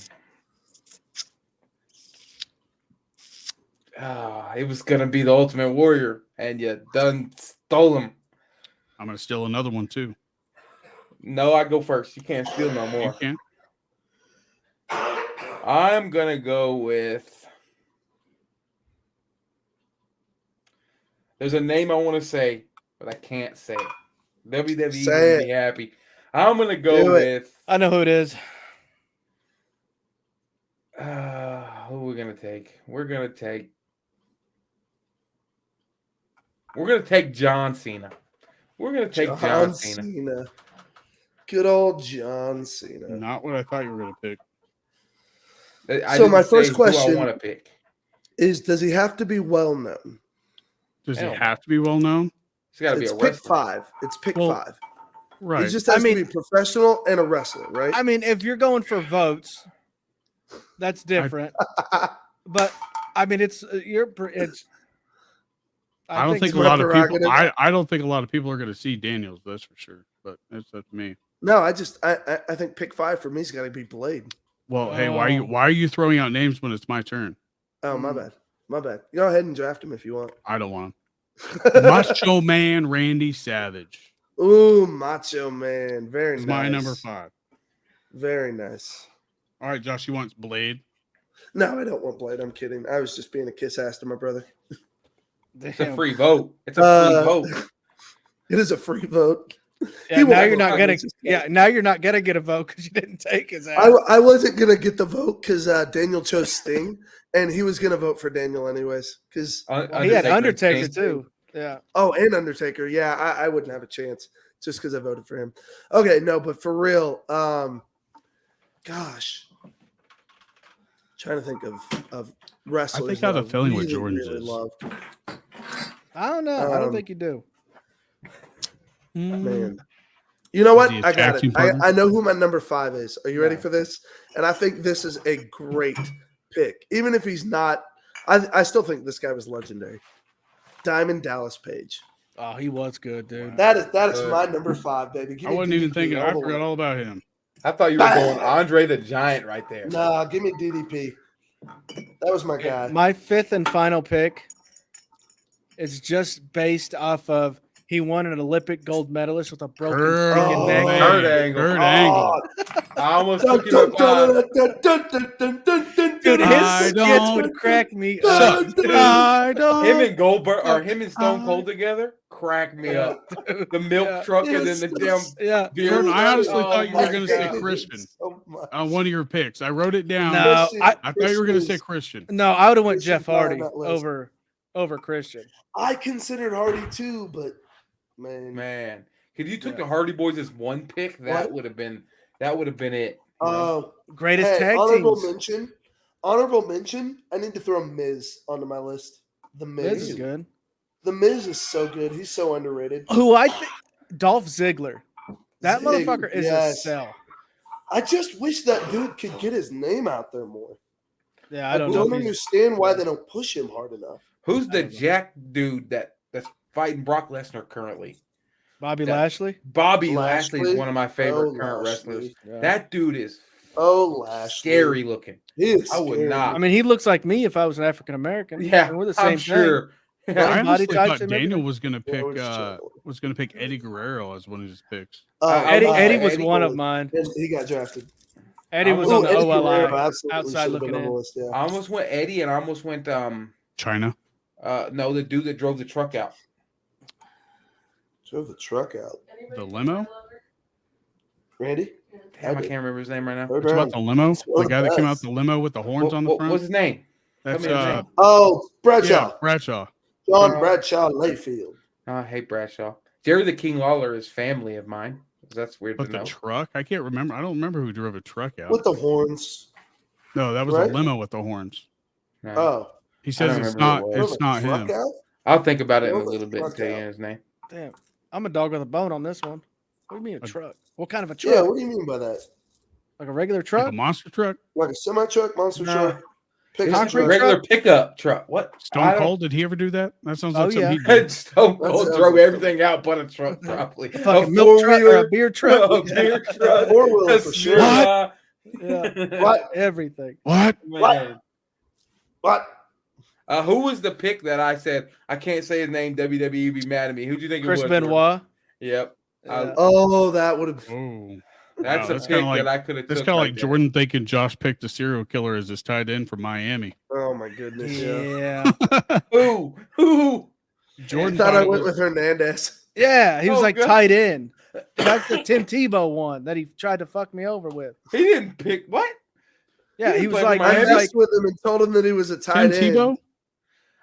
It was gonna be the Ultimate Warrior, and you done stole him. I'm gonna steal another one too. No, I go first. You can't steal no You more. can't. I'm gonna go with. There's a name I want to say, but I can't say it. WWE Say would be happy. I'm gonna go Do it. with. I know who it is. Who are we gonna take? We're gonna take John Cena. We're gonna take John Cena. Good old John Cena. Not what I thought you were gonna pick. I So didn't my say first who question- I want to pick. Does he have to be well known? Does he Hell. have to be well known? It's got to be It's a pick wrestler. 5. It's pick Well, 5. Right. He just has to be professional and a wrestler, right? I mean, if you're going for votes, that's different. But I mean, it's I don't think a it's lot my of people. prerogative. I don't think a lot of people are going to see Daniels. That's for sure. But that's up to me. No, I think pick 5 for me's got to be Blade. Well, hey, why are you throwing out names when it's my turn? Oh, my bad. My bad. Go ahead and draft him if you want. I don't want him. Macho Man Randy Savage. Ooh, Macho Man. Very Is nice. my number 5. Very nice. All right, Josh, you want Blade? No, I don't want Blade. I'm kidding. I was just being a kiss ass to my brother. It's a free vote. It's a free vote. It is a free vote. Yeah, now you're not gonna. Yeah, now you're not gonna get a vote because you didn't take his ass. I wasn't gonna get the vote because Daniel chose Sting, and he was gonna vote for Daniel anyways. Because he had Undertaker too. Yeah. Oh, and Undertaker. Yeah, I wouldn't have a chance just because I voted for him. Okay, no, but for real, gosh, trying to think of wrestlers. I think I have a feeling what Jordan's really is. loved. I don't know. I don't think you do. Man, you know what? Is he a I got tag it. team partner? I know who my number 5 is. Are you ready for this? And I think this is a great pick, even if he's not. I still think this guy was legendary. Diamond Dallas Page. Oh, he was good, dude. That is my number 5, baby. Give I me wasn't even DDP thinking. all I the way. forgot all about him. I thought you were going Andre the Giant right there. Nah, give me DDP. That was my guy. My 5th and final pick is just based off of he won an Olympic gold medalist with a broken freaking neck. man. Kurt Angle. Kurt Angle. I almost took him at 5. Dude, I his skits don't- would crack me Shut up. up. dude. I don't. Him and Goldberg or him and Stone Cold together crack me up. The milk truck and then the damn Yeah. beer. Jordan, I honestly Oh thought you were my going to say God. Christian So much. on one of your picks. I wrote it down. No, I thought you were going to say Christian. No, I would have went Christian's Jeff not on Hardy that list. over Christian. I considered Hardy too, but man. If you took the Hardy Boys as one pick, that would have been it. you know? Greatest Hey, tag honorable teams. mention. Honorable mention. I need to throw Miz onto my list. The Miz. This is good. The Miz is so good. He's so underrated. Who I think Dolph Ziggler. That Ziggler, motherfucker is a yes. sell. I just wish that dude could get his name out there more. Yeah, I I don't, don't know. understand why they don't push him hard enough. Who's the Jack dude that's fighting Brock Lesnar currently? Bobby that- Lashley. Bobby Lashley is Lashley? one of my favorite Oh, current Lashley. wrestlers. Yeah. That dude is Oh, Lashley. scary looking. He is I would scary. not. I mean, he looks like me if I was an African American. Yeah, we're the same I'm sure. I Body honestly types thought and Daniel everything. was going to Yeah, pick we're just chilling. Eddie Guerrero as one of his picks. Eddie, Oh, Eddie was Eddie one of Cole. mine. And he got drafted. Eddie was Ooh, on the Eddie Guerrero OLI. absolutely outside should have been looking on the in. list, yeah. I almost went Eddie, and I almost went China. no, the dude that drove the truck out. Drove the truck out. The limo? Randy? Damn, I did. can't remember his name right now. Third What's about round. the limo? one The of guy the that came out best. the limo with the horns on the front? What's his name? That's Tell me his name. Oh, Bradshaw. yeah, Bradshaw. John Bradshaw Layfield. I hate Bradshaw. Jerry the King Lawler is family of mine. That's weird But to the know. truck? I can't remember. I don't remember who drove a truck out. With the horns. No, that was Right? a limo with the horns. No. Oh. He says don't it's remember not. who it was. It's not Truck him. out? I'll think about it in a Drove the little bit and truck tell you out. his name. Damn, I'm a dog with a bone on this one. What do you mean a A- truck? What kind of a truck? Yeah, what do you mean by that? Like a regular Like truck? a monster truck. Like a semi truck, monster No. truck? It's Pickup just a Concrete truck? regular truck? pickup truck. What? I Stone don't- Cold. Did he ever do that? That sounds Oh, like yeah. something he did. Stone That Cold sounds drove like- everything out but a truck properly. A fucking milk truck or a beer truck? A beer truck. Four-wheeler a for sure. Smith, Yeah, What? everything. What? man. What? Who was the pick that I said I can't say his name? WWE be mad at me. Who do you think Chris it was? Jordan? Benoit. Yep, Yeah. Oh, that would have. Oh, that's Wow, a that's pick kinda like- that I could have. that's kind of like Jordan thinking Josh picked a serial killer as his tight end from Miami. Oh, my goodness. Yeah. Yeah. Who? I Jordan thought thought I it went was- with Hernandez. Yeah, he was Oh, like God. tight end. That's the Tim Tebow one that he tried to fuck me over with. He didn't pick what? Yeah, He he was played for like, I he was Miami? messed with him and told him that he was a tight Tim end. Tebow.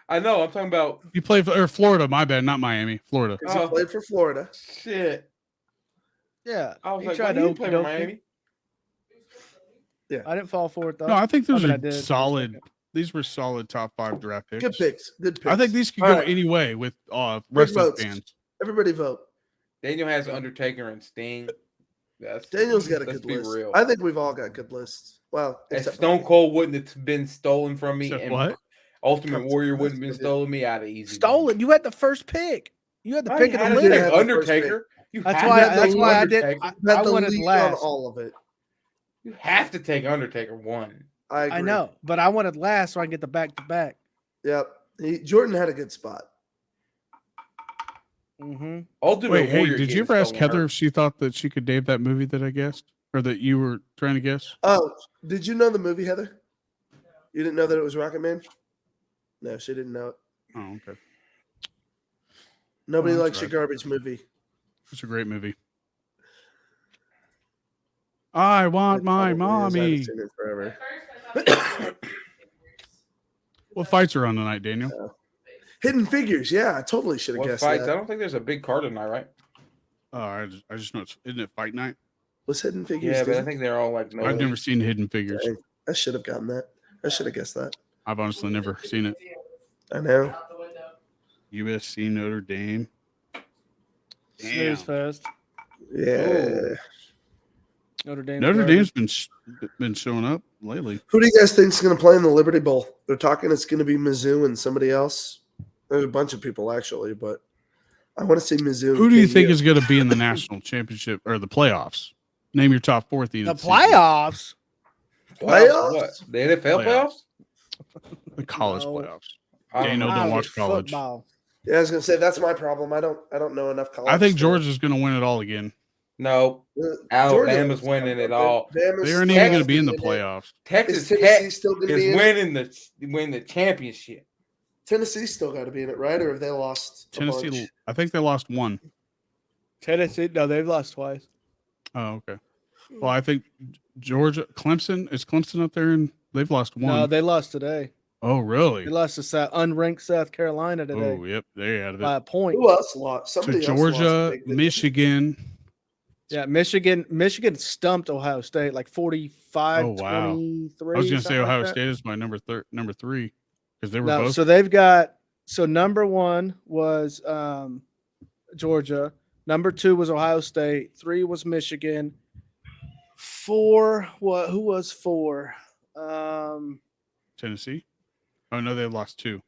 I know. I'm talking about You played for Florida. My bad, not Miami. Florida. 'Cause he Oh. played for Florida. shit. yeah. I was he like, tried why to you play for okey-doke me. Miami? I didn't fall for it though. No, I think those I mean, I are did for a solid. second. These were solid top 5 draft picks. Good picks. Good picks. I think these could All go right. any way with wrestling votes. fans. Everybody vote. Daniel has Undertaker and Sting. Daniel's got a let's good be list. real. I think we've all got good lists. Well, If except Stone Cold wouldn't have been stolen from me, Except and what? Ultimate Warrior wouldn't have been stolen me out of easy. Stolen. You had the first pick. You had the I pick of the had to lid. take litter. Undertaker. You That's have why. to That's take why I did. Undertaker. You had I the wanted lead on last. all of it. You have to take Undertaker one. I agree. I know, but I wanted last so I can get the back to back. Yep. Jordan had a good spot. Mm-hmm. Ultimate Wait, hey, Warrior did you getting ever ask stolen Heather hurt. if she thought that she could name that movie that I guessed, or that you were trying to guess? Oh, did you know the movie, Heather? You didn't know that it was Rocket Man? No, she didn't know it. Oh, okay. Nobody Oh, that's likes your right. garbage movie. It's a great movie. I want my Probably is. I haven't mommy. seen it forever. What fights are on tonight, Daniel? Hidden Figures. Yeah, I totally should have What guessed fights? I that. don't think there's a big card tonight, right? Oh, I just know isn't it fight night? Was Hidden Figures? Yeah, but I Disney? think they're all like. I've never seen Hidden Figures. Dang, I should have gotten that. I should have guessed that. I've honestly never seen it. I know. USC Notre Dame. Snooze fest. Yeah. Notre Dame. Notre Dame's been showing up lately. Who do you guys think is going to play in the Liberty Bowl? They're talking it's going to be Mizzou and somebody else. There's a bunch of people actually, but I want to see Mizzou. Who do you think is going to be in the national championship or the playoffs? Name your top four teams. The playoffs. Playoffs? What? The NFL playoffs? The college No. playoffs. I don't Daniel know. don't watch college. Football. Yeah, I was going to say that's my problem. I don't know enough college. I think stuff. Georgia's going to win it all again. No, Alabama's winning it all. They aren't even going to be in the playoffs. Texas Is Tech Tennessee still going to is be in it? winning the championship. Tennessee's still got to be in it, right? Or have they lost? a Tennessee, bunch? I think they lost one. Tennessee. No, they've lost twice. Oh, okay. Well, I think Georgia, Clemson, is Clemson up there, and they've lost one. No, they lost today. Oh, really? They lost to unranked South Carolina today Oh, yep. They out of by it. a point. Who else lost? So Somebody else lost Georgia, big, didn't they? Michigan. Yeah, Michigan stumped Ohio State like 45 Oh, wow. 23. I was going to say something like Ohio that. State is my number three because they were No, both. so they've got number one was Georgia, number two was Ohio State, three was Michigan, four who was four? Tennessee. Oh no, they lost two.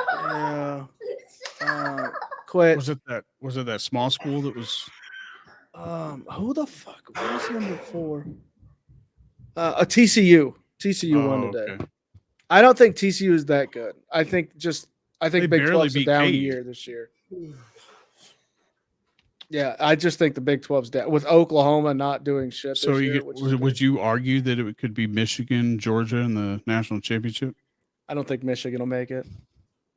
Yeah. Quit. Was it that small school that was? Who the fuck was number four? A TCU. TCU won today. Okay. I don't think TCU is that good. I think They Big barely 12's a beat down Cade. year this year. Yeah, I just think the Big 12's down with Oklahoma not doing shit. So this you year, get, which is would you argue that it could be Michigan, Georgia in the national championship? I don't think Michigan will make it.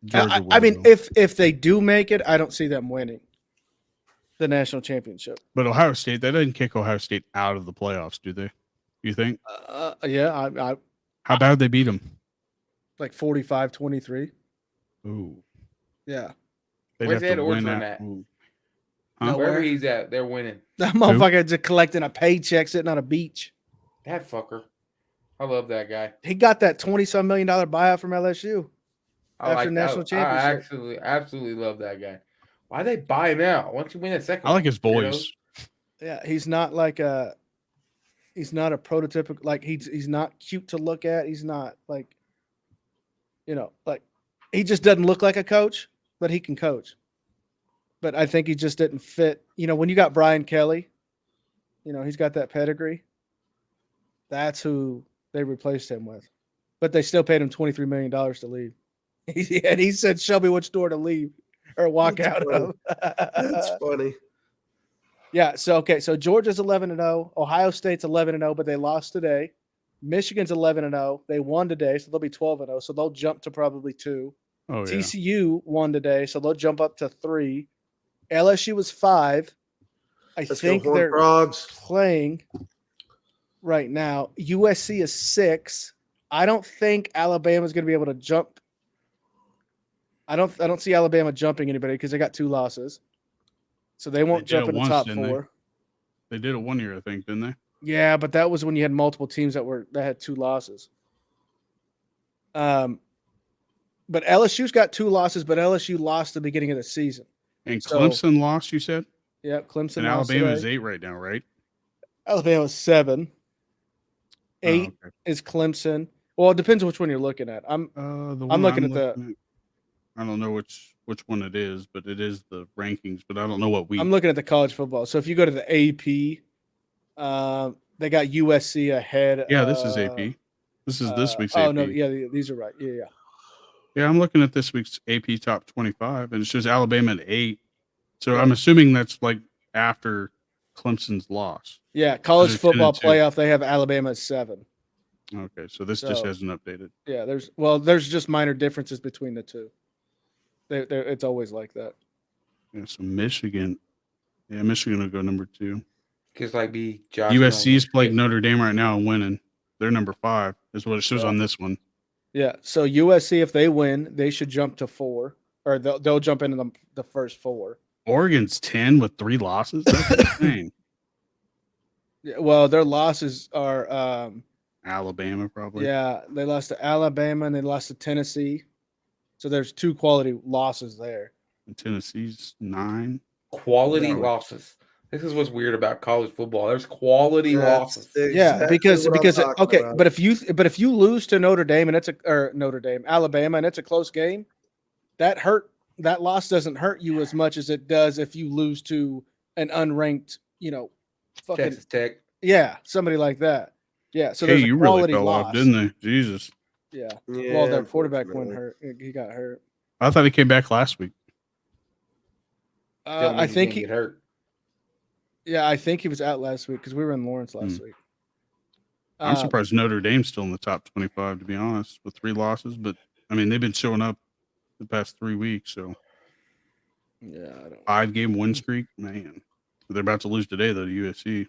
Georgia I will, mean, though. if they do make it, I don't see them winning the national championship. But Ohio State, that doesn't kick Ohio State out of the playoffs, do they? You think? Yeah, I How bad they beat them? like 45-23. Ooh, Yeah, they'd Where's have to Ed win Orgeron that. at? Ooh. No, Huh? where? Wherever he's at, they're winning. that motherfucker just collecting a paycheck sitting on a beach. That fucker. I love that guy. He got that $20-some million buyout from LSU. I After national championship. I absolutely love that guy. Why they buy him out? Why don't you win a second? I like one, his voice. Yeah, he's not a prototypical, like he's not cute to look at. He's not like, like he just doesn't look like a coach, but he can coach. But I think he just didn't fit. When you got Brian Kelly, he's got that pedigree. That's who they replaced him with. But they still paid him $23 million to leave. And he said, "Show me which door to leave or walk That's out funny. of." That's funny. Yeah. So Georgia's 11-0. Ohio State's 11-0, but they lost today. Michigan's 11-0. They won today, so they'll be 12-0. So they'll jump to probably 2. Oh yeah. TCU won today, so they'll jump up to 3. LSU was 5. Let's think go, Horned they're Frogs. playing right now. USC is 6. I don't think Alabama's going to be able to jump. I don't see Alabama jumping anybody because they got 2 losses. So they won't did jump it in the once, top didn't they? 4. They did it 1 year, I think, didn't they? Yeah, but that was when you had multiple teams that had 2 losses. But LSU's got 2 losses, but LSU lost the beginning of the season. And So- Clemson lost, you said? Yep, Clemson. And lost Alabama is today. 8 right now, right? Alabama's 7. 8 Oh, okay. is Clemson. Well, it depends which one you're looking at. The one I'm looking at I don't know which one it is, but it is the rankings. But I don't know what week. I'm looking at the college football. So if you go to the AP, they got USC ahead. Yeah, this is AP. This is this week's AP. Oh no, yeah, these are right. Yeah. Yeah, I'm looking at this week's AP top 25, and it shows Alabama at 8. So I'm assuming that's like after Clemson's loss. Yeah, college They're 10 football and 2. playoff. They have Alabama at 7. Okay, so this just So- hasn't updated. Yeah, there's just minor differences between the two. It's always like that. Yeah, so Michigan. Yeah, Michigan will go number 2. Just like be Josh. USC is playing Norman. Notre Dame right now and winning. They're number 5, is what it shows on this one. Yeah, so USC, if they win, they should jump to 4, or they'll jump into the first 4. Oregon's 10 with 3 losses. That's insane. Yeah, well, their losses are Alabama probably. yeah, they lost to Alabama and they lost to Tennessee. So there's 2 quality losses there. And Tennessee's 9. Quality Yeah. losses. This is what's weird about college football. There's quality losses. Yeah, because what I'm talking okay, about. but if you lose to Notre Dame and Alabama and it's a close game, that loss doesn't hurt you as much as it does if you lose to an unranked, fucking Texas Tech. somebody like that. Yeah, so Hey, there's a you really quality fell loss, off, didn't they? Jesus. Yeah. Yeah, Well, their quarterback went unfortunately. hurt. He got hurt. I thought he came back last week. Still I means think he didn't get hurt. I think he was out last week because we were in Lawrence last week. I'm surprised Notre Dame's still in the top 25, to be honest, with 3 losses. But, I mean, they've been showing up the past 3 weeks. So, Yeah, I don't. 5-game win streak, man. They're about to lose today, though, to USC.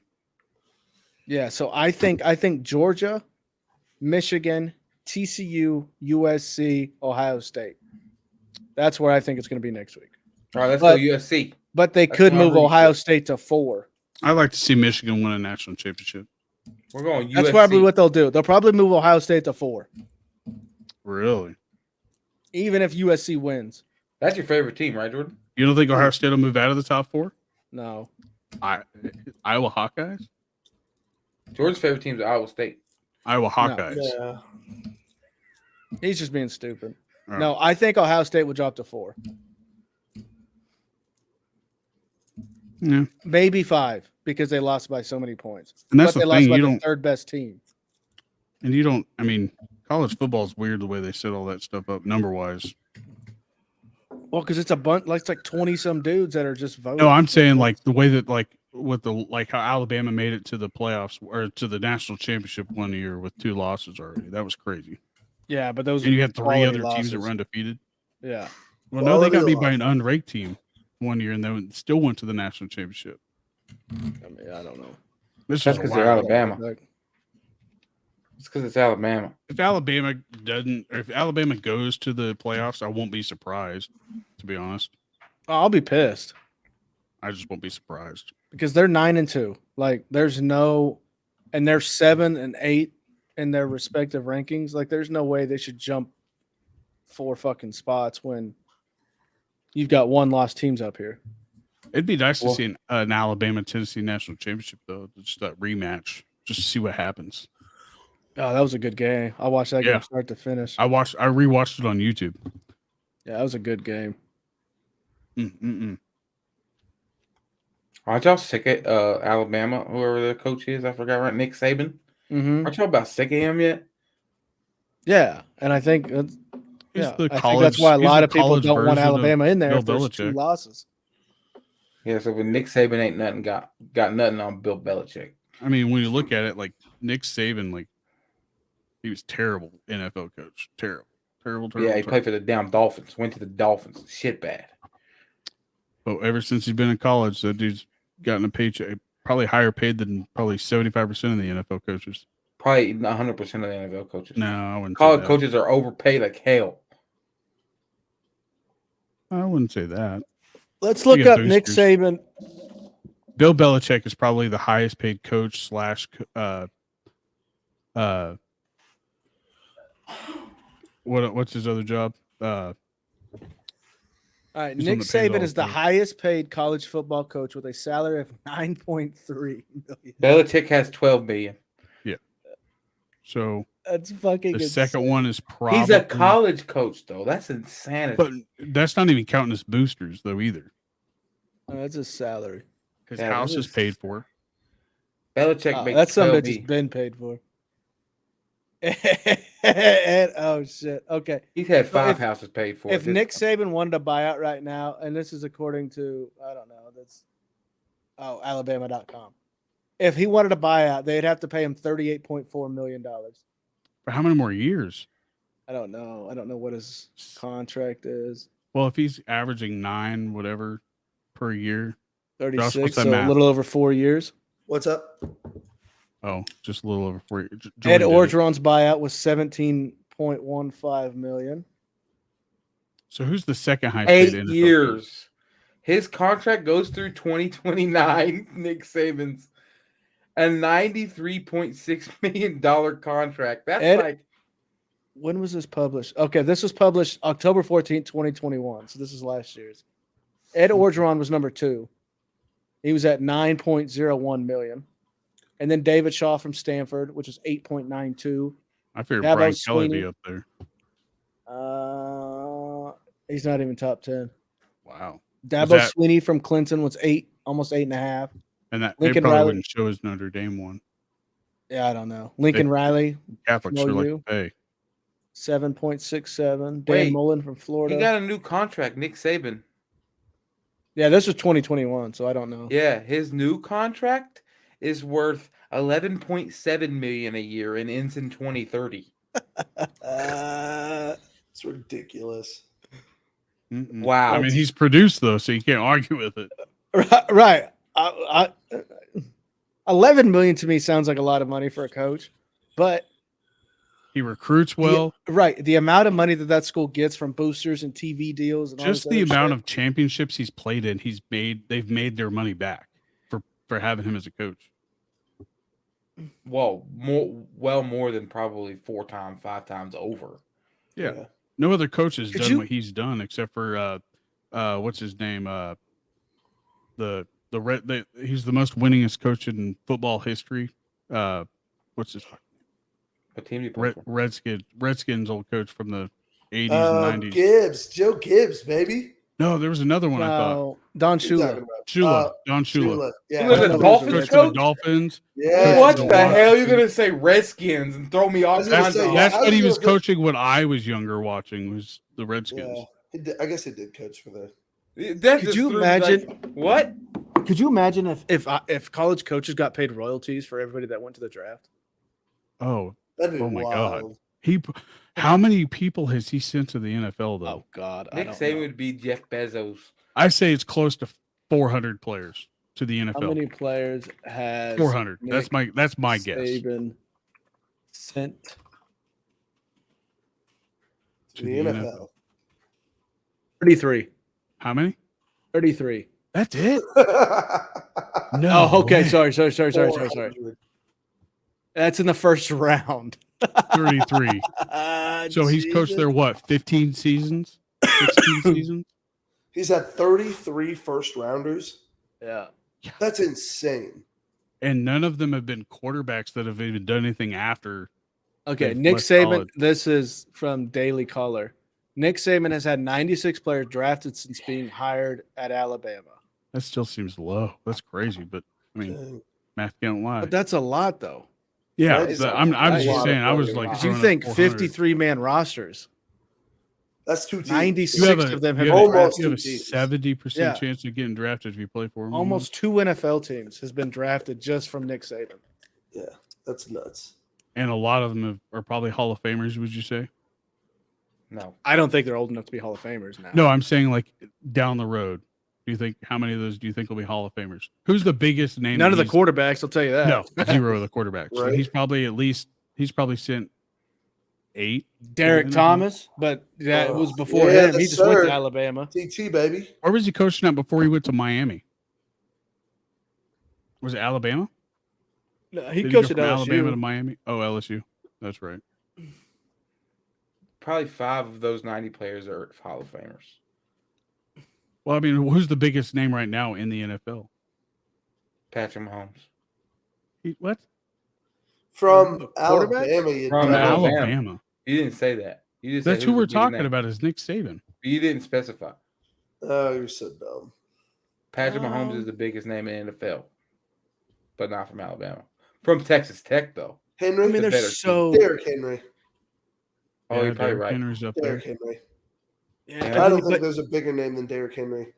Yeah, so I think Georgia, Michigan, TCU, USC, Ohio State. That's where I think it's going to be next week. All right, let's But- go USC. But they That's could what I'm move rooting Ohio for. State to 4. I'd like to see Michigan win a national championship. We're going USC. That's probably what they'll do. They'll probably move Ohio State to 4, Really? even if USC wins. That's your favorite team, right, Jordan? You don't think Ohio State will move out of the top 4? No. Iowa Hawkeyes? Jordan's favorite team is Iowa State. Iowa Hawkeyes. Yeah. He's just being stupid. All right. No, I think Ohio State will drop to 4. Yeah. Maybe 5 because they lost by so many points. And that's But the they lost thing. by You the don't, third best team. and you don't, I mean, college football is weird the way they set all that stuff up number wise. Well, because it's a bunch, it's like 20 some dudes that are just voting. No, I'm saying like the way that like how Alabama made it to the playoffs or to the national championship one year with 2 losses already. That was crazy. Yeah, but those And you are had 3 quality other teams that losses. were undefeated. Yeah. Well, no, they got Quality beat by an unranked team one year and then still went to the national championship. I mean, I don't know. This That's is because they're wild. Alabama. Like, It's because it's Alabama. If Alabama doesn't, or if Alabama goes to the playoffs, I won't be surprised. To be honest, I'll be pissed I just won't be surprised. because they're 9-2. Like, there's no, and they're 7 and 8 in their respective rankings. Like, there's no way they should jump 4 fucking spots when you've got 1 lost teams up here. It'd be nice to Well- see an Alabama Tennessee national championship though, just that rematch, just to see what happens. Oh, that was a good game. I watched that Yeah. game start to finish. I rewatched it on YouTube. Yeah, that was a good game. Aren't y'all sick of Alabama, whoever the coach is? I forgot, right? Nick Saban. Mm-hmm. Aren't y'all about sick of him yet? Yeah, and I think that's, He's yeah, the I think college- that's why a he's lot the of people college don't want version of Alabama in there Bill if there's 2 Belichick. losses. Yeah, so with Nick Saban ain't nothing got nothing on Bill Belichick. I mean, when you look at it, like Nick Saban, like he was terrible NFL coach. Terrible. Yeah, he played for the damn Dolphins. Went to the Dolphins. Shit bad. But ever since he's been in college, that dude's gotten a paycheck, probably higher paid than probably 75% of the NFL coaches. Probably 100% of the NFL coaches. No, I wouldn't. College say that. coaches are overpaid like hell. I wouldn't say that. Let's look get up Nick boosters. Saban. Bill Belichick is probably the highest paid coach / what's his other job? All right, He's Nick one that pays Saban all is the the- highest paid college football coach with a salary of $9.3 million. Belichick has $12 billion. So That's fucking. the second insane. one is probably He's a college coach, though. That's insanity. but that's not even counting his boosters though either. That's his salary. His Yeah, house that is is- paid for. Belichick Oh, makes that's something 12 that's just been paid for. And, oh shit. Okay. He's had So 5 if- houses paid for. If This- Nick Saban wanted to buy out right now, and this is according to I don't know, that's Alabama.com. If he wanted to buy out, they'd have to pay him $38.4 million. For how many more years? I don't know. I don't know what his contract is. Well, if he's averaging 9 whatever per year, 36, what's that so math? a little over 4 years. What's up? oh, just a little over 4 years. Ed Jordan did it. Orgeron's buyout was $17.15 million. So who's the second highest paid 8 NFL years. His contract goes through 2029. Nick Saban's a $93.6 million contract. That's Ed- like When was this published? Okay, this was published October 14th, 2021. So this is last year's. Ed Orgeron was number 2. He was at 9.01 million. And then David Shaw from Stanford, which is 8.92. I figured Dabo Brian Kelly would be Sweeney. up there. He's not even top 10. Wow. Dabo that- Sweeney from Clinton was 8, almost 8.5. And that Lincoln they probably Riley. wouldn't show his Notre Dame one. Yeah, I don't know. Lincoln Riley, Catholics No, sure like you. to pay. 7.67. Dan Wait, Mullen from Florida. he got a new contract, Nick Saban. Yeah, this was 2021, so I don't know. Yeah, his new contract is worth 11.7 million a year and ends in 2030. It's ridiculous. Mm-mm. Wow. I mean, he's produced though, so you can't argue with it. Right. 11 million to me sounds like a lot of money for a coach, but He recruits well. right, the amount of money that school gets from boosters and TV deals and all Just this the other amount shit. of championships he's played in, they've made their money back for having him as a coach. Well, more than probably 4 times, 5 times over. Yeah. No other coach has Could done you- what he's done except for what's his name? He's the most winningest coach in football history. What's his What team do you play for? Redskins old coach from the 80s and 90s. Gibbs, Joe Gibbs, baby. No, there was another one I thought. No, Don Who you talking Shula. about? Shula, Don Shula. Shula. Who Yeah, was I it, don't know Dolphins who's Coach of the coach? Dolphins. yeah. What the the Washington. hell? You're gonna say Redskins and throw me I off was gonna kinds say, of yeah, That's I what was he was gonna go- coaching when I was younger watching was the Redskins. Yeah. He did, I guess he did coach for the. That Could just you threw me like, imagine- what? Could you imagine if college coaches got paid royalties for everybody that went to the draft? Oh, That'd be Oh my wild. God. How many people has he sent to the NFL though? Oh God, Nick Saban would be Jeff Bezos. I say it's close to 400 players to the NFL. How many players has 400. Nick That's my guess. Saban sent To the NFL. 33. How many? 33. That's it. No, okay, way. sorry. 400. That's in the first round. 33. So he's coached there what? 15 seasons? 16 seasons? He's had 33 first rounders. Yeah. That's insane. And none of them have been quarterbacks that have even done anything after. Okay, They've Nick left Saban. college. This is from Daily Caller. Nick Saban has had 96 players drafted since being hired at Alabama. That still seems low. That's crazy, but I mean, Dang. math can't lie. But that's a lot, though. Yeah, that is but a- I'm that's just a saying. lot I of was fucking like, miles. You throwing think up 400. 53-man rosters? That's 2 teams. 96 You have a, of them you have have been a, Almost drafted. you have a 2 teams. 70% Yeah. chance of getting drafted if you play for him. Almost 2 NFL teams has been drafted just from Nick Saban. Yeah, that's nuts. And a lot of them are probably Hall of Famers, would you say? No. I don't think they're old enough to be Hall of Famers now. No, I'm saying like down the road. Do you think how many of those do you think will be Hall of Famers? Who's the biggest name? None of that the he's- quarterbacks, I'll tell you that. No, 0 of the quarterbacks. So Right. he's probably sent 8. Derek Mhm. Thomas, but that Oh, was before yeah, him. He yes, just went sir. to Alabama. TT, baby. Where was he coaching at before he went to Miami? Was it Alabama? No, he Did go coached at from Alabama to LSU. Miami? Oh, LSU. That's right. Probably 5 of those 90 players are Hall of Famers. Well, I mean, who's the biggest name right now in the NFL? Patrick Mahomes. What? From quarterbacks? Alabama. You From dumb. Alabama. You didn't say that. You just That's said who who's we're the biggest talking name. about is Nick Saban. You didn't specify. Oh, you're so dumb. Patrick Mahomes is the biggest name in the NFL, but not from Alabama. From Texas Tech, though. Henry. I mean, The they're better so. Derrick Henry. Oh, Yeah, you're probably Derrick right. Henry's up there. Derrick Henry. Yeah, Yeah. I don't think but there's a bigger name than Derrick Henry.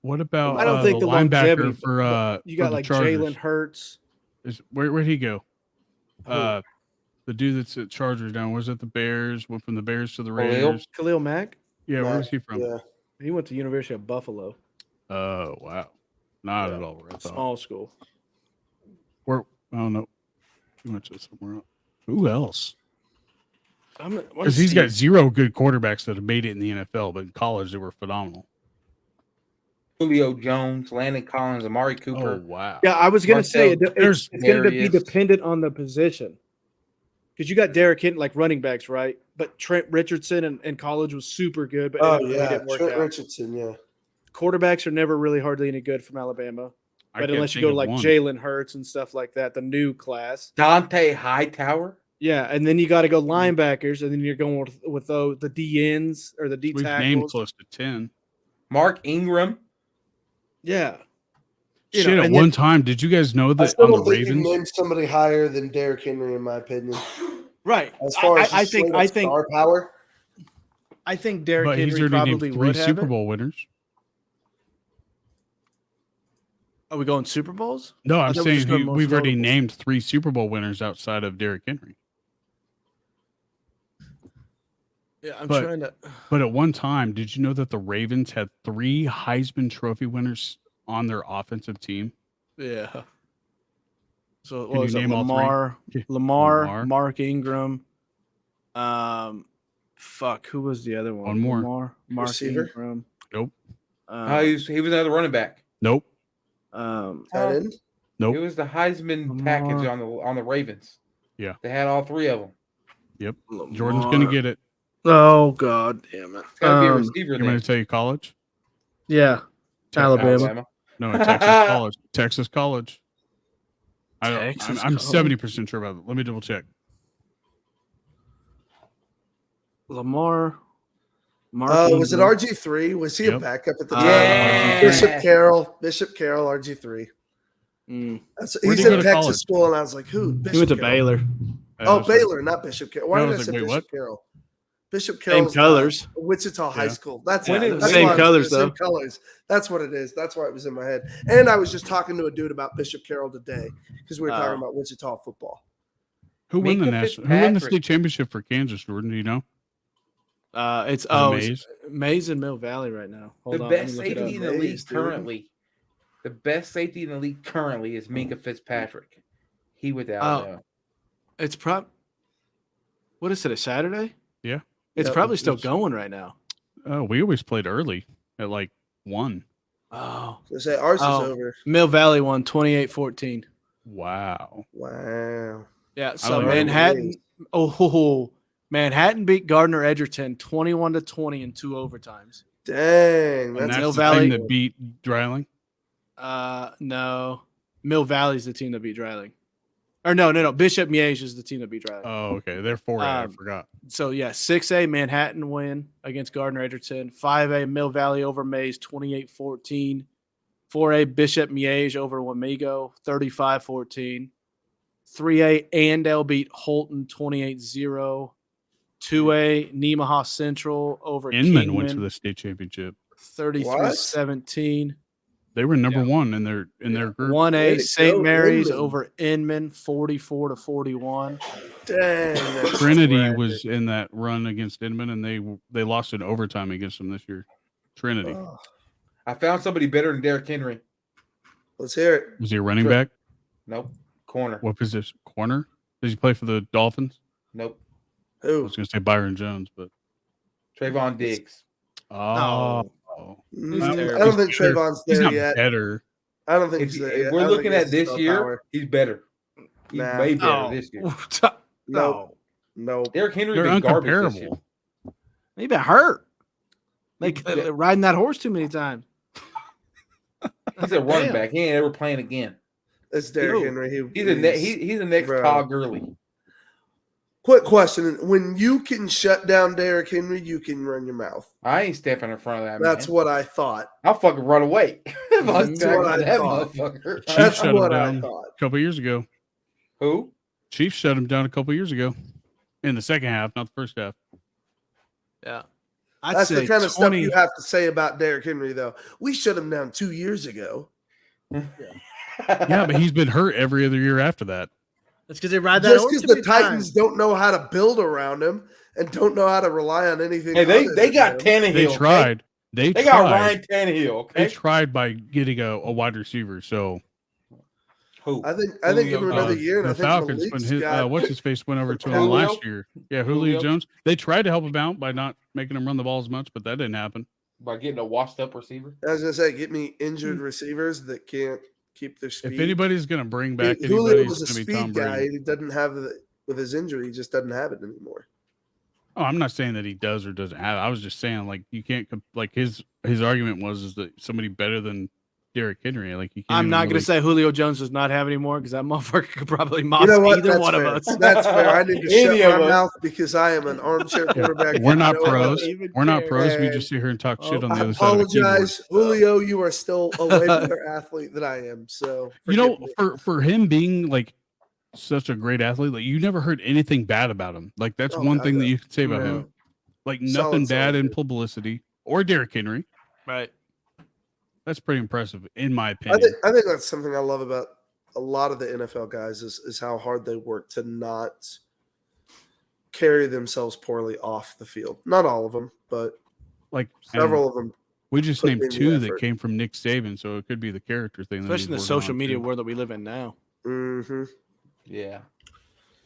What about I don't think the the longevity. linebacker for you for got the like Chargers? Jalen Hurts. Where'd he go? Who? The dude that's at Chargers now was at the Bears. Went from the Bears to the Khalil? Raiders. Khalil Mack. Yeah, where Nah, was he from? Yeah. He went to University of Buffalo, Oh wow, not Yeah. at all where I thought. small school. Where? Oh no, he went to somewhere else. Who else? Because he's got zero good quarterbacks that have made it in the NFL, but in college they were phenomenal. Julio Jones, Landon Collins, Amari Oh Cooper. wow. Yeah, I was gonna say Marcel it's going to be Darius. dependent on the position. Because you got Derrick Henry, like running backs, right? But Trent Richardson in college was super good, but Oh it really yeah, didn't work Trent out. Richardson. Yeah. Quarterbacks are never really hardly any good from Alabama. I But can't unless you think go of to like one. Jalen Hurts and stuff like that, the new class. Dante Hightower. Yeah, and then you got to go linebackers, and then you're going with the D ends or the D We've named tackles. close to 10. Mark Ingram. Yeah. You Shit, know, at and one then- time, did you guys know I that still on the don't think you Ravens? named somebody higher than Derrick Henry, in my opinion. Right. As far as I just think straight up star power. I think Derrick But he's Henry already named probably 3 would have Super it. Bowl winners. Are we going Super Bowls? No, I I'm thought we were just saying going most we've already notable. named 3 Super Bowl winners outside of Derrick Henry. Yeah, I'm But- trying to. But at one time, did you know that the Ravens had 3 Heisman Trophy winners on their offensive team? Yeah. So Can what you was it? name all three? Lamar, Yeah. Lamar, Lamar. Mark Ingram. Fuck. Who was the other one? One more. Lamar, Mark Receiver? Ingram. Nope. He was another running back. Nope. Tight end. Nope. It was the Heisman Lamar. package on the Ravens. Yeah. They had all 3 of them. Jordan's going to get it. Oh God damn it! It's got to be a receiver You want there. me to tell you college? Yeah, Alabama. No, in Texas College. Texas College. Texas I'm College? 70% sure about it. Let me double check. Lamar. Mark. Was it Ingram. RG3? Was he a Yep. backup at the Yeah. time? Bishop Carroll, RG3. Mm. Where'd He's he go in to Texas college? school, and I was like, who? Bishop He went to Carroll. Baylor. Oh, Baylor, not Bishop Carroll. Why I did I was say like, wait, Bishop what? Carroll? Bishop Same Carroll's colors. Wichita High Yeah. School. That's When it. did- That's Same why I was colors, same though. colors. That's what it is. That's why it was in my head. And I was just talking to a dude about Bishop Carroll today because we were talking about Wichita football. Who won the Minka national? Who won the Fitzpatrick. state championship for Kansas, Jordan? Do you know? It's Was it Mays in Mill Valley right now. Hold The on, let best me look it safety in up. the league Mays, dude. currently. The best safety in the league currently is Minka Fitzpatrick. He with Alabama. It's what is it? A Saturday? Yeah. It's Yep, probably still it's- going right now. Oh, we always played early at like 1. Oh, So say ours Oh. is over. Mill Valley won 28-14. Wow. Wow. Yeah, so like Manhattan. Manhattan beat Gardner Edgerton 21-20 in 2 overtimes. Dang. And That's that's Mill the Valley. team that beat Dreiling. No, Mill Valley's the team that beat Dreiling. Or no. Bishop Miege is the team that beat Dreiling. Oh, okay. They're 4A. I forgot. So yeah, 6A Manhattan win against Gardner Edgerton. 5A Mill Valley over Mays 28-14. 4A Bishop Miege over Wamego 35-14. 3A Andale beat Holton 28-0. 2A Nemaha Central over Inman went to Kingman the state championship. 33-17. They were number 1 in their group. 1A Way to St. go, Mary's Inman. over Inman 44-41. dang. That's Trinity tragic. was in that run against Inman, and they lost in overtime against them this year. Trinity. Oh, I found somebody better than Derrick Henry. let's hear it. Was he a running Sure. back? Nope. Corner. What position? Corner? Did he play for the Dolphins? Nope. I Who? was going to say Byron Jones, but Trayvon Diggs. oh, I don't think better. Trayvon's he's there not yet. better. I don't think If, he's there if yet. I we're don't looking think at he has this the year, power. he's better. He's Nah. way better No. this year. Nope. Nope. Derrick Henry They're been garbage this year. uncomparable. He been hurt. Like Yeah. riding that horse too many times. He's a running Damn. back. He ain't ever playing again. as Derrick Yo, Henry. He's the next bro. Todd Gurley. Quick question: when you can shut down Derrick Henry, you can run your mouth. I ain't stepping in front of that That's man. what I thought. I'll fucking run away. That's what I that thought. motherfucker. Chiefs That's shut him what I down thought. a couple years ago. Who? Chiefs shut him down a couple years ago in the second half, not the first half. Yeah. I'd That's say the kind of 20 stuff you have to say about Derrick Henry, though. We shut him down 2 years ago. Yeah, but he's been hurt every other year after that. That's because they ride that Just over because too the many Titans times. don't know how to build around him and don't know how to rely on anything. Hey, other they than got him. Tannehill. They okay? tried. They They got tried. Ryan Tannehill. Okay. They tried by getting a wide receiver. So Who? I think give him another year, and I the think Falcons, when Malik's his got what's his face went over to him Julio? last year. Yeah, Julio Julio? Jones. They tried to help him out by not making him run the ball as much, but that didn't happen. By getting a washed up receiver. I was gonna say, get me injured receivers that can't keep their speed. If anybody's going to bring back Julio anybody, was it's a going to be Tom speed guy. Brady. He doesn't have with his injury. He just doesn't have it anymore. Oh, I'm not saying that he does or doesn't have it. I was just saying, like, you can't like his argument is that somebody better than Derrick Henry. Like, you can't I'm even not really, going to say Julio Jones does not have any more because that motherfucker could probably moss You know what? either That's one fair. of us. That's fair. I need to Any shut of my us. mouth because I am an armchair quarterback. we're not No pros. one- even We're not care. pros. We And- just sit here and talk shit on the I other side of the keyboard. apologize, Julio. You are still a way better athlete than I am. So You know, forgive me. for him being like such a great athlete, like you never heard anything bad about him. Like that's Oh, one I thing that know. you could say about Yeah. him. Like Solid, nothing bad solid in dude. publicity or Derrick Henry. Right. That's pretty impressive, in my opinion. I think that's something I love about a lot of the NFL guys is how hard they work to not carry themselves poorly off the field. Not all of them, but Like several of them. we just put named in the two that effort. came from Nick Saban, so it could be the character thing. that Especially in the he's working social on, media too. world that we live in now. Mm-hmm. Yeah.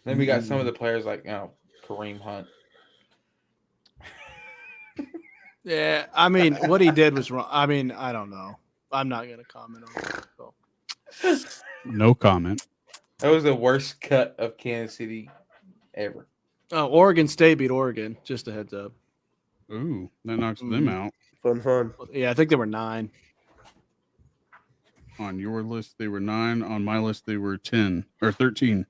Then we got some of the players like Kareem Hunt. Yeah. I mean, what he did was wrong. I mean, I don't know. I'm not going to comment on it. So. No comment. That was the worst cut of Kansas City ever. Oh, Oregon State beat Oregon. Just a heads up. Ooh, that knocks them out. Fun. Yeah, I think they were 9. On your list, they were 9. On my list, they were 10 or 13.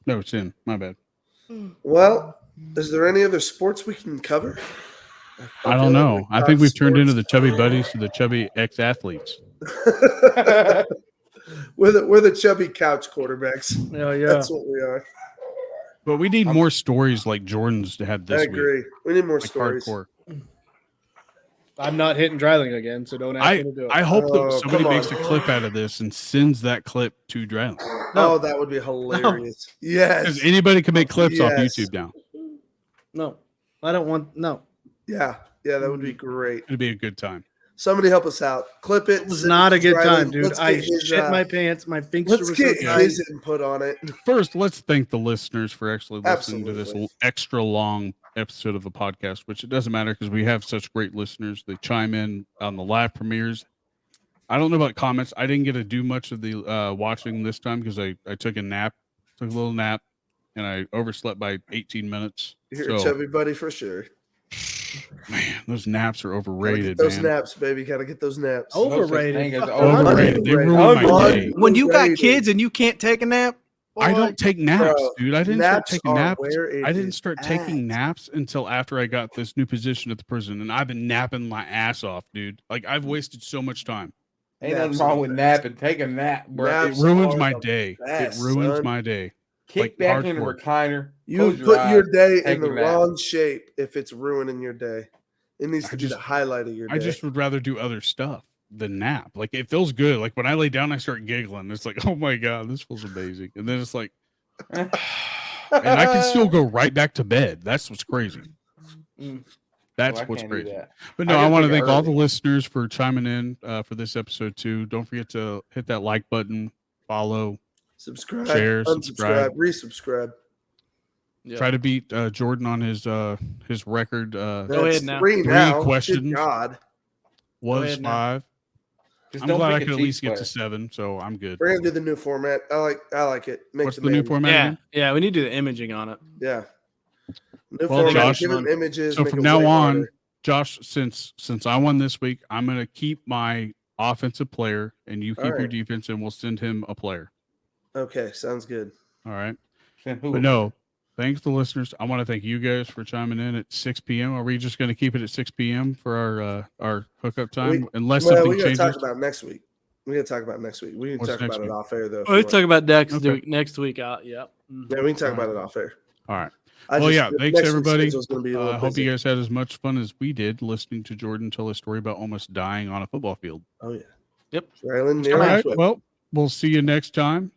No, 10. My bad. Well, is there any other sports we can cover? I feel don't like know. we've I got think we've turned into the sports chubby covered. buddies to the chubby ex-athletes. we're the chubby couch quarterbacks. Oh yeah. That's what we are. But we need more stories like Jordan's had this I week. agree. We need more Like stories. hardcore. I'm not hitting Dryling again, so don't ask me to do it. I hope Oh, that somebody come makes a on. clip out of this and sends that clip to Dryland. Oh, that would be hilarious. Yes. Because anybody can make clips off Yes. YouTube now. No, I don't want. No, Yeah, that would be great. It'd be a good time. Somebody help us out. Clip it. it was send not it a to good Dryland. time, dude. Let's I get his, shit my pants. My finger Let's was so get tight. his input on it. First, let's thank the listeners for actually listening to this Absolutely. extra long episode of a podcast, which it doesn't matter because we have such great listeners. They chime in on the live premieres. I don't know about comments. I didn't get to do much of the watching this time because I took a little nap, and I overslept by 18 minutes. You're a So, chubby buddy for sure. man, those naps are Gotta overrated, get those man. naps, baby. Gotta get those naps. Oh. No such Overrated. thing as Fuck Overrated. They ruin my Underrated. day. When you got Overrated. kids and you can't take a nap, I don't take naps, Bro, dude. I didn't start naps taking are naps. where it I didn't is start at. taking naps until after I got this new position at the prison, and I've been napping my ass off, dude. Like I've wasted so much time. Ain't Naps nothing are wrong the with best. napping. Take a nap, bro. Naps It ruins are my the day. best, It ruins son. my day. Kick like back in the hardcore. recliner. You close put your eyes, day take in the a nap. wrong shape if it's ruining your day. It needs I to be just- the highlight of your day. I just would rather do other stuff than nap. Like it feels good. Like when I lay down, I start giggling. It's like, oh my god, this feels amazing. And then it's like, and I can still go right back to bed. That's what's crazy. That's Well, I what's can't do crazy. that. But I no, I gotta want to take it thank all the early. listeners for chiming in for this episode too. Don't forget to hit that like button, follow, subscribe, share, unsubscribe, subscribe. resubscribe. yeah. try to beat Jordan on his record. Go That's ahead now. 3 Three now. questions. Good God. Was ahead now. 5. Just I'm don't glad I pick could a at least Chiefs get to 7, so I'm good. We're gonna do the new format. I like it. Make What's the new man- format yeah, again? yeah, we need to do the imaging on it. Yeah. New Well, format. Josh, Give them images. So make from it now way on, harder. Josh, since I won this week, I'm gonna keep my offensive player, and you keep All your right. defense, and we'll send him a player. Okay, sounds good. All right. Send who? But no, thanks to listeners. I want to thank you guys for chiming in at 6 p.m. Are we just going to keep it at 6 p.m. for our hookup time? Unless something we got to changes. talk about next week. We got to talk about next week. We can What's talk next about it week? off air though. if We'll you talk want. about next Okay. week. Next week. Yeah. Yeah, we can talk All about right. it off air. All right. I Well, just- yeah, thanks, next week's everybody. schedule's gonna be a I little hope busy. you guys had as much fun as we did listening to Jordan tell a story about almost dying on a football field. Oh yeah. Yep. Rylan, All near right. and Chubby. Well, we'll see you next time.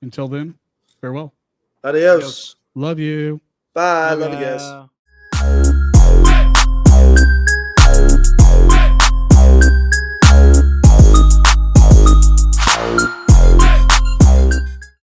Until then, farewell. Adios. Love you. Bye. Love you guys. Yeah.